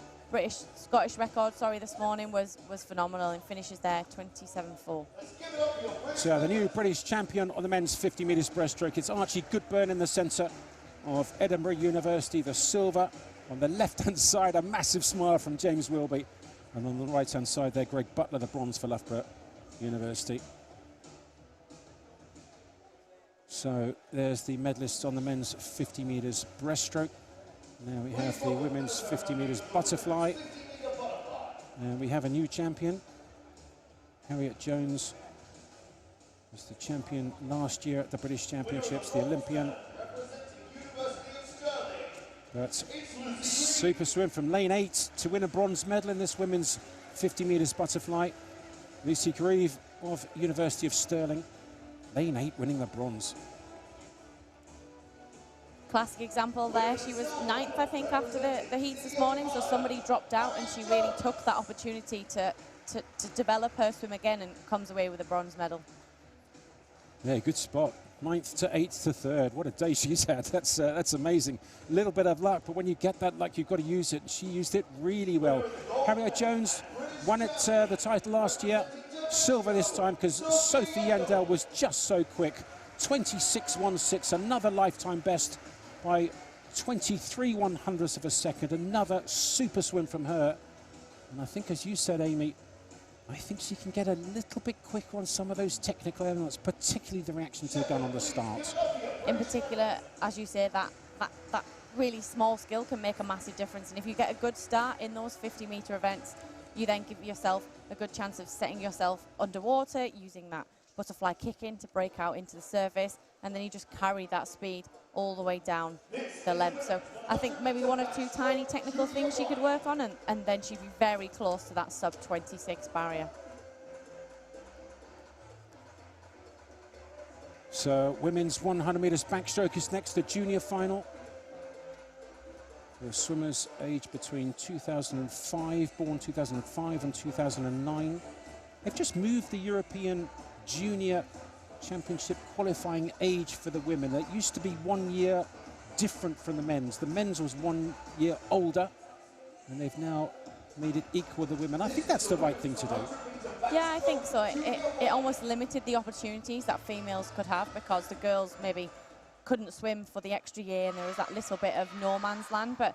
Scottish record, this morning was phenomenal, and finishes there 27.4. So the new British champion on the men's 50 metres breaststroke, it's Archie Goodburn in the centre of Edinburgh University, the silver. On the left-hand side, a massive smile from James Wilby. And on the right-hand side there, Greg Butler, the bronze for Loughborough University. So there's the medalists on the men's 50 metres breaststroke. Now we have the women's 50 metres butterfly. And we have a new champion. Harriet Jones was the champion last year at the British Championships, the Olympian. But super swim from lane 8 to win a bronze medal in this women's 50 metres butterfly. Lucy Grieve of University of Stirling. Lane 8 winning the bronze. Classic example there. She was 9th, I think, after the heats this morning, so somebody dropped out and she really took that opportunity to develop her swim again and comes away with a bronze medal. Yeah, good spot. 9th to 8th to 3rd. What a day she's had. That's amazing. A little bit of luck, but when you get that luck, you've got to use it. She used it really well. Harriet Jones won it the title last year. Silver this time because Sophie Yandel was just so quick. 26.16, another lifetime best by 23/100ths of a second. Another super swim from her. And I think, as you said, Amy, I think she can get a little bit quicker on some of those technical elements, particularly the reaction to the gun on the start. In particular, as you say, that really small skill can make a massive difference. And if you get a good start in those 50-metre events, you then give yourself a good chance of setting yourself underwater, using that butterfly kick in to break out into the surface, and then you just carry that speed all the way down the length. So I think maybe one or two tiny technical things she could work on, and then she'd be very close to that sub-26 barrier. So women's 100 metres backstroke is next, the junior final. The swimmers aged between 2005, born 2005 and 2009. They've just moved the European Junior Championship qualifying age for the women. It used to be 1 year different from the men's. The men's was 1 year older, and they've now made it equal with the women. I think that's the right thing to do. Yeah, I think so. It almost limited the opportunities that females could have, because the girls maybe couldn't swim for the extra year, and there was that little bit of no man's land. But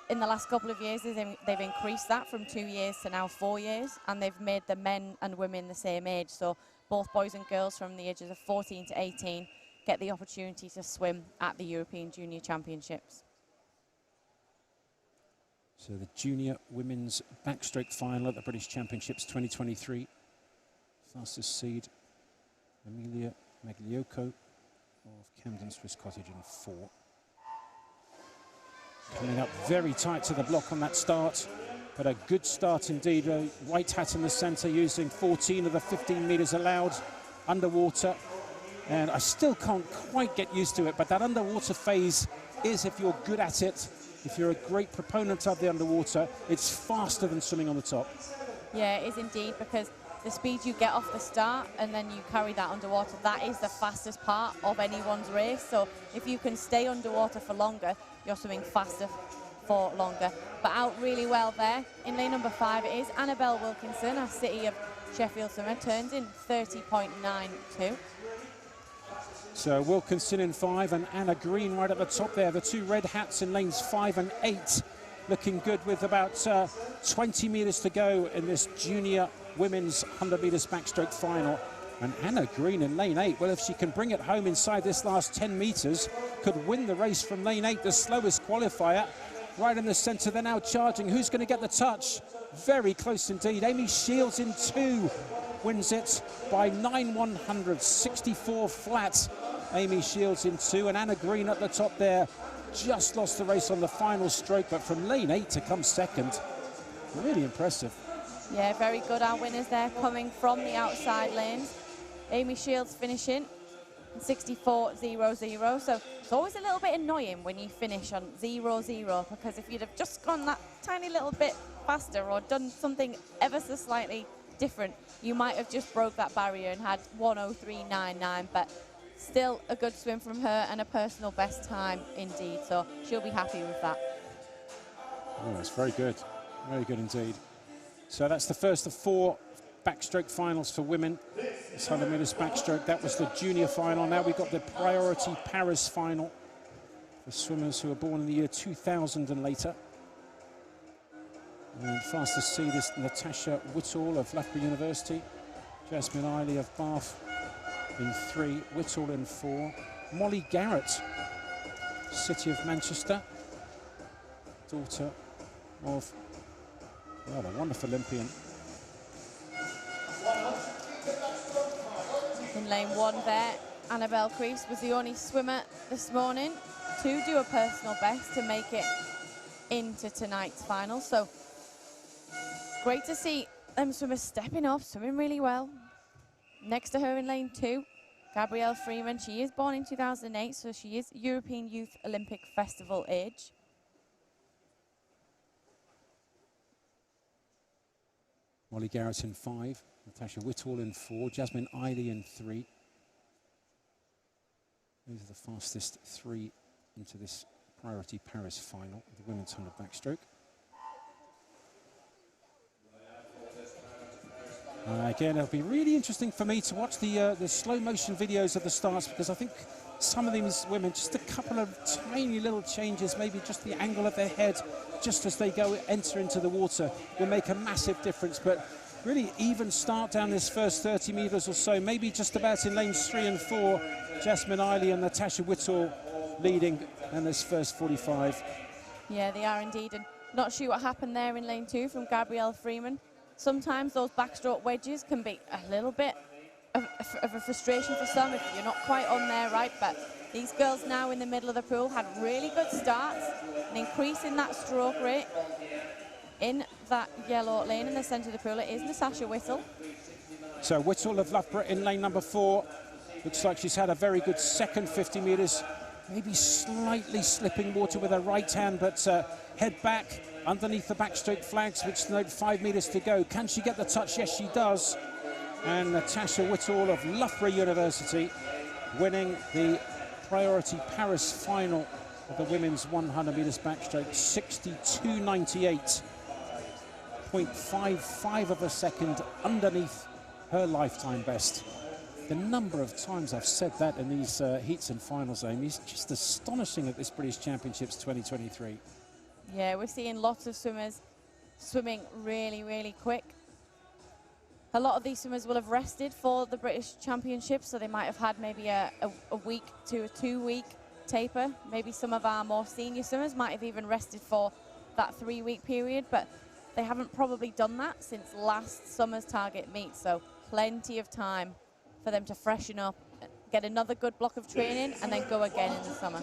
in the last couple of years, they've increased that from 2 years to now 4 years, and they've made the men and women the same age. So both boys and girls from the ages of 14 to 18 get the opportunity to swim at the European Junior Championships. So the junior women's backstroke final at the British Championships 2023. Fastest seed, Amelia Magliocco of Camden Swiss Cottage in 4. Coming up very tight to the block on that start, but a good start indeed. A white hat in the centre, using 14 of the 15 metres allowed underwater. And I still can't quite get used to it, but that underwater phase is, if you're good at it, if you're a great proponent of the underwater, it's faster than swimming on the top. Yeah, it is indeed, because the speed you get off the start and then you carry that underwater, that is the fastest part of anyone's race. So if you can stay underwater for longer, you're swimming faster for longer. But out really well there. In lane number 5, it is Annabelle Wilkinson, a City of Sheffield swimmer, turns in 30.92. So Wilkinson in 5 and Anna Green right at the top there. The two red hats in lanes 5 and 8 looking good, with about 20 metres to go in this junior women's 100 metres backstroke final. And Anna Green in lane 8, well, if she can bring it home inside this last 10 metres, could win the race from lane 8, the slowest qualifier. Right in the centre, they're now charging. Who's going to get the touch? Very close indeed. Amy Shields in 2 wins it by 9/100, 64 flat. Amy Shields in 2, and Anna Green at the top there just lost the race on the final stroke, but from lane 8 to come second, really impressive. Yeah, very good. Our winners there coming from the outside lanes. Amy Shields finishing 64.00. So it's always a little bit annoying when you finish on 0.0, because if you'd have just gone that tiny little bit faster or done something ever so slightly different, you might have just broke that barrier and had 1:03.99. But still a good swim from her and a personal best time indeed. So she'll be happy with that. Oh, that's very good. Very good indeed. So that's the first of 4 backstroke finals for women. This 100 meters backstroke, that was the junior final. Now we've got the priority Paris final for swimmers who are born in the year 2000 and later. And fastest seed is Natasha Whitall of Loughborough University, Jasmine Eiley of Bath in 3, Whitall in 4, Molly Garrett, City of Manchester, daughter of a wonderful Olympian. In lane 1 there, Annabelle Crease was the only swimmer this morning to do a personal best to make it into tonight's final. So great to see them swimmers stepping up, swimming really well. Next to her in lane 2, Gabrielle Freeman. She is born in 2008, so she is European Youth Olympic Festival age. Molly Garrett in 5, Natasha Whitall in 4, Jasmine Eiley in 3. Those are the fastest 3 into this priority Paris final, the women's 100 backstroke. Again, it'll be really interesting for me to watch the slow motion videos of the starts, because I think some of these women, just a couple of tiny little changes, maybe just the angle of their head, just as they enter into the water, will make a massive difference. But really even start down this first 30 meters or so, maybe just about in lanes 3 and 4, Jasmine Eiley and Natasha Whitall leading in this first 45. Yeah, they are indeed, and not sure what happened there in lane 2 from Gabrielle Freeman. Sometimes those backstroke wedges can be a little bit of a frustration for some if you're not quite on there right, but these girls now in the middle of the pool had really good starts, an increase in that stroke rate. In that yellow lane in the centre of the pool, it is Natasha Whitall. So Whitall of Loughborough in lane number 4. Looks like she's had a very good second 50 metres, maybe slightly slipping water with her right hand, but head back underneath the backstroke flags, which note 5 metres to go. Can she get the touch? Yes, she does. And Natasha Whitall of Loughborough University winning the priority Paris final of the women's 100 metres backstroke, 62.98. 0.55 of a second underneath her lifetime best. The number of times I've said that in these heats and finals, Amy, is just astonishing at this British Championships 2023. Yeah, we're seeing lots of swimmers swimming really, really quick. A lot of these swimmers will have rested for the British Championships, so they might have had maybe a week to a 2-week taper. Maybe some of our more senior swimmers might have even rested for that 3-week period, but they haven't probably done that since last summer's target meet, so plenty of time for them to freshen up, get another good block of training, and then go again in the summer.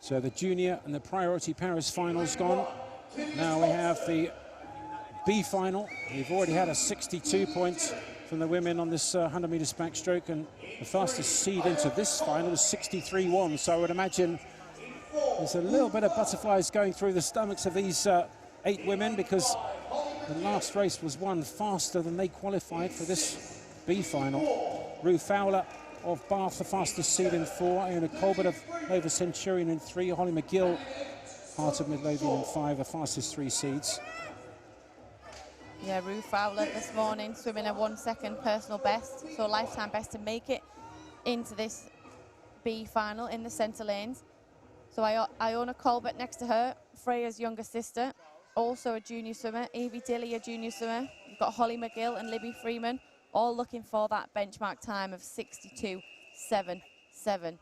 So the junior and the priority Paris finals gone. Now we have the B final. We've already had a 62 points from the women on this 100 metres backstroke, and the fastest seed into this final is 63.1. So I would imagine there's a little bit of butterflies going through the stomachs of these 8 women, because the last race was won faster than they qualified for this B final. Rue Fowler of Bath, the fastest seed in 4. Freya Colbert of Nova Centurion in 3. Holly McGill, Heart of Midlothian in 5, the fastest 3 seeds. Yeah, Rue Fowler this morning swimming a 1 second personal best, so a lifetime best to make it into this B final in the centre lanes. So Iona Colbert next to her, Freya's younger sister, also a junior swimmer. Evie Dilly, a junior swimmer. You've got Holly McGill and Libby Freeman, all looking for that benchmark time of 62.77.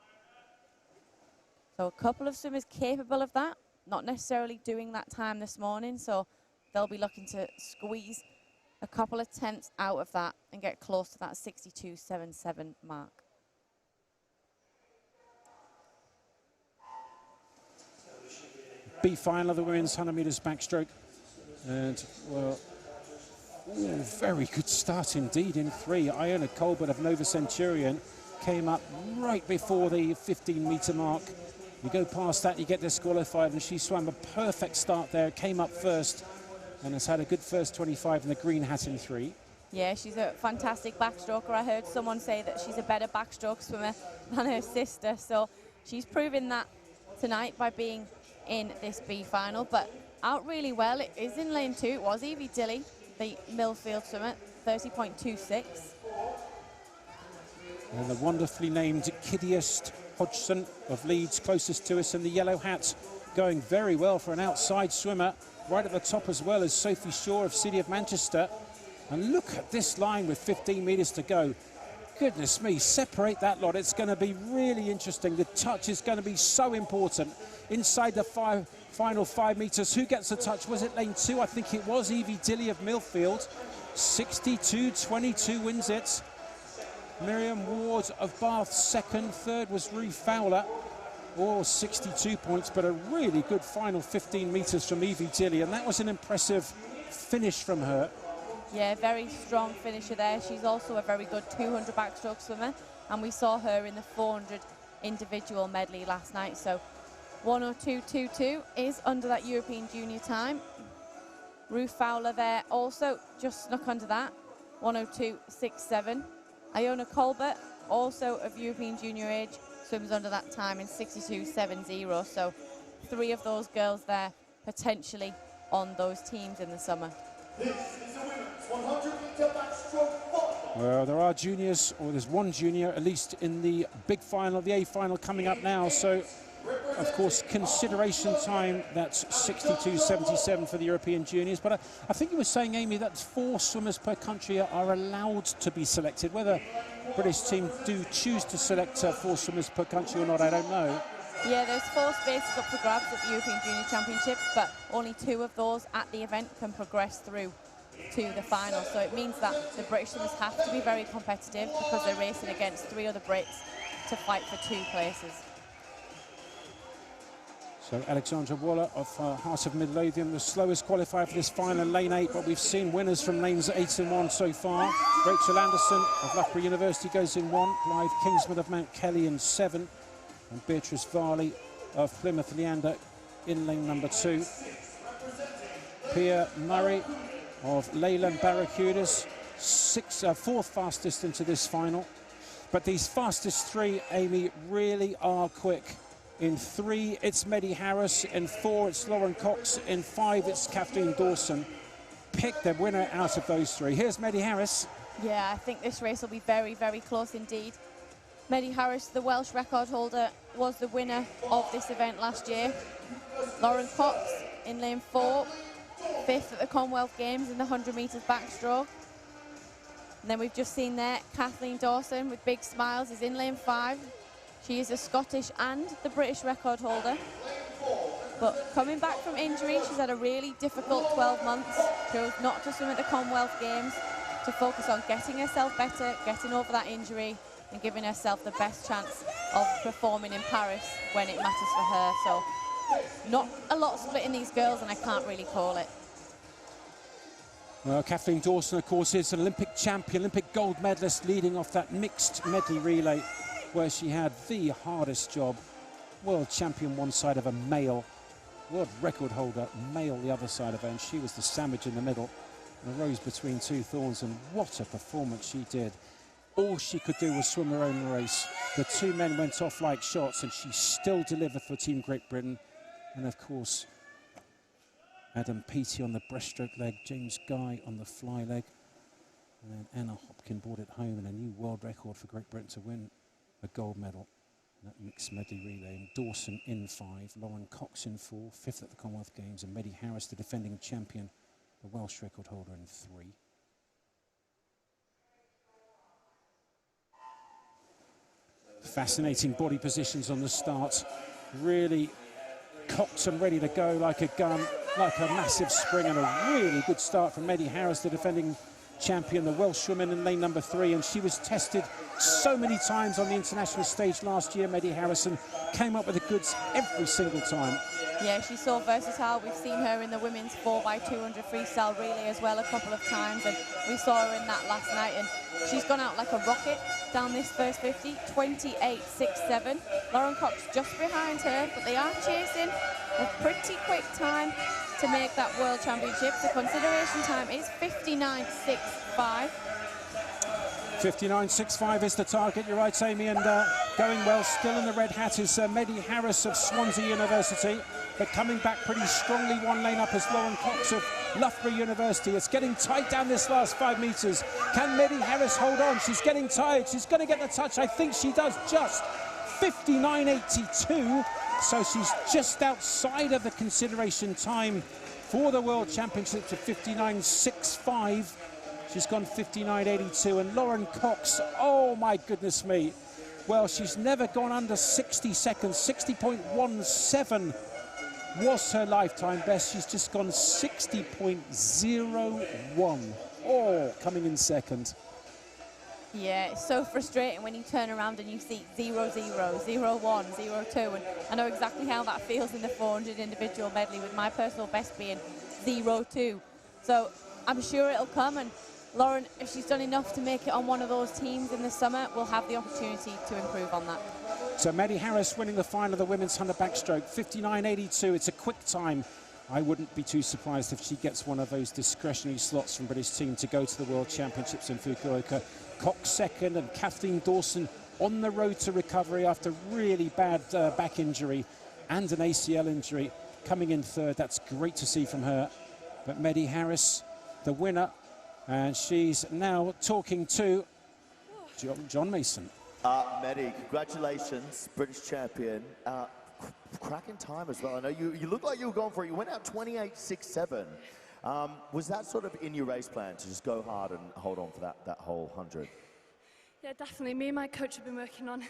So a couple of swimmers capable of that, not necessarily doing that time this morning, so they'll be looking to squeeze a couple of tenths out of that and get close to that 62.77 mark. B final of the women's 100 metres backstroke. And, well, very good start indeed in 3. Freya Colbert of Nova Centurion came up right before the 15-metre mark. You go past that, you get disqualified, and she swam a perfect start there, came up first, and has had a good first 25 in the green hat in 3. Yeah, she's a fantastic backstroker. I heard someone say that she's a better backstroke swimmer than her sister, so she's proving that tonight by being in this B final. But out really well, it is in lane 2. It was Evie Dilley, the Millfield swimmer, 30.26. And the wonderfully named Kiddiest Hodgson of Leeds, closest to us in the yellow hat, going very well for an outside swimmer. Right at the top as well as Sophie Shaw of City of Manchester. And look at this line with 15 metres to go. Goodness me, separate that lot. It's going to be really interesting. The touch is going to be so important. Inside the final 5 metres, who gets the touch? Was it lane 2? I think it was Evie Dilley of Millfield. 62.22 wins it. Miriam Ward of Bath second. Third was Rue Fowler. All 62 points, but a really good final 15 metres from Evie Dilley. And that was an impressive finish from her. Yeah, very strong finisher there. She's also a very good 200 backstroke swimmer, and we saw her in the 400 individual medley last night. So 102.22 is under that European junior time. Rue Fowler there also just snuck under that, 102.67. Freya Colbert, also of European junior age, swims under that time in 62.70. So 3 of those girls there potentially on those teams in the summer. This is the women's 100-metre backstroke final. Well, there are juniors, or there's one junior at least in the big final, the A final coming up now. So, of course, consideration time, that's 62.77 for the European juniors. But I think you were saying, Amy, that 4 swimmers per country are allowed to be selected. Whether British team do choose to select 4 swimmers per country or not, I don't know. Yeah, there's 4 spaces up for grabs at the European Junior Championships, but only 2 of those at the event can progress through to the final. So it means that the British swimmers have to be very competitive because they're racing against 3 other Brits to fight for 2 places. So Alexandra Waller of Heart of Midlothian, the slowest qualifier for this final, lane 8, but we've seen winners from lanes 8 and 1 so far. Rachel Anderson of Loughborough University goes in 1, Clive Kingsman of Mount Kelly in 7, and Beatrice Varley of Plymouth Leander in lane number 2. Pia Murray of Leyland Barracudas, 4th fastest into this final. But these fastest 3, Amy, really are quick. In 3, it's Meddy Harris. In 4, it's Lauren Cox. In 5, it's Kathleen Dawson. Pick the winner out of those 3. Here's Meddy Harris. Yeah, I think this race will be very, very close indeed. Meddy Harris, the Welsh record holder, was the winner of this event last year. Lauren Cox in lane 4, 5th at the Commonwealth Games in the 100 metres backstroke. And then we've just seen there, Kathleen Dawson with big smiles is in lane 5. She is a Scottish and the British record holder. But coming back from injury, she's had a really difficult 12 months. Chose not to swim at the Commonwealth Games to focus on getting herself better, getting over that injury, and giving herself the best chance of performing in Paris when it matters for her. So not a lot splitting these girls, and I can't really call it. Well, Kathleen Dawson, of course, is an Olympic champion, Olympic gold medalist, leading off that mixed medley relay where she had the hardest job. World champion one side of a male, world record holder male the other side of her, and she was the sandwich in the middle, a rose between 2 thorns, and what a performance she did. All she could do was swim her own race. The 2 men went off like shots, and she still delivered for Team Great Britain. And of course, Adam Peaty on the breaststroke leg, James Guy on the fly leg. And then Anna Hopkin brought it home, and a new world record for Great Britain to win a gold medal in that mixed medley relay. And Dawson in 5, Lauren Cox in 4, 5th at the Commonwealth Games, and Meddy Harris, the defending champion, the Welsh record holder, in 3. Fascinating body positions on the start, really cocked and ready to go like a gun, like a massive spring, and a really good start from Meddy Harris, the defending champion, the Welsh woman in lane number 3, and she was tested so many times on the international stage last year, Meddy Harrison, came up with the goods every single time. Yeah, she's so versatile. We've seen her in the women's 4x200 freestyle relay as well a couple of times, and we saw her in that last night, and she's gone out like a rocket down this first 50, 28.67. Lauren Cox just behind her, but they are chasing a pretty quick time to make that World Championship. The consideration time is 59.65. 59.65 is the target, you're right, Amy, and going well still in the red hat is Medi Harris of Swansea University, but coming back pretty strongly one lane up is Lauren Cox of Loughborough University. It's getting tight down this last 5 meters. Can Medi Harris hold on? She's getting tired. She's going to get the touch. I think she does just 59.82, so she's just outside of the consideration time for the World Championships at 59.65. She's gone 59.82, and Lauren Cox, oh my goodness me. Well, she's never gone under 60 seconds. 60.17 was her lifetime best. She's just gone 60.01. Oh, coming in second. Yeah, it's so frustrating when you turn around and you see 0-0, 0-1, 0-2, and I know exactly how that feels in the 400 individual medley, with my personal best being 0-2. So I'm sure it'll come, and Lauren, if she's done enough to make it on one of those teams in the summer, will have the opportunity to improve on that. So Medi Harris winning the final of the women's 100 backstroke, 59.82. It's a quick time. I wouldn't be too surprised if she gets one of those discretionary slots from British team to go to the World Championships in Fukuoka. Cox second, and Kathleen Dawson on the road to recovery after really bad back injury and an ACL injury, coming in third. That's great to see from her. But Medi Harris, the winner, and she's now talking to John Mason. Medi, congratulations, British champion. Cracking time as well. I know you look like you were going for it. You went out 28.67. Was that sort of in your race plan to just go hard and hold on for that whole 100? Yeah, definitely. Me and my coach have been working on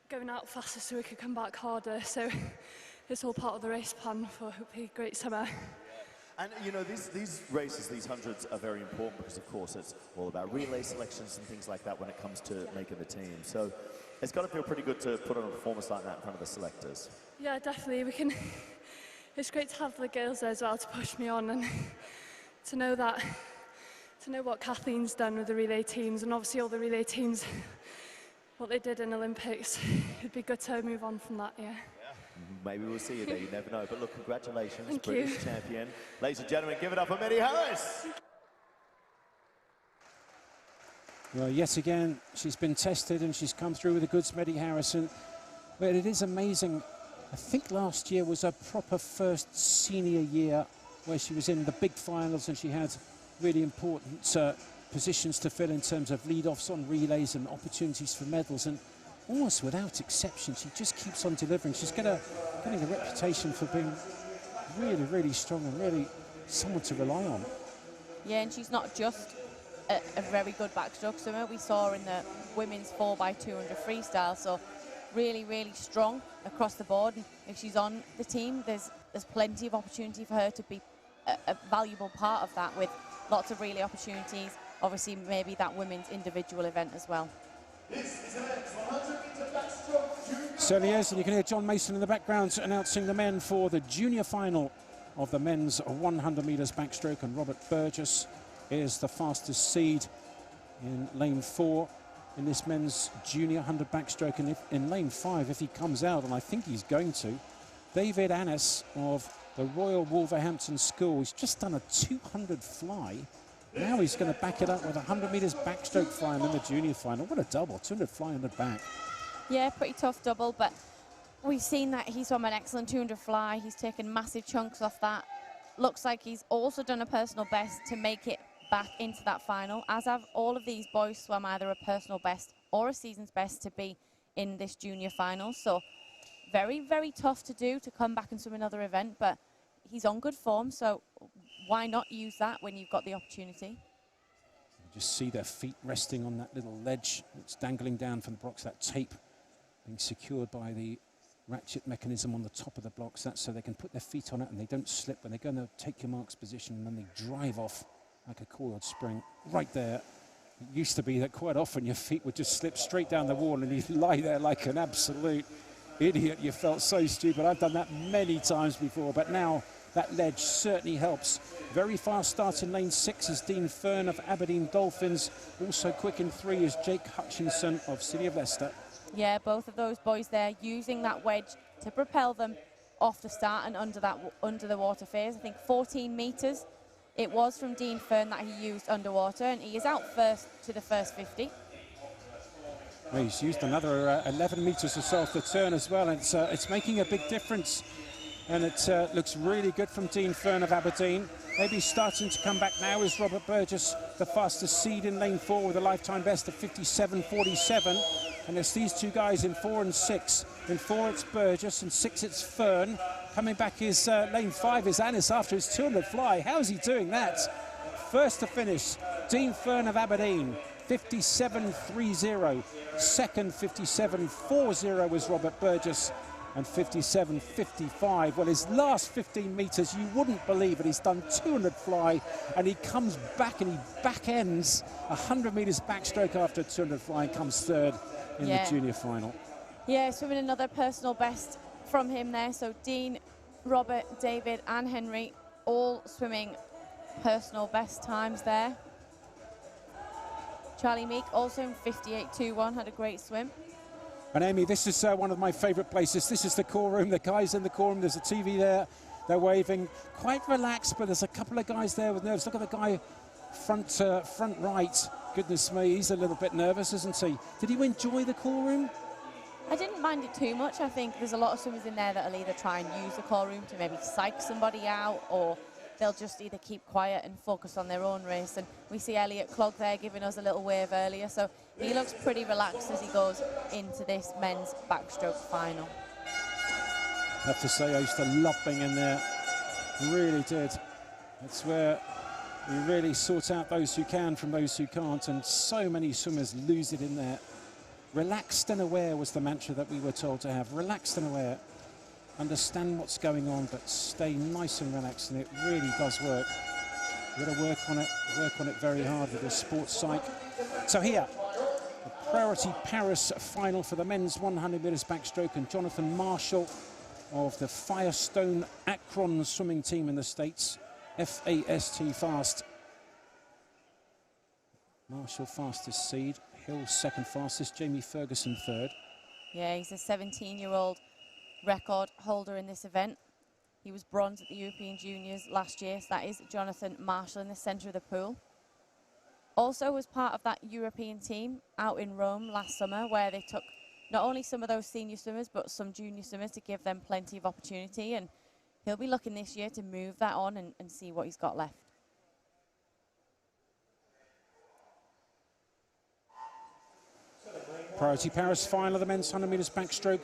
going out faster so we could come back harder. So it's all part of the race plan for hopefully a great summer. And you know, these races, these hundreds are very important because, of course, it's all about relay selections and things like that when it comes to making the team. So it's got to feel pretty good to put on a performance like that in front of the selectors. Yeah, definitely. It's great to have the girls there as well to push me on, and to know what Kathleen's done with the relay teams, and obviously all the relay teams, what they did in Olympics. It'd be good to move on from that, yeah. Maybe we'll see you there, you never know. But look, congratulations, Thank British you. champion. Ladies and gentlemen, give it up for Medi Harris. Well, yet again, she's been tested and she's come through with the goods, Medi Harris. But it is amazing. I think last year was her proper first senior year where she was in the big finals and she had really important positions to fill in terms of lead-offs on relays and opportunities for medals. And almost without exception, she just keeps on delivering. She's getting a reputation for being really, really strong and really someone to rely on. Yeah, and she's not just a very good backstroke swimmer. We saw her in the women's 4x200 freestyle, so really, really strong across the board. And if she's on the team, there's plenty of opportunity for her to be a valuable part of that, with lots of relay opportunities. Obviously, maybe that women's individual event as well. Certainly is, and you can hear John Mason in the background announcing the men for the junior final of the men's 100 metres backstroke, and Robert Burgess is the fastest seed in lane 4 in this men's junior 100 backstroke. And in lane 5, if he comes out, and I think he's going to, David Annis of the Royal Wolverhampton School, he's just done a 200 fly. Now he's going to back it up with a 100 metres backstroke fly and then the junior final. What a double, 200 fly and the back. Yeah, pretty tough double, but we've seen that he's from an excellent 200 fly. He's taken massive chunks off that. Looks like he's also done a personal best to make it back into that final, as have all of these boys swum either a personal best or a season's best to be in this junior final. So very, very tough to do, to come back and swim another event, but he's on good form, so why not use that when you've got the opportunity? You just see their feet resting on that little ledge that's dangling down from the blocks, that tape being secured by the ratchet mechanism on the top of the blocks. That's so they can put their feet on it and they don't slip when they're going to take your marks position, and then they drive off like a coiled spring right there. It used to be that quite often your feet would just slip straight down the wall and you'd lie there like an absolute idiot, you felt so stupid. I've done that many times before, but now that ledge certainly helps. Very fast start in lane 6 is Dean Fern of Aberdeen Dolphins. Also quick in 3 is Jake Hutchinson of City of Leicester. Yeah, both of those boys there using that wedge to propel them off the start and under the water phase. I think 14 metres it was from Dean Fern that he used underwater, and he is out first to the first 50. Well, he's used another 11 metres or so off the turn as well, and it's making a big difference. And it looks really good from Dean Fern of Aberdeen. Maybe starting to come back now is Robert Burgess, the fastest seed in lane 4 with a lifetime best of 57.47. And it's these two guys in 4 and 6. In 4 it's Burgess, in 6 it's Fern. Coming back is lane 5 is Annis after his 200 fly. How is he doing that? First to finish, Dean Fern of Aberdeen, 57.30. Second, 57.40 was Robert Burgess, and 57.55. Well, his last 15 metres, you wouldn't believe it. He's done 200 fly, and he comes back and he back ends 100 metres backstroke after 200 fly and comes third in the junior final. Yeah, swimming another personal best from him there. So Dean, Robert, David and Henry all swimming personal best times there. Charlie Meek also in 58.21, had a great swim. And Amy, this is one of my favourite places. This is the call room. The guys in the call room, there's a TV there. They're waving. Quite relaxed, but there's a couple of guys there with nerves. Look at the guy front right. Goodness me, he's a little bit nervous, isn't he? Did you enjoy the call room? I didn't mind it too much. I think there's a lot of swimmers in there that'll either try and use the call room to maybe psych somebody out, or they'll just either keep quiet and focus on their own race. And we see Elliot Clogg there giving us a little wave earlier, so he looks pretty relaxed as he goes into this men's backstroke final. I have to say, I used to love being in there. Really did. That's where you really sort out those who can from those who can't, and so many swimmers lose it in there. Relaxed and aware was the mantra that we were told to have. Relaxed and aware. Understand what's going on, but stay nice and relaxed, and it really does work. You've got to work on it very hard with the sports psych. So here, the Priority Paris final for the men's 100 metres backstroke, and Jonathan Marshall of the Firestone Akron swimming team in the States, FAST Fast. Marshall fastest seed, Hill second fastest, Jamie Ferguson third. Yeah, he's a 17-year-old record holder in this event. He was bronze at the European Juniors last year, so that is Jonathan Marshall in the centre of the pool. Also was part of that European team out in Rome last summer, where they took not only some of those senior swimmers, but some junior swimmers to give them plenty of opportunity, and he'll be looking this year to move that on and see what he's got left. Priority Paris final of the men's 100 metres backstroke.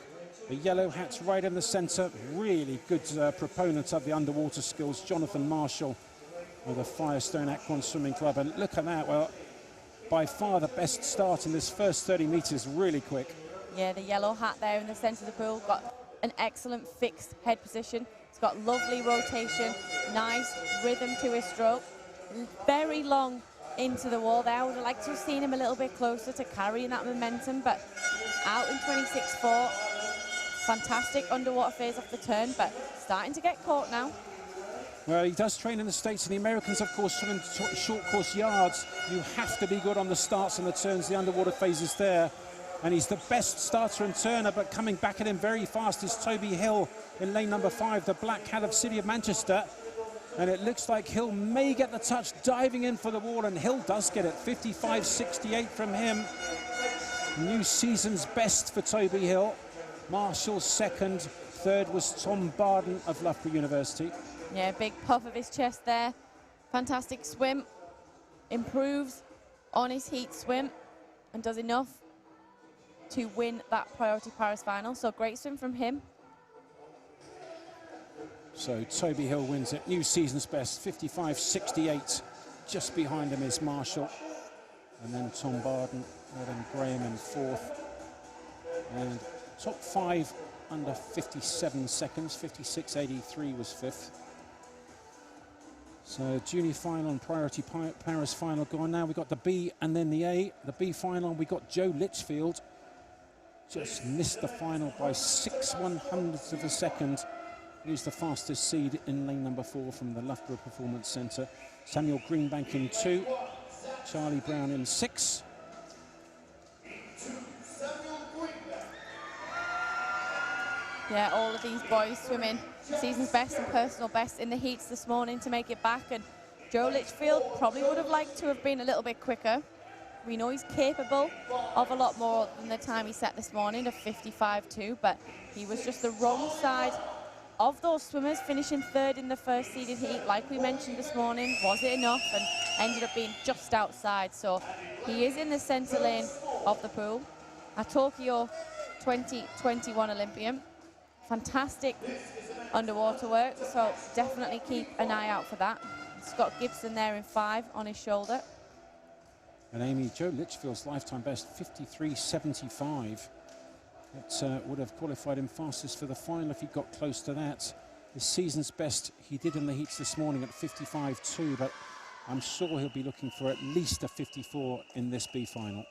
The yellow hat's right in the centre. Really good proponent of the underwater skills, Jonathan Marshall of the Firestone Akron Swimming Club. And look at that, well, by far the best start in this first 30 metres, really quick. Yeah, the yellow hat there in the centre of the pool, got an excellent fixed head position. It's got lovely rotation, nice rhythm to his stroke. Very long into the wall there. I would have liked to have seen him a little bit closer to carrying that momentum, but out in 26.4. Fantastic underwater phase off the turn, but starting to get caught now. Well, he does train in the States, and the Americans, of course, swim in short course yards. You have to be good on the starts and the turns, the underwater phases there. And he's the best starter and turner, but coming back at him very fast is Toby Hill in lane number 5, the black hat of City of Manchester. And it looks like Hill may get the touch, diving in for the wall, and Hill does get it. 55.68 from him. New season's best for Toby Hill. Marshall second, third was Tom Barden of Loughborough University. Yeah, big puff of his chest there. Fantastic swim. Improves on his heat swim and does enough to win that Priority Paris final. So great swim from him. So Toby Hill wins it. New season's best, 55.68. Just behind him is Marshall. And then Tom Barden, Adam Graham in fourth. And top 5 under 57 seconds, 56.83 was fifth. So junior final and Priority Paris final gone now. We've got the B and then the A. The B final, we got Joe Litchfield. just missed the final by 6/100ths of a second. He's the fastest seed in lane number 4 from the Loughborough Performance Centre. Samuel Greenbank in 2, Charlie Brown in 6. Yeah, all of these boys swimming season's best and personal best in the heats this morning to make it back. And Joe Litchfield probably would have liked to have been a little bit quicker. We know he's capable of a lot more than the time he set this morning of 55.2, but he was just the wrong side of those swimmers, finishing 3rd in the first seeded heat. Like we mentioned this morning, was it enough? And ended up being just outside. So he is in the centre lane of the pool. A Tokyo 2021 Olympian. Fantastic underwater work, so definitely keep an eye out for that. Scott Gibson there in 5 on his shoulder. And Amy, Joe Litchfield's lifetime best, 53.75. It would have qualified him fastest for the final if he got close to that. His season's best he did in the heats this morning at 55.2, but I'm sure he'll be looking for at least a 54 in this B final.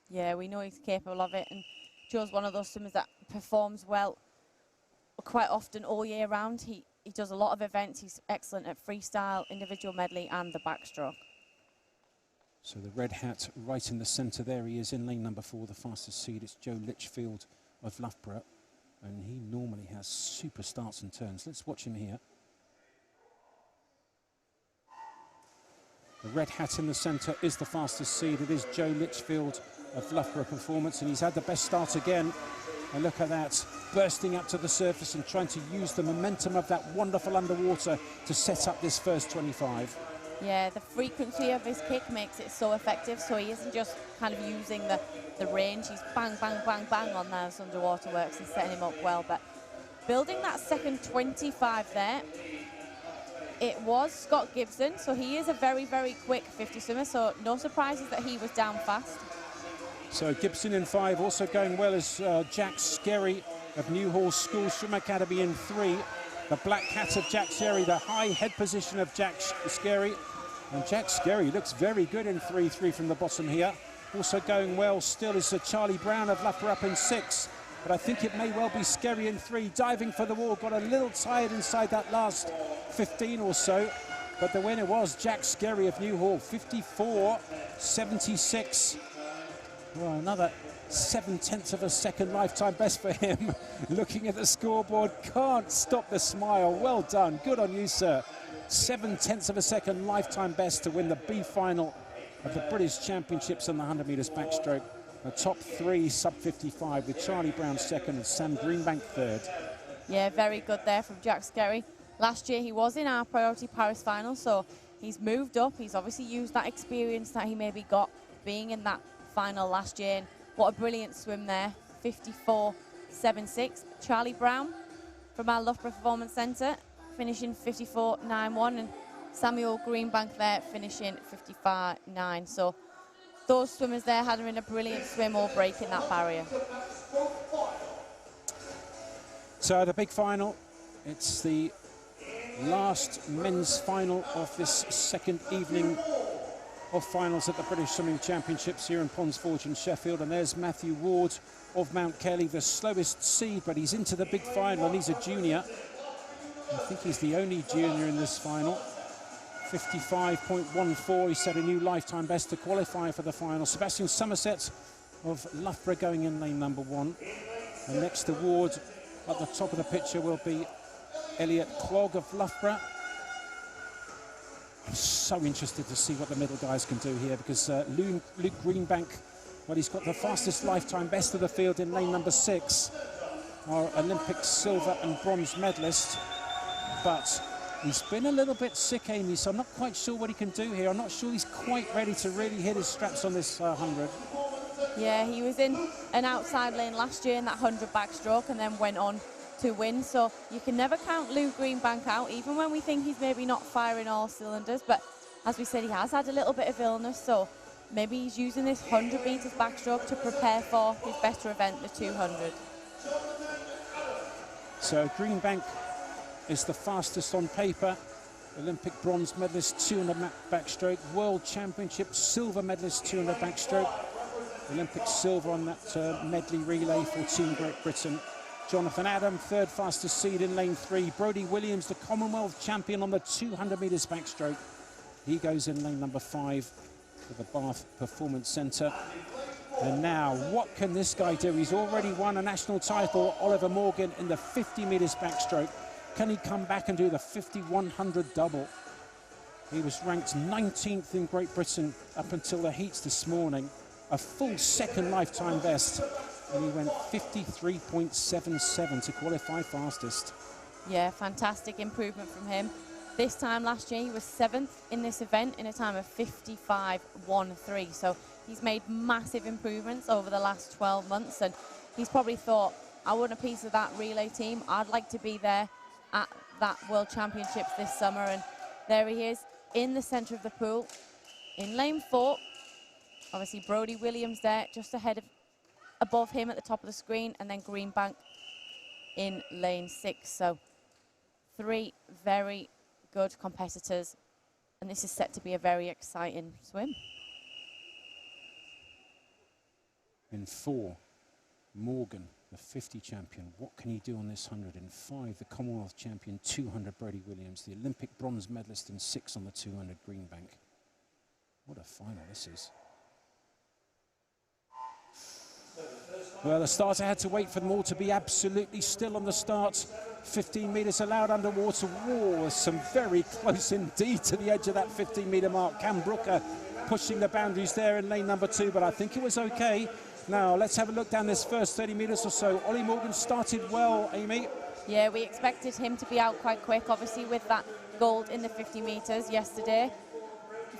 Yeah, we know he's capable of it, and Joe's one of those swimmers that performs well quite often all year round. He does a lot of events. He's excellent at freestyle, individual medley, and the backstroke. So the red hat right in the centre there. He is in lane number 4, the fastest seed. It's Joe Litchfield of Loughborough, and he normally has super starts and turns. Let's watch him here. The red hat in the centre is the fastest seed. It is Joe Litchfield of Loughborough Performance, and he's had the best start again. And look at that, bursting up to the surface and trying to use the momentum of that wonderful underwater to set up this first 25. Yeah, the frequency of his kick makes it so effective, so he isn't just kind of using the range. He's bang, bang, bang, bang on those underwater works and setting him up well. But building that second 25 there, it was Scott Gibson, so he is a very, very quick 50 swimmer, so no surprises that he was down fast. So Gibson in 5, also going well is Jack Skerry of Newhall School Swim Academy in 3. The black hat of Jack Skerry, the high head position of Jack Skerry. And Jack Skerry looks very good in 3-3 from the bottom here. Also going well still is Charlie Brown of Loughborough up in 6. But I think it may well be Skerry in 3, diving for the wall. Got a little tired inside that last 15 or so. But the winner was Jack Skerry of Newhall, 54.76. Well, another 7/10 of a second lifetime best for him. Looking at the scoreboard, can't stop the smile. Well done, good on you, sir. 7/10 of a second lifetime best to win the B final of the British Championships on the 100 metres backstroke. The top 3 sub-55 with Charlie Brown 2nd and Sam Greenbank 3rd. Yeah, very good there from Jack Skerry. Last year he was in our Priority Paris final, so he's moved up. He's obviously used that experience that he maybe got being in that final last year. And what a brilliant swim there, 54.76. Charlie Brown from our Loughborough Performance Centre finishing 54.91, and Samuel Greenbank there finishing 55.9. So those swimmers there having a brilliant swim, all breaking that barrier. So the big final, it's the last men's final of this second evening of finals at the British Swimming Championships here in Ponds Forge in Sheffield. And there's Matthew Ward of Mount Kelly, the slowest seed, but he's into the big final, and he's a junior. I think he's the only junior in this final. 55.14, he set a new lifetime best to qualify for the final. Sebastian Somerset of Loughborough going in lane number 1. And next to Ward at the top of the picture will be Elliot Clogg of Loughborough. I'm so interested to see what the middle guys can do here, because Luke Greenbank, well, he's got the fastest lifetime best of the field in lane number 6, our Olympic silver and bronze medalist. But he's been a little bit sick, Amy, so I'm not quite sure what he can do here. I'm not sure he's quite ready to really hit his straps on this 100. Yeah, he was in an outside lane last year in that 100 backstroke and then went on to win. So you can never count Lou Greenbank out, even when we think he's maybe not firing all cylinders. But as we said, he has had a little bit of illness, so maybe he's using this 100 metres backstroke to prepare for his better event, the 200. So Greenbank is the fastest on paper. Olympic bronze medalist 200 backstroke, World Championship silver medalist 200 backstroke. Olympic silver on that medley relay for Team Great Britain. Jonathan Adam, third fastest seed in lane 3. Brodie Williams, the Commonwealth champion on the 200 metres backstroke. He goes in lane number 5 for the Bath Performance Centre. And now, what can this guy do? He's already won a national title, Oliver Morgan, in the 50 metres backstroke. Can he come back and do the 50-100 double? He was ranked 19th in Great Britain up until the heats this morning. A full second lifetime best. And he went 53.77 to qualify fastest. Yeah, fantastic improvement from him. This time last year, he was 7th in this event in a time of 55.13. So he's made massive improvements over the last 12 months. And he's probably thought, I want a piece of that relay team. I'd like to be there at that World Championships this summer. And there he is in the centre of the pool in lane 4. Obviously, Brodie Williams there, just above him at the top of the screen, and then Greenbank in lane 6. So 3 very good competitors, and this is set to be a very exciting swim. In 4, Morgan, the 50 champion. What can he do on this 100? In 5, the Commonwealth champion, 200, Brodie Williams, the Olympic bronze medalist in 6 on the 200, Greenbank. What a final this is. Well, the starter had to wait for them all to be absolutely still on the start. 15 metres allowed underwater. Whoa, some very close indeed to the edge of that 15-metre mark. Cam Brooker pushing the boundaries there in lane number 2, but I think it was okay. Now, let's have a look down this first 30 metres or so. Ollie Morgan started well, Amy. Yeah, we expected him to be out quite quick, obviously, with that gold in the 50 metres yesterday.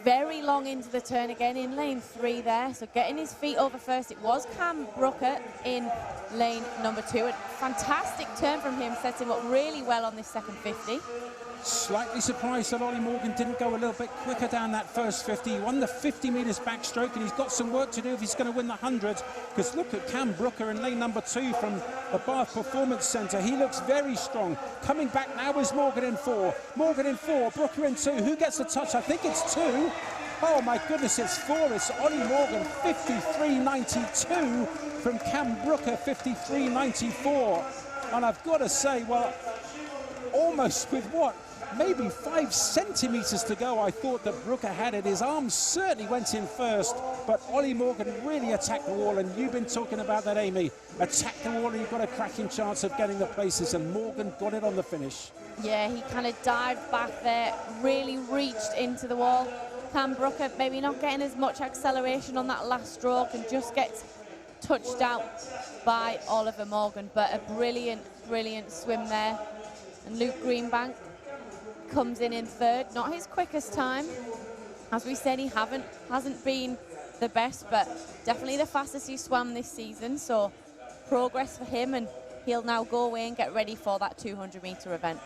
Very long into the turn again in lane 3 there, so getting his feet over first. It was Cam Brooker in lane number 2. A fantastic turn from him, sets him up really well on this second 50. Slightly surprised that Ollie Morgan didn't go a little bit quicker down that first 50. He won the 50 metres backstroke, and he's got some work to do if he's going to win the 100. Because look at Cam Brooker in lane number 2 from the Bath Performance Centre. He looks very strong. Coming back now is Morgan in 4. Morgan in 4, Brooker in 2. Who gets the touch? I think it's 2. Oh my goodness, it's 4. It's Ollie Morgan, 53.92 from Cam Brooker, 53.94. And I've got to say, well, almost with what? Maybe 5 centimetres to go, I thought that Brooker had it. His arm certainly went in first, but Ollie Morgan really attacked the wall, and you've been talking about that, Amy. Attack the wall, and you've got a cracking chance of getting the places, and Morgan got it on the finish. Yeah, he kind of dived back there, really reached into the wall. Cam Brooker maybe not getting as much acceleration on that last stroke and just gets touched out by Oliver Morgan, but a brilliant, brilliant swim there. And Luke Greenbank comes in 3rd, not his quickest time. As we said, he hasn't been the best, but definitely the fastest he swam this season, so progress for him, and he'll now go away and get ready for that 200-metre event.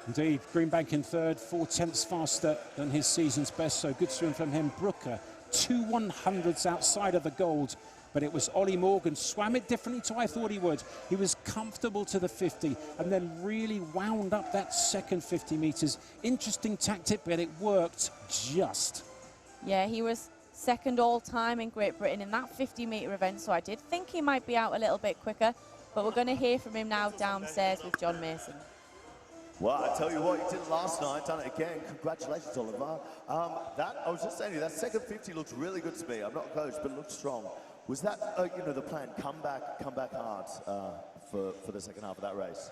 Indeed, Greenbank in 3rd, 4 tenths faster than his season's best, so good swim from him. Brooker, 2 100s outside of the gold, but it was Ollie Morgan, swam it differently to I thought he would. He was comfortable to the 50 and then really wound up that second 50 metres. Interesting tactic, but it worked just. Yeah, he was 2nd all-time in Great Britain in that 50-metre event, so I did think he might be out a little bit quicker, but we're going to hear from him now downstairs with John Mason. Well, I tell you what, you did it last night, done it again. Congratulations, Oliver. I was just saying to you, that second 50 looks really good to me. I'm not a coach, but it looks strong. Was that, the plan, come back hard for the second half of that race?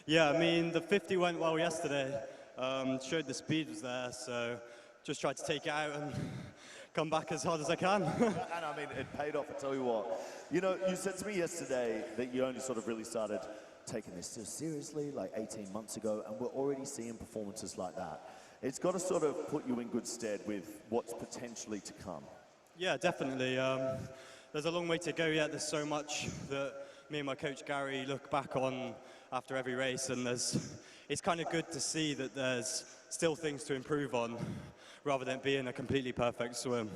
Yeah, I mean, the 50 went well yesterday. Showed the speed was there, so just tried to take it out and come back as hard as I can. And I mean, it paid off, I tell you what. You know, you said to me yesterday that you only sort of really started taking this so seriously like 18 months ago, and we're already seeing performances like that. It's got to sort of put you in good stead with what's potentially to come. Yeah, definitely. There's a long way to go yet. There's so much that me and my coach Gary look back on after every race, and it's kind of good to see that there's still things to improve on rather than being a completely perfect swim.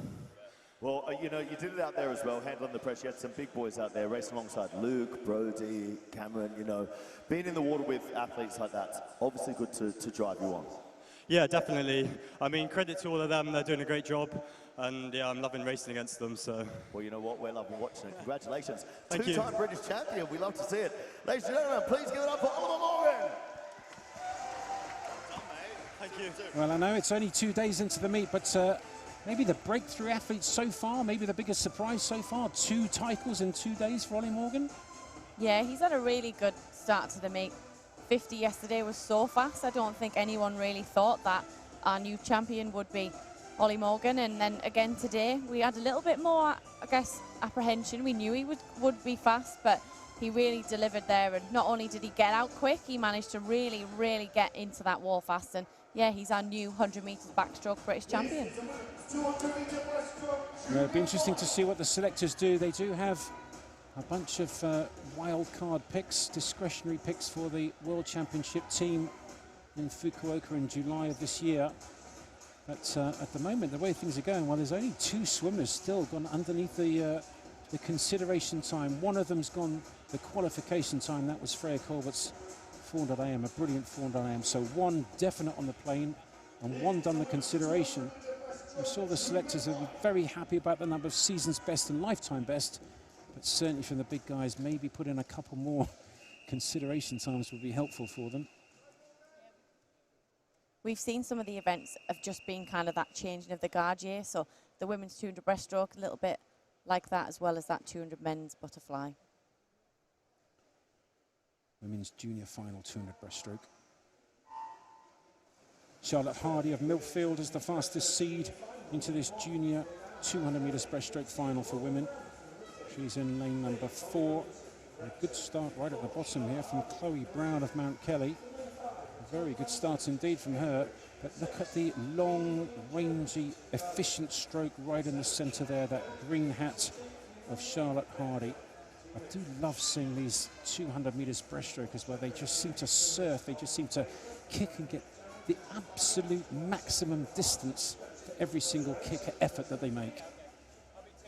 Well, you did it out there as well, handling the pressure. You had some big boys out there racing alongside Luke, Brodie, Cameron, being in the water with athletes like that's obviously good to drive you on. Yeah, definitely. I mean, credit to all of them. They're doing a great job. And yeah, I'm loving racing against them. So. Well, you know what? We're loving watching it. Congratulations. Thank you. Two-time British champion. We love to see it. Ladies and gentlemen, please give it up for Oliver Morgan. Thank you. Well, I know it's only 2 days into the meet, but maybe the breakthrough athlete so far, maybe the biggest surprise so far, 2 titles in 2 days for Ollie Morgan. Yeah, he's had a really good start to the meet. 50 yesterday was so fast. I don't think anyone really thought that our new champion would be Ollie Morgan. And then again today, we had a little bit more, I guess, apprehension. We knew he would be fast, but he really delivered there. And not only did he get out quick, he managed to really, really get into that wall fast. And yeah, he's our new 100 metres backstroke British champion. It'll be interesting to see what the selectors do. They do have a bunch of wild card picks, discretionary picks for the World Championship team in Fukuoka in July of this year. But at the moment, the way things are going, well, there's only 2 swimmers still gone underneath the consideration time. One of them's gone the qualification time. That was Freya Colbert's 400 AM, a brilliant 400 AM. So 1 definite on the plane and 1 done the consideration. I'm sure the selectors are very happy about the number of season's best and lifetime best, but certainly from the big guys, maybe put in a couple more consideration times would be helpful for them. We've seen some of the events have just been kind of that changing of the guard year. So the women's 200 breaststroke, a little bit like that, as well as that 200 men's butterfly. Women's junior final 200 breaststroke. Charlotte Hardy of Millfield is the fastest seed into this junior 200 metres breaststroke final for women. She's in lane number 4. A good start right at the bottom here from Chloe Brown of Mount Kelly. A very good start indeed from her. But look at the long, rangy, efficient stroke right in the centre there, that green hat of Charlotte Hardy. I do love seeing these 200 metres breaststrokers where they just seem to surf, they just seem to kick and get the absolute maximum distance for every single kick effort that they make.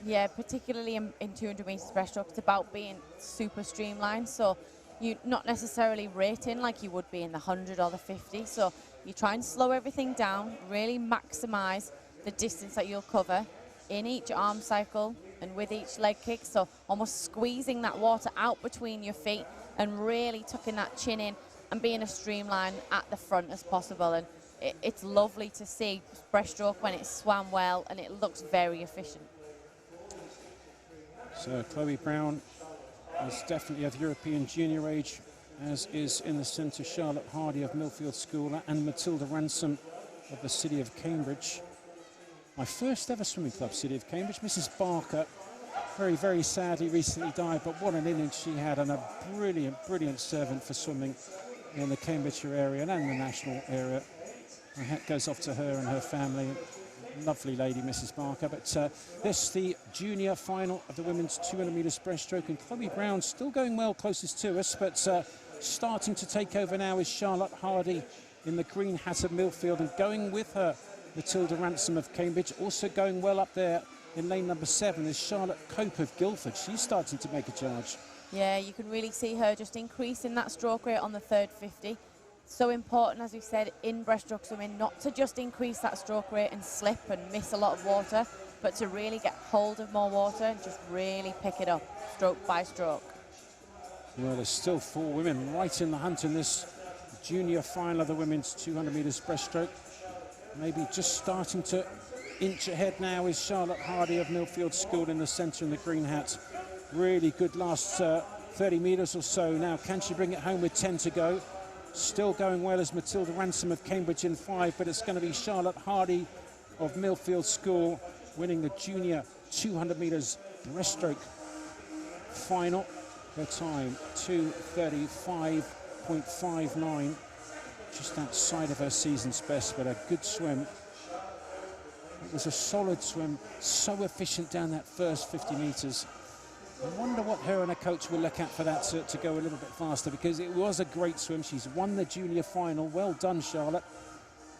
Yeah, particularly in 200 metres breaststroke, it's about being super streamlined. So you're not necessarily rating like you would be in the 100 or the 50. So you try and slow everything down, really maximise the distance that you'll cover in each arm cycle and with each leg kick. So almost squeezing that water out between your feet and really tucking that chin in and being as streamlined at the front as possible. And it's lovely to see breaststroke when it's swam well and it looks very efficient. So Chloe Brown is definitely of European junior age, as is in the centre Charlotte Hardy of Millfield School and Matilda Ransom of the City of Cambridge. My first ever swimming club, City of Cambridge. Mrs. Barker, very, very sadly recently died, but what an innings she had, and a brilliant, brilliant servant for swimming in the Cambridgeshire area and the national area. My hat goes off to her and her family. Lovely lady, Mrs. Barker. But this is the junior final of the women's 200 metres breaststroke, and Chloe Brown still going well closest to us, but starting to take over now is Charlotte Hardy in the green hat of Millfield, and going with her Matilda Ransom of Cambridge. Also going well up there in lane number 7 is Charlotte Cope of Guildford. She's starting to make a charge. Yeah, you can really see her just increasing that stroke rate on the third 50. So important, as we said, in breaststroke swimming, not to just increase that stroke rate and slip and miss a lot of water, but to really get hold of more water and just really pick it up stroke by stroke. Well, there's still 4 women right in the hunt in this junior final of the women's 200 metres breaststroke. Maybe just starting to inch ahead now is Charlotte Hardy of Millfield School in the centre in the green hat. Really good last 30 metres or so. Now, can she bring it home with 10 to go? Still going well as Matilda Ransom of Cambridge in 5, but it's going to be Charlotte Hardy of Millfield School winning the junior 200 metres breaststroke final. Her time, 2:35.59, just outside of her season's best, but a good swim. It was a solid swim, so efficient down that first 50 metres. I wonder what her and her coach will look at for that to go a little bit faster, because it was a great swim. She's won the junior final. Well done, Charlotte.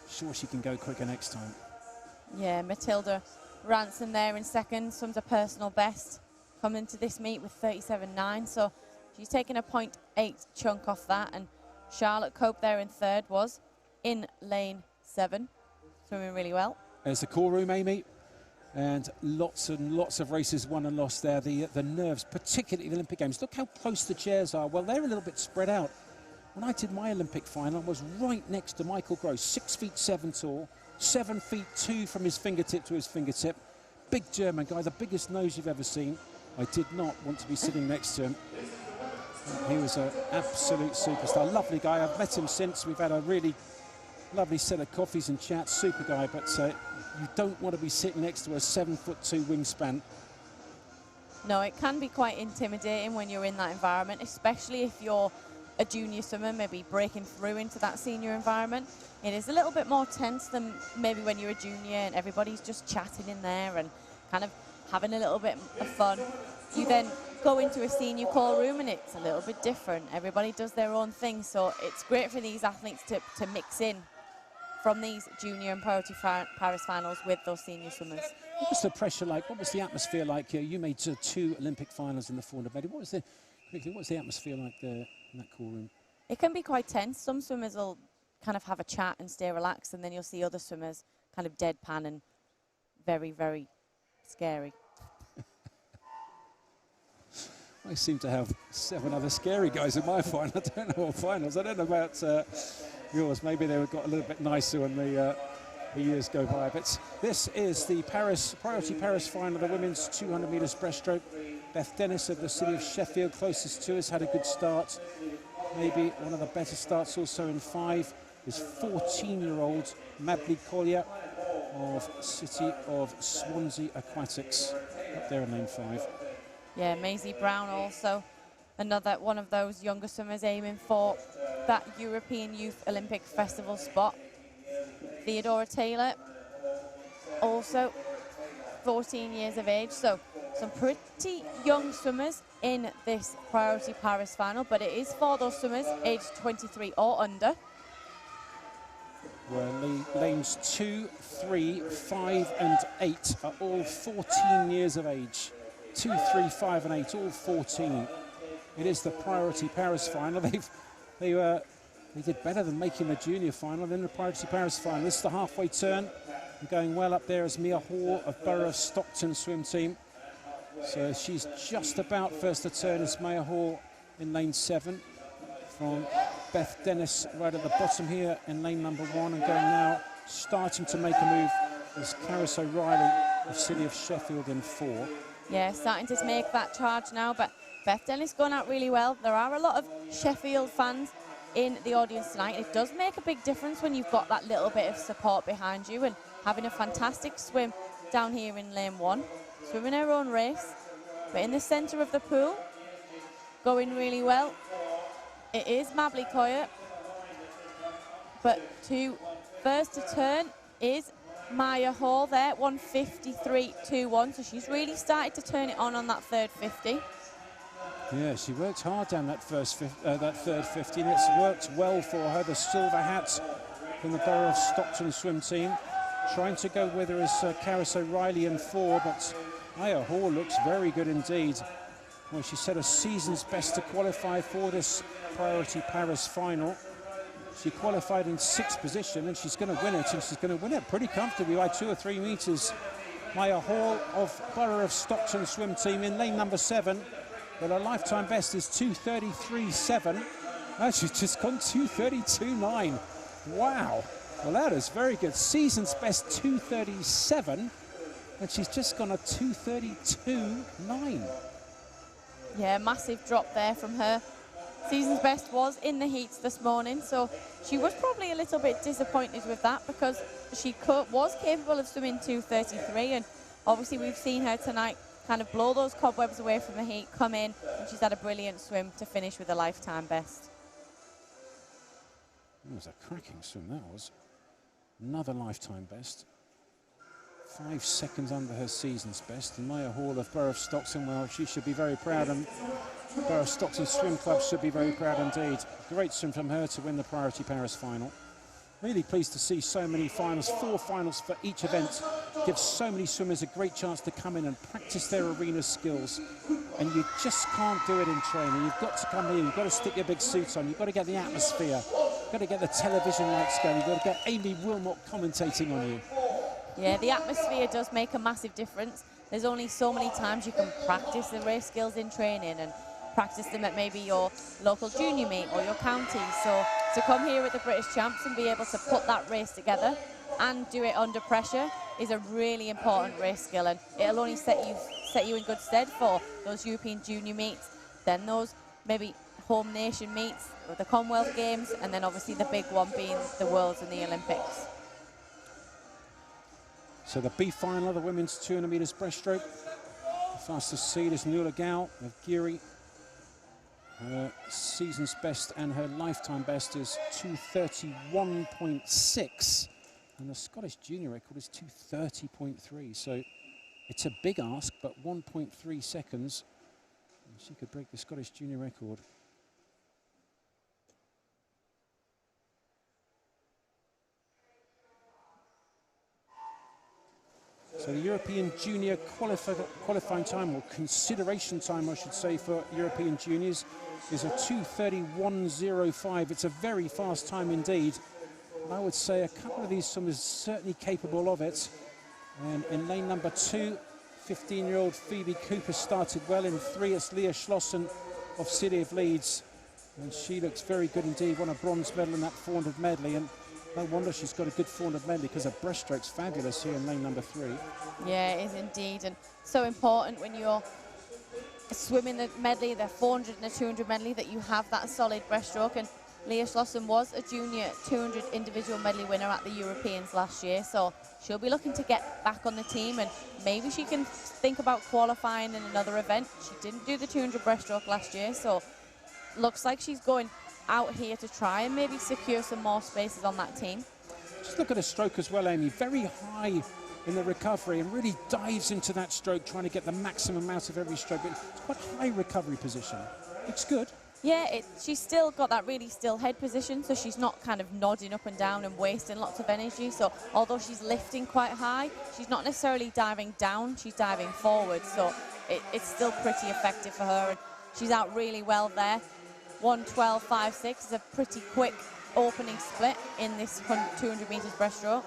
Sure she can go quicker next time. Yeah, Matilda Ransom there in second, swims a personal best coming into this meet with 37.9, so she's taken a 0.8 chunk off that, and Charlotte Cope there in third was in lane 7, swimming really well. There's the call room, Amy. And lots of races won and lost there. The nerves, particularly the Olympic Games. Look how close the chairs are. Well, they're a little bit spread out. When I did my Olympic final, I was right next to Michael Gross, 6'7" tall, 7'2" from his fingertip to his fingertip. Big German guy, the biggest nose you've ever seen. I did not want to be sitting next to him. He was an absolute superstar. Lovely guy. I've met him since. We've had a really lovely set of coffees and chats. Super guy, but you don't want to be sitting next to a 7'2" wingspan. No, it can be quite intimidating when you're in that environment, especially if you're a junior swimmer, maybe breaking through into that senior environment. It is a little bit more tense than maybe when you're a junior and everybody's just chatting in there and kind of having a little bit of fun. You then go into a senior call room and it's a little bit different. Everybody does their own thing, so it's great for these athletes to mix in from these junior and priority Paris finals with those senior swimmers. What was the pressure like? What was the atmosphere like? You made 2 Olympic finals in the 400 medley. What was the atmosphere like there in that call room? It can be quite tense. Some swimmers will kind of have a chat and stay relaxed, and then you'll see other swimmers kind of deadpan and very, very scary. I seem to have 7 other scary guys in my final. I don't know what finals. I don't know about yours. Maybe they got a little bit nicer when the years go by. But this is the priority Paris final, the women's 200 metres breaststroke. Beth Dennis of the city of Sheffield, closest to us, had a good start. Maybe one of the better starts also in 5 is 14-year-old Madly Collier of City of Swansea Aquatics, up there in lane 5. Yeah, Maisie Brown also, another one of those younger swimmers aiming for that European Youth Olympic Festival spot. Theodora Taylor, also 14 years of age, so some pretty young swimmers in this Priority Paris final, but it is for those swimmers aged 23 or under. Where lanes 2, 3, 5 and 8 are all 14 years of age. 2, 3, 5 and 8, all 14. It is the Priority Paris final. They did better than making the junior final than the Priority Paris final. This is the halfway turn. And going well up there is Mia Hall of Borough of Stockton swim team. So she's just about first to turn is Mia Hall in lane 7. From Beth Dennis right at the bottom here in lane number 1, and going now, starting to make a move, is Caris O'Reilly of City of Sheffield in 4. Yeah, starting to make that charge now, but Beth Dennis going out really well. There are a lot of Sheffield fans in the audience tonight. It does make a big difference when you've got that little bit of support behind you, and having a fantastic swim down here in lane 1, swimming her own race, but in the centre of the pool, going really well. It is Mably Collier, but first to turn is Maya Hall there, 1:53.21, so she's really started to turn it on that third 50. Yeah, she worked hard down that third 50, and it's worked well for her. The silver hat from the Borough of Stockton swim team. Trying to go with her is Caris O'Reilly in 4, but Maya Hall looks very good indeed. Well, she set a season's best to qualify for this Priority Paris final. She qualified in 6th position, and she's going to win it, and she's going to win it pretty comfortably by 2 or 3 metres. Maya Hall of Borough of Stockton swim team in lane number 7. Well, her lifetime best is 2:33.7. Oh, she's just gone 2:32.9. Wow. Well, that is very good. Season's best 2:37, and she's just gone a 2:32.9. Yeah, massive drop there from her. Season's best was in the heats this morning, so she was probably a little bit disappointed with that because she was capable of swimming 2:33, and obviously we've seen her tonight kind of blow those cobwebs away from the heat, come in, and she's had a brilliant swim to finish with a lifetime best. That was a cracking swim, that was. Another lifetime best. 5 seconds under her season's best. And Maya Hall of Borough of Stockton, well, she should be very proud, and Borough of Stockton Swim Club should be very proud indeed. Great swim from her to win the Priority Paris final. Really pleased to see so many finals, 4 finals for each event. Gives so many swimmers a great chance to come in and practice their arena skills. And you just can't do it in training. You've got to come here, you've got to stick your big suits on, you've got to get the atmosphere, you've got to get the television lights going, you've got to get Amy Wilmot commentating on you. Yeah, the atmosphere does make a massive difference. There's only so many times you can practice the race skills in training and practice them at maybe your local junior meet or your county. So to come here with the British champs and be able to put that race together and do it under pressure is a really important race skill, and it'll only set you in good stead for those European junior meets, then those maybe home nation meets, or the Commonwealth Games, and then obviously the big one being the Worlds and the Olympics. So the B final of the women's 200 metres breaststroke. The fastest seed is Nuala Gal of Geary. Her season's best and her lifetime best is 2:31.6. And the Scottish junior record is 2:30.3. So it's a big ask, but 1.3 seconds. And she could break the Scottish junior record. So the European Junior qualifying time, or consideration time, I should say, for European Juniors is a 2:31.05. It's a very fast time indeed. And I would say a couple of these swimmers certainly capable of it. And in lane number 2, 15-year-old Phoebe Cooper started well. In 3, it's Leah Schlossen of City of Leeds. And she looks very good indeed, won a bronze medal in that 400 medley. And no wonder she's got a good 400 medley, because her breaststroke's fabulous here in lane number 3. Yeah, it is indeed, and so important when you're swimming the medley, the 400 and the 200 medley, that you have that solid breaststroke. And Leah Schlossen was a junior 200 individual medley winner at the Europeans last year, so she'll be looking to get back on the team, and maybe she can think about qualifying in another event. She didn't do the 200 breaststroke last year, so looks like she's going out here to try and maybe secure some more spaces on that team. Just look at her stroke as well, Amy. Very high in the recovery and really dives into that stroke, trying to get the maximum out of every stroke. But it's quite a high recovery position. Looks good. Yeah, she's still got that really still head position, so she's not kind of nodding up and down and wasting lots of energy. So although she's lifting quite high, she's not necessarily diving down, she's diving forward. So it's still pretty effective for her, and she's out really well there. 1:12.56 is a pretty quick opening split in this 200 metres breaststroke.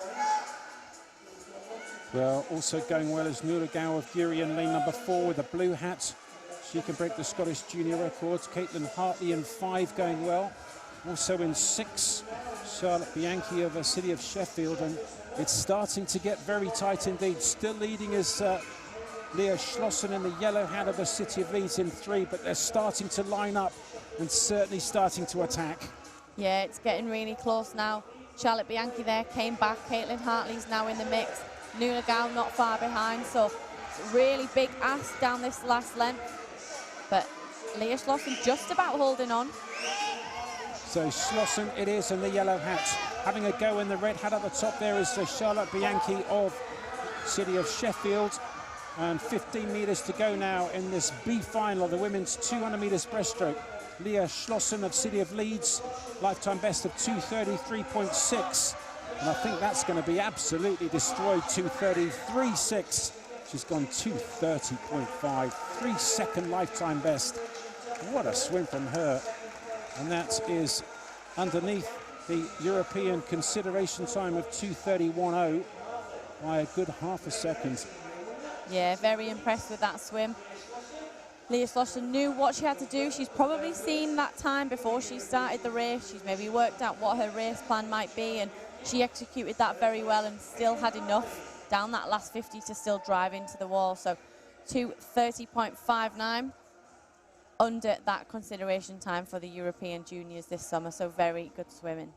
Well, also going well is Nuala Gal of Geary in lane number 4 with a blue hat. She can break the Scottish junior records. Caitlin Hartley in 5 going well. Also in 6, Charlotte Bianchi of the City of Sheffield. And it's starting to get very tight indeed. Still leading is Leah Schlossen in the yellow hat of the City of Leeds in 3, but they're starting to line up and certainly starting to attack. Yeah, it's getting really close now. Charlotte Bianchi there came back. Caitlin Hartley's now in the mix. Nuala Gal not far behind, so it's a really big ask down this last length. But Leah Schlossen just about holding on. So Schlossen it is in the yellow hat. Having a go in the red hat at the top there is Charlotte Bianchi of City of Sheffield. And 15 metres to go now in this B final of the women's 200 metres breaststroke. Leah Schlossen of City of Leeds, lifetime best of 2:33.6. And I think that's going to be absolutely destroyed, 2:33.6. She's gone 2:30.5, 3-second lifetime best. What a swim from her. And that is underneath the European consideration time of 2:31.0 by a good half a second. Yeah, very impressed with that swim. Leah Schlossen knew what she had to do. She's probably seen that time before she started the race. She's maybe worked out what her race plan might be, and she executed that very well and still had enough down that last 50 to still drive into the wall. So 2:30.59 under that consideration time for the European juniors this summer. So very good swimming.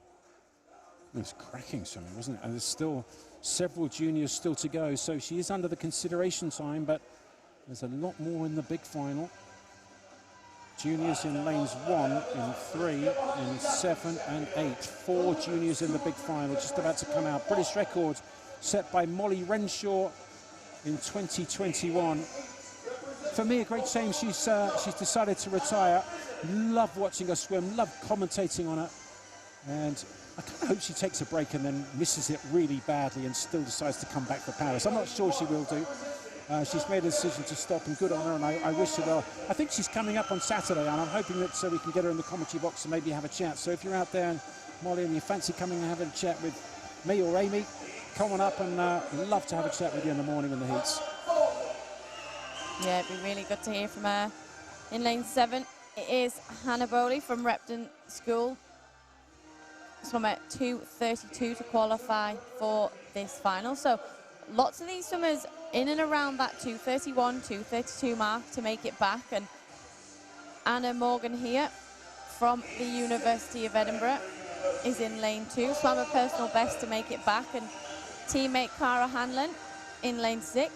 It was cracking swimming, wasn't it? And there's still several juniors still to go. So she is under the consideration time, but there's a lot more in the big final. Juniors in lanes 1, in 3, in 7 and 8. 4 juniors in the big final, just about to come out. British record set by Molly Renshaw in 2021. For me, a great shame she's decided to retire. Love watching her swim, love commentating on her. And I kind of hope she takes a break and then misses it really badly and still decides to come back for Paris. I'm not sure she will do. She's made a decision to stop, and good on her, and I wish her well. I think she's coming up on Saturday, and I'm hoping that we can get her in the commentary box and maybe have a chat. So if you're out there, Molly, and you fancy coming and having a chat with me or Amy, come on up and love to have a chat with you in the morning in the heats. Yeah, it'd be really good to hear from her. In lane 7, it is Hannah Bowley from Repton School. Swam at 2:32 to qualify for this final. So lots of these swimmers in and around that 2:31, 2:32 mark to make it back. And Anna Morgan here from the University of Edinburgh is in lane 2. Swam a personal best to make it back. And teammate Cara Hanlon in lane 6.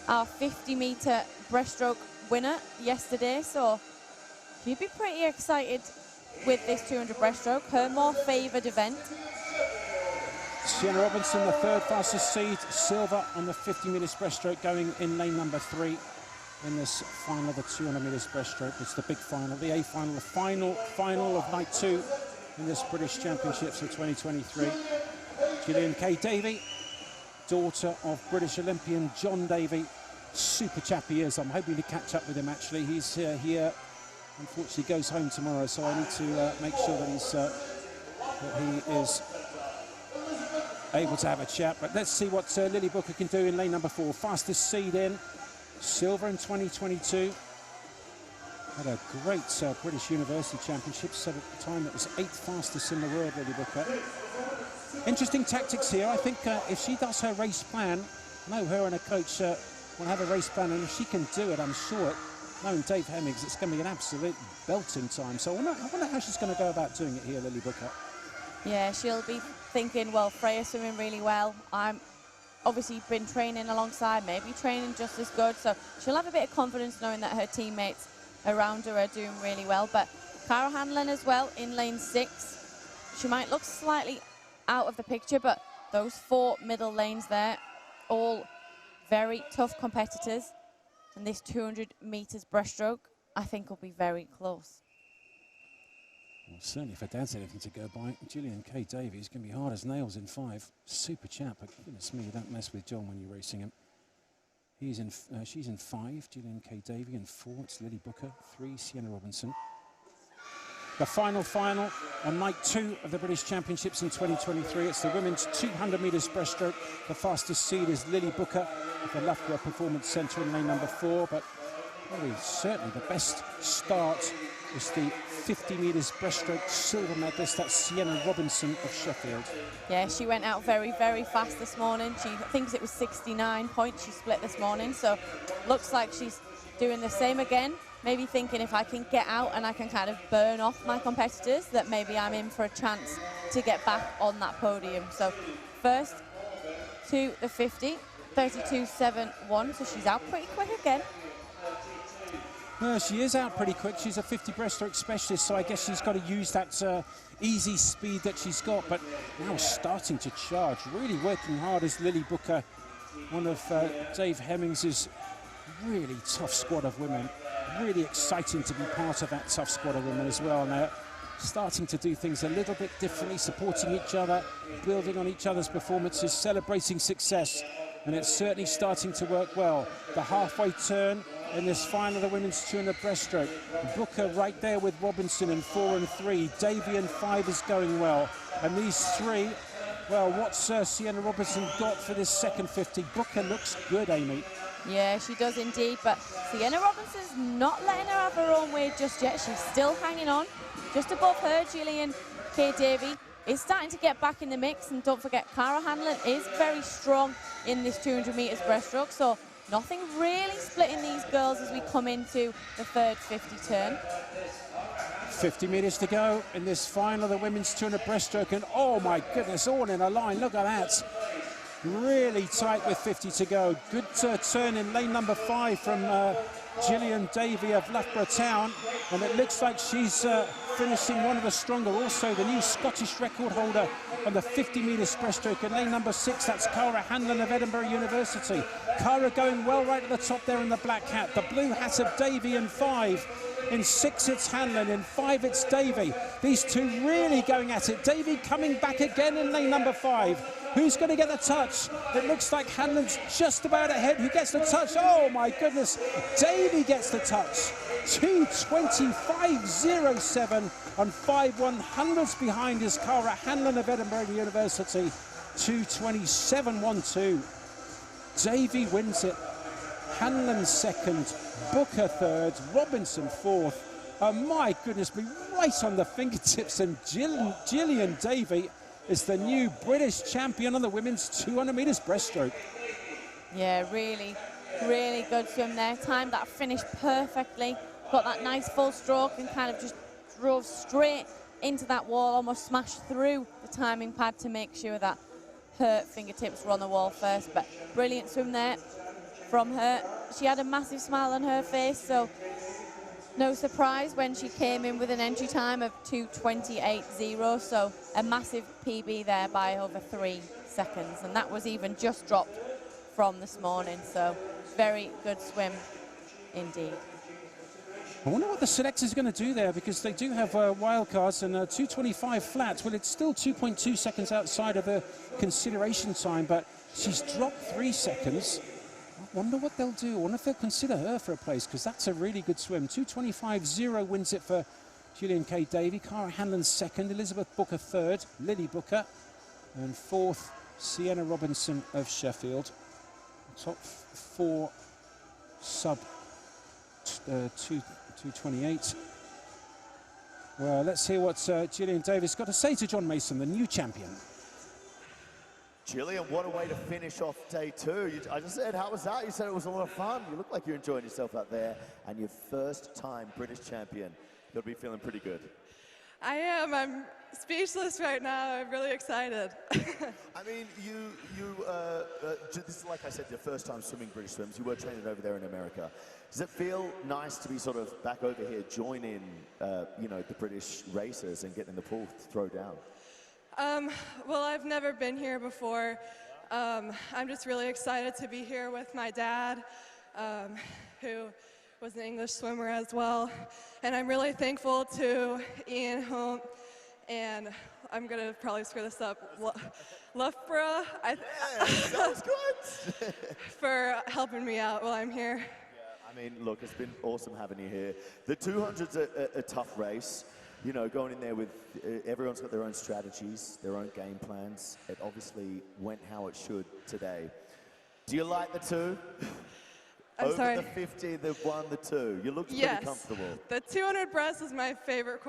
Our 50-metre breaststroke winner yesterday. So you'd be pretty excited with this 200 breaststroke, her more favoured event. Sienna Robinson, the third fastest seed, silver on the 50 metres breaststroke, going in lane number 3 in this final of the 200 metres breaststroke. It's the big final, the A final, the final of night 2 in this British Championships of 2023. Gillian K. Davey, daughter of British Olympian John Davey. Super chap he is. I'm hoping to catch up with him actually. He's here. Unfortunately, goes home tomorrow, so I need to make sure that he is able to have a chat. But let's see what Lily Booker can do in lane number 4. Fastest seed in, silver in 2022. Had a great British University Championships. So at the time, it was 8th fastest in the world, Lily Booker. Interesting tactics here. I think if she does her race plan, I know her and her coach will have a race plan, and if she can do it, I'm sure it. Knowing Dave Hemmings, it's going to be an absolute belting time. So I wonder how she's going to go about doing it here, Lily Booker. Yeah, she'll be thinking, well, Freya's swimming really well. I'm obviously been training alongside, maybe training just as good. So she'll have a bit of confidence knowing that her teammates around her are doing really well. But Cara Hanlon as well in lane 6. She might look slightly out of the picture, but those 4 middle lanes there, all very tough competitors. And this 200 metres breaststroke, I think, will be very close. Well, certainly if her dad's anything to go by, Gillian K. Davies can be hard as nails in 5. Super chap, but goodness me, you don't mess with John when you're racing him. She's in 5, Gillian K. Davies. In 4, it's Lily Booker. 3, Sienna Robinson. The final on night 2 of the British Championships in 2023. It's the women's 200 metres breaststroke. The fastest seed is Lily Booker at the Loughborough Performance Centre in lane number 4. But probably certainly the best start is the 50 metres breaststroke silver medalist. That's Sienna Robinson of Sheffield. Yeah, she went out very, very fast this morning. She thinks it was 69 points she split this morning. So looks like she's doing the same again. Maybe thinking if I can get out and I can kind of burn off my competitors, that maybe I'm in for a chance to get back on that podium. So first to the 50, 32.71, so she's out pretty quick again. Well, she is out pretty quick. She's a 50 breaststroke specialist, so I guess she's got to use that easy speed that she's got, but now starting to charge. Really working hard is Lily Booker, one of Dave Hemmings' really tough squad of women. Really exciting to be part of that tough squad of women as well. And they're starting to do things a little bit differently, supporting each other, building on each other's performances, celebrating success. And it's certainly starting to work well. The halfway turn in this final of the women's 200 breaststroke. Booker right there with Robinson in 4 and 3. Davey in 5 is going well. And these 3, well, what's Sienna Robinson got for this second 50? Booker looks good, Amy. Yeah, she does indeed, but Sienna Robinson's not letting her have her own way just yet. She's still hanging on. Just above her, Gillian K. Davey is starting to get back in the mix, and don't forget, Cara Hanlon is very strong in this 200 metres breaststroke, so nothing really splitting these girls as we come into the third 50 turn. 50 metres to go in this final of the women's 200 breaststroke, and oh my goodness, all in a line, look at that. Really tight with 50 to go. Good turn in lane number 5 from Gillian Davey of Loughborough Town, and it looks like she's finishing one of the stronger. Also the new Scottish record holder on the 50 metres breaststroke in lane number 6, that's Cara Hanlon of Edinburgh University. Cara going well right at the top there in the black hat. The blue hat of Davey in 5. In 6 it's Hanlon, in 5 it's Davey. These two really going at it. Davey coming back again in lane number 5. Who's going to get the touch? It looks like Hanlon's just about ahead. Who gets the touch? Oh my goodness, Davey gets the touch. 2:25.07 on 5/100ths behind is Cara Hanlon of Edinburgh University. 2:27.12. Davey wins it. Hanlon second, Booker third, Robinson fourth. My goodness me, right on the fingertips, and Gillian Davey is the new British champion on the women's 200 metres breaststroke. Yeah, really, really good swim there. Timed that finish perfectly. Got that nice full stroke and kind of just drove straight into that wall, almost smashed through the timing pad to make sure that her fingertips were on the wall first. But brilliant swim there from her. She had a massive smile on her face, so no surprise when she came in with an entry time of 2:28.0, so a massive PB there by over 3 seconds, and that was even just dropped from this morning, so very good swim indeed. I wonder what the selectors are going to do there, because they do have wild cards and 2:25 flat. Well, it's still 2.2 seconds outside of the consideration time, but she's dropped 3 seconds. I wonder what they'll do. I wonder if they'll consider her for a place, because that's a really good swim. 2:25.0 wins it for Gillian K. Davey. Cara Hanlon second, Elizabeth Booker third, Lily Booker, and fourth, Sienna Robinson of Sheffield. Top 4 sub 2:28. Well, let's hear what Gillian Davis got to say to John Mason, the new champion. Gillian, what a way to finish off day 2. I just said, how was that? You said it was a lot of fun. You look like you're enjoying yourself out there, and your first time British champion. You'll be feeling pretty good. I am. I'm speechless right now. I'm really excited. I mean, this is, like I said, your first time swimming British swims. You were training over there in America. Does it feel nice to be sort of back over here, joining, you know, the British racers and getting in the pool to throw down? Well, I've never been here before. I'm just really excited to be here with my dad, who was an English swimmer as well. And I'm really thankful to Ian Hunt, and I'm going to probably screw this up, Loughborough, Sounds good. for helping me out while I'm here. Yeah, I mean, look, it's been awesome having you here. The 200's a tough race. You know, going in there with, everyone's got their own strategies, their own game plans. It obviously went how it should today. Do you like the 2? I'm Over sorry. the 50, the 1, the 2. You looked Yes. pretty comfortable. The 200 breast is my favorite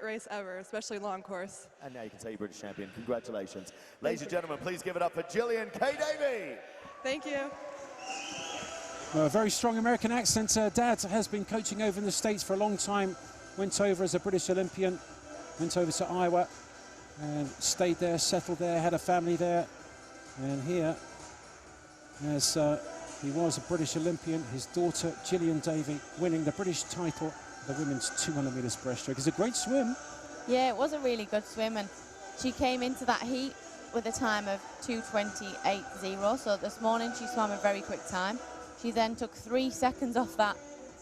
race ever, especially long course. And now you can say you're British champion. Congratulations. Ladies and gentlemen, please give it up for Gillian K. Davey. Thank you. Well, a very strong American accent. Dad has been coaching over in the States for a long time. Went over as a British Olympian, went over to Iowa and stayed there, settled there, had a family there. And here, as he was a British Olympian, his daughter Gillian Davey winning the British title, the women's 200 metres breaststroke. It's a great swim. Yeah, it was a really good swim, and she came into that heat with a time of 2:28.0, so this morning she swam a very quick time. She then took 3 seconds off that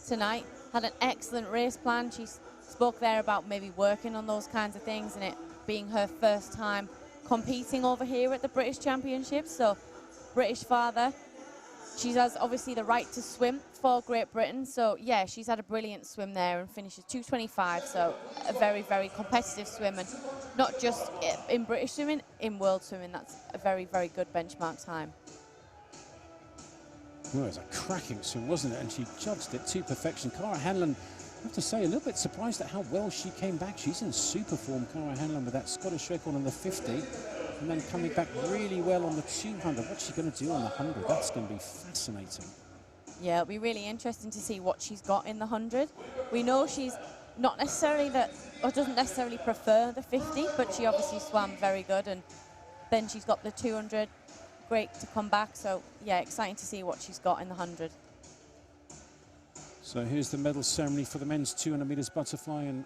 tonight, had an excellent race plan. She spoke there about maybe working on those kinds of things, and it being her first time competing over here at the British Championships. So British father, she has obviously the right to swim for Great Britain. So yeah, she's had a brilliant swim there and finishes 2:25. So a very, very competitive swim, and not just in British swimming, in world swimming. That's a very, very good benchmark time. Well, it was a cracking swim, wasn't it? And she judged it to perfection. Cara Hanlon, I have to say, a little bit surprised at how well she came back. She's in super form, Cara Hanlon, with that Scottish record on the 50, and then coming back really well on the 200. What's she going to do on the 100? That's going to be fascinating. Yeah, it'll be really interesting to see what she's got in the 100. We know she's not necessarily or doesn't necessarily prefer the 50, but she obviously swam very good, and then she's got the 200. Great to come back, so yeah, exciting to see what she's got in the 100. So here's the medal ceremony for the men's 200 metres butterfly, and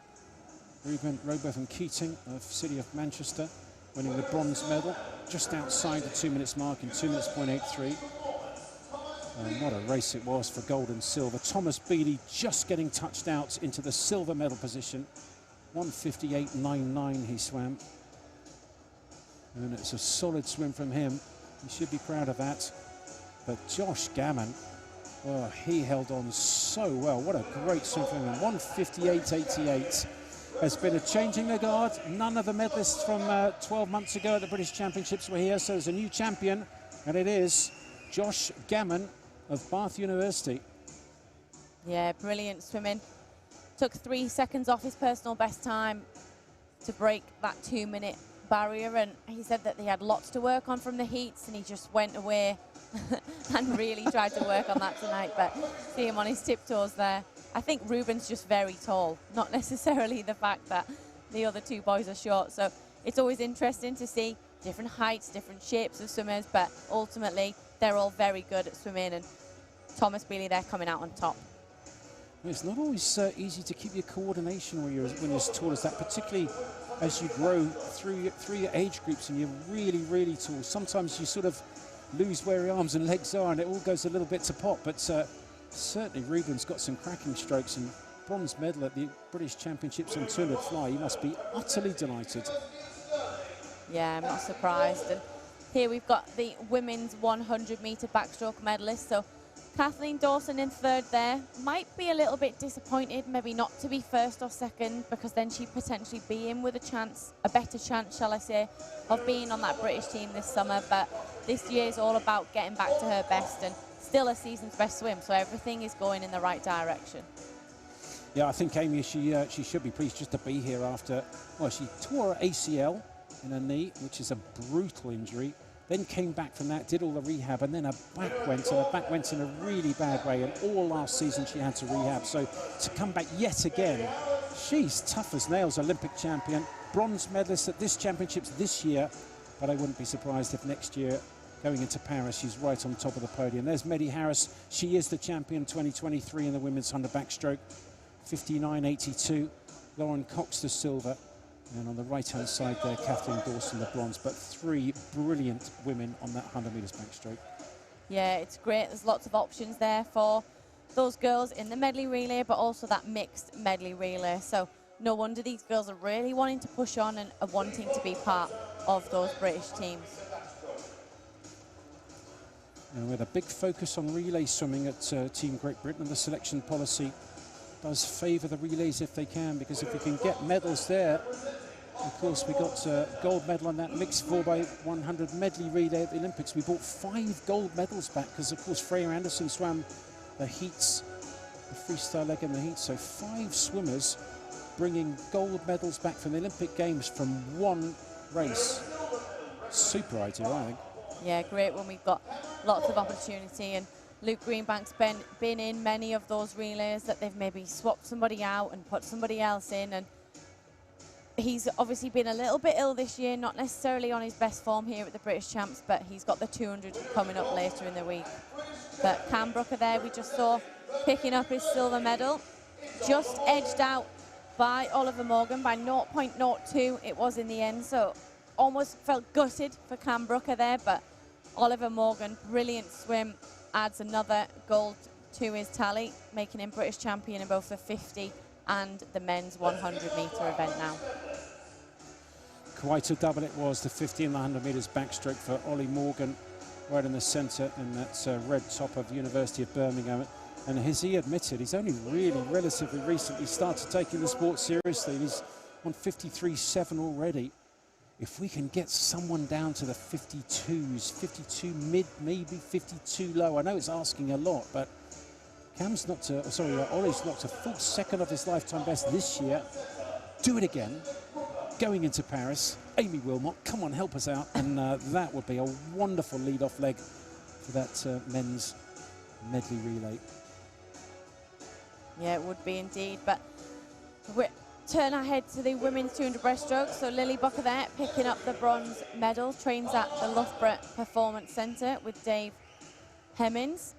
Ruben Roboth and Keating of City of Manchester winning the bronze medal just outside the 2 minutes mark in 2 minutes .83. And what a race it was for gold and silver. Thomas Beattie just getting touched out into the silver medal position. 1:58.99 he swam. And it's a solid swim from him. He should be proud of that. But Josh Gammon, oh, he held on so well. What a great swim from him. 1:58.88. There's been a changing the guard. None of the medalists from 12 months ago at the British Championships were here, so there's a new champion, and it is Josh Gammon of Bath University. Yeah, brilliant swimming. Took 3 seconds off his personal best time to break that 2-minute barrier, and he said that they had lots to work on from the heats, and he just went away and really tried to work on that tonight, but see him on his tiptoes there. I think Ruben's just very tall, not necessarily the fact that the other two boys are short, so it's always interesting to see different heights, different shapes of swimmers, but ultimately they're all very good at swimming, and Thomas Bealey there coming out on top. It's not always easy to keep your coordination when you're as tall as that, particularly as you grow through your age groups and you're really, really tall. Sometimes you sort of lose where your arms and legs are and it all goes a little bit to pot, but certainly Ruben's got some cracking strokes, and bronze medal at the British Championships on 200 fly. You must be utterly delighted. Yeah, I'm not surprised. And here we've got the women's 100-metre backstroke medalist. So Kathleen Dawson in third there. Might be a little bit disappointed, maybe not to be first or second, because then she'd potentially be in with a better chance, shall I say, of being on that British team this summer. But this year is all about getting back to her best, and still a season's best swim, so everything is going in the right direction. Yeah, I think, Amy, she should be pleased just to be here after, well, she tore her ACL in her knee, which is a brutal injury. Then came back from that, did all the rehab, and then her back went in a really bad way, and all last season she had to rehab. So to come back yet again, she's tough as nails, Olympic champion, bronze medalist at this championships this year, but I wouldn't be surprised if next year, going into Paris, she's right on top of the podium. There's Maddie Harris. She is the champion 2023 in the women's 100 backstroke, 59.82. Lauren Cox the silver. And on the right-hand side there, Kathleen Dawson, the bronze, but 3 brilliant women on that 100 metres backstroke. Yeah, it's great. There's lots of options there for those girls in the medley relay, but also that mixed medley relay. So no wonder these girls are really wanting to push on and are wanting to be part of those British teams. And with a big focus on relay swimming at Team Great Britain, the selection policy does favour the relays if they can, because if we can get medals there, of course we got a gold medal on that mixed 4x100 medley relay at the Olympics. We brought 5 gold medals back because, of course, Freya Anderson swam the heats, the freestyle leg in the heats. So 5 swimmers bringing gold medals back from the Olympic Games from one race. Super idea, I think. Yeah, great when we've got lots of opportunity, and Luke Greenbank's been in many of those relays that they've maybe swapped somebody out and put somebody else in, and he's obviously been a little bit ill this year, not necessarily on his best form here at the British Champs, but he's got the 200 coming up later in the week. But Cam Brooker there, we just saw picking up his silver medal, just edged out by Oliver Morgan by 0.02 it was in the end, so almost felt gutted for Cam Brooker there, but Oliver Morgan, brilliant swim, adds another gold to his tally, making him British champion in both the 50 and the men's 100-metre event now. Quite a double it was, the 50 and the 100 metres backstroke for Ollie Morgan, right in the centre in that red top of the University of Birmingham. And as he admitted, he's only really relatively recently started taking the sport seriously. He's on 53.7 already. If we can get someone down to the 52s, 52 mid, maybe 52 low. I know it's asking a lot, but Ollie's knocked a full second of his lifetime best this year. Do it again. Going into Paris. Amy Wilmot, come on, help us out. And that would be a wonderful lead-off leg for that men's medley relay. Yeah, it would be indeed, but we're turn our head to the women's 200 breaststroke. So Lily Bucker there picking up the bronze medal, trains at the Loughborough Performance Centre with Dave Hemmings.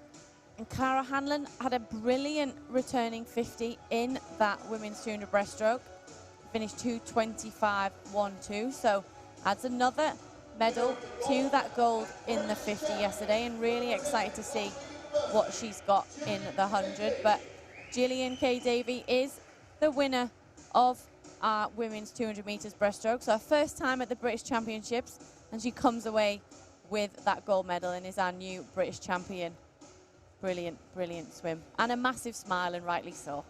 And Cara Hanlon had a brilliant returning 50 in that women's 200 breaststroke. Finished 2:25.12, so adds another medal to that gold in the 50 yesterday, and really excited to see what she's got in the 100. But Gillian K. Davey is the winner of our women's 200 metres breaststroke. So her first time at the British Championships, and she comes away with that gold medal and is our new British champion. Brilliant, brilliant swim. And a massive smile, and rightly so.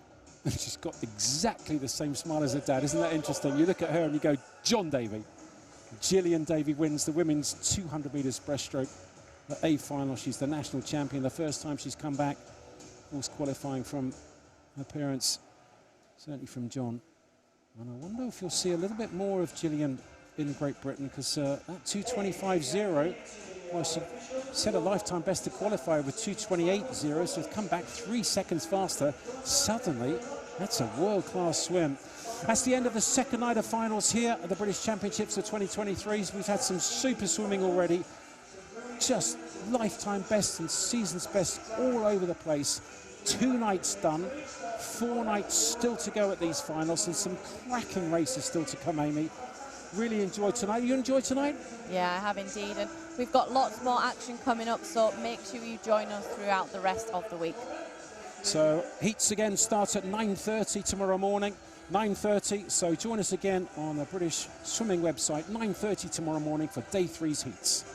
And she's got exactly the same smile as her dad. Isn't that interesting? You look at her and you go, John Davey. Gillian Davey wins the women's 200 metres breaststroke. The A final, she's the national champion. The first time she's come back, was qualifying from her parents, certainly from John. And I wonder if you'll see a little bit more of Gillian in Great Britain, because that 2:25.0, well, she set a lifetime best to qualify with 2:28.0, so it's come back 3 seconds faster. Suddenly, that's a world-class swim. That's the end of the second night of finals here at the British Championships of 2023. We've had some super swimming already. Just lifetime best and season's best all over the place. 2 nights done, 4 nights still to go at these finals, and some cracking races still to come, Amy. Really enjoyed tonight. You enjoyed tonight? Yeah, I have indeed. And we've got lots more action coming up, so make sure you join us throughout the rest of the week. So heats again start at 9:30 tomorrow morning. 9:30, so join us again on the British Swimming website, 9:30 tomorrow morning for day 3's heats.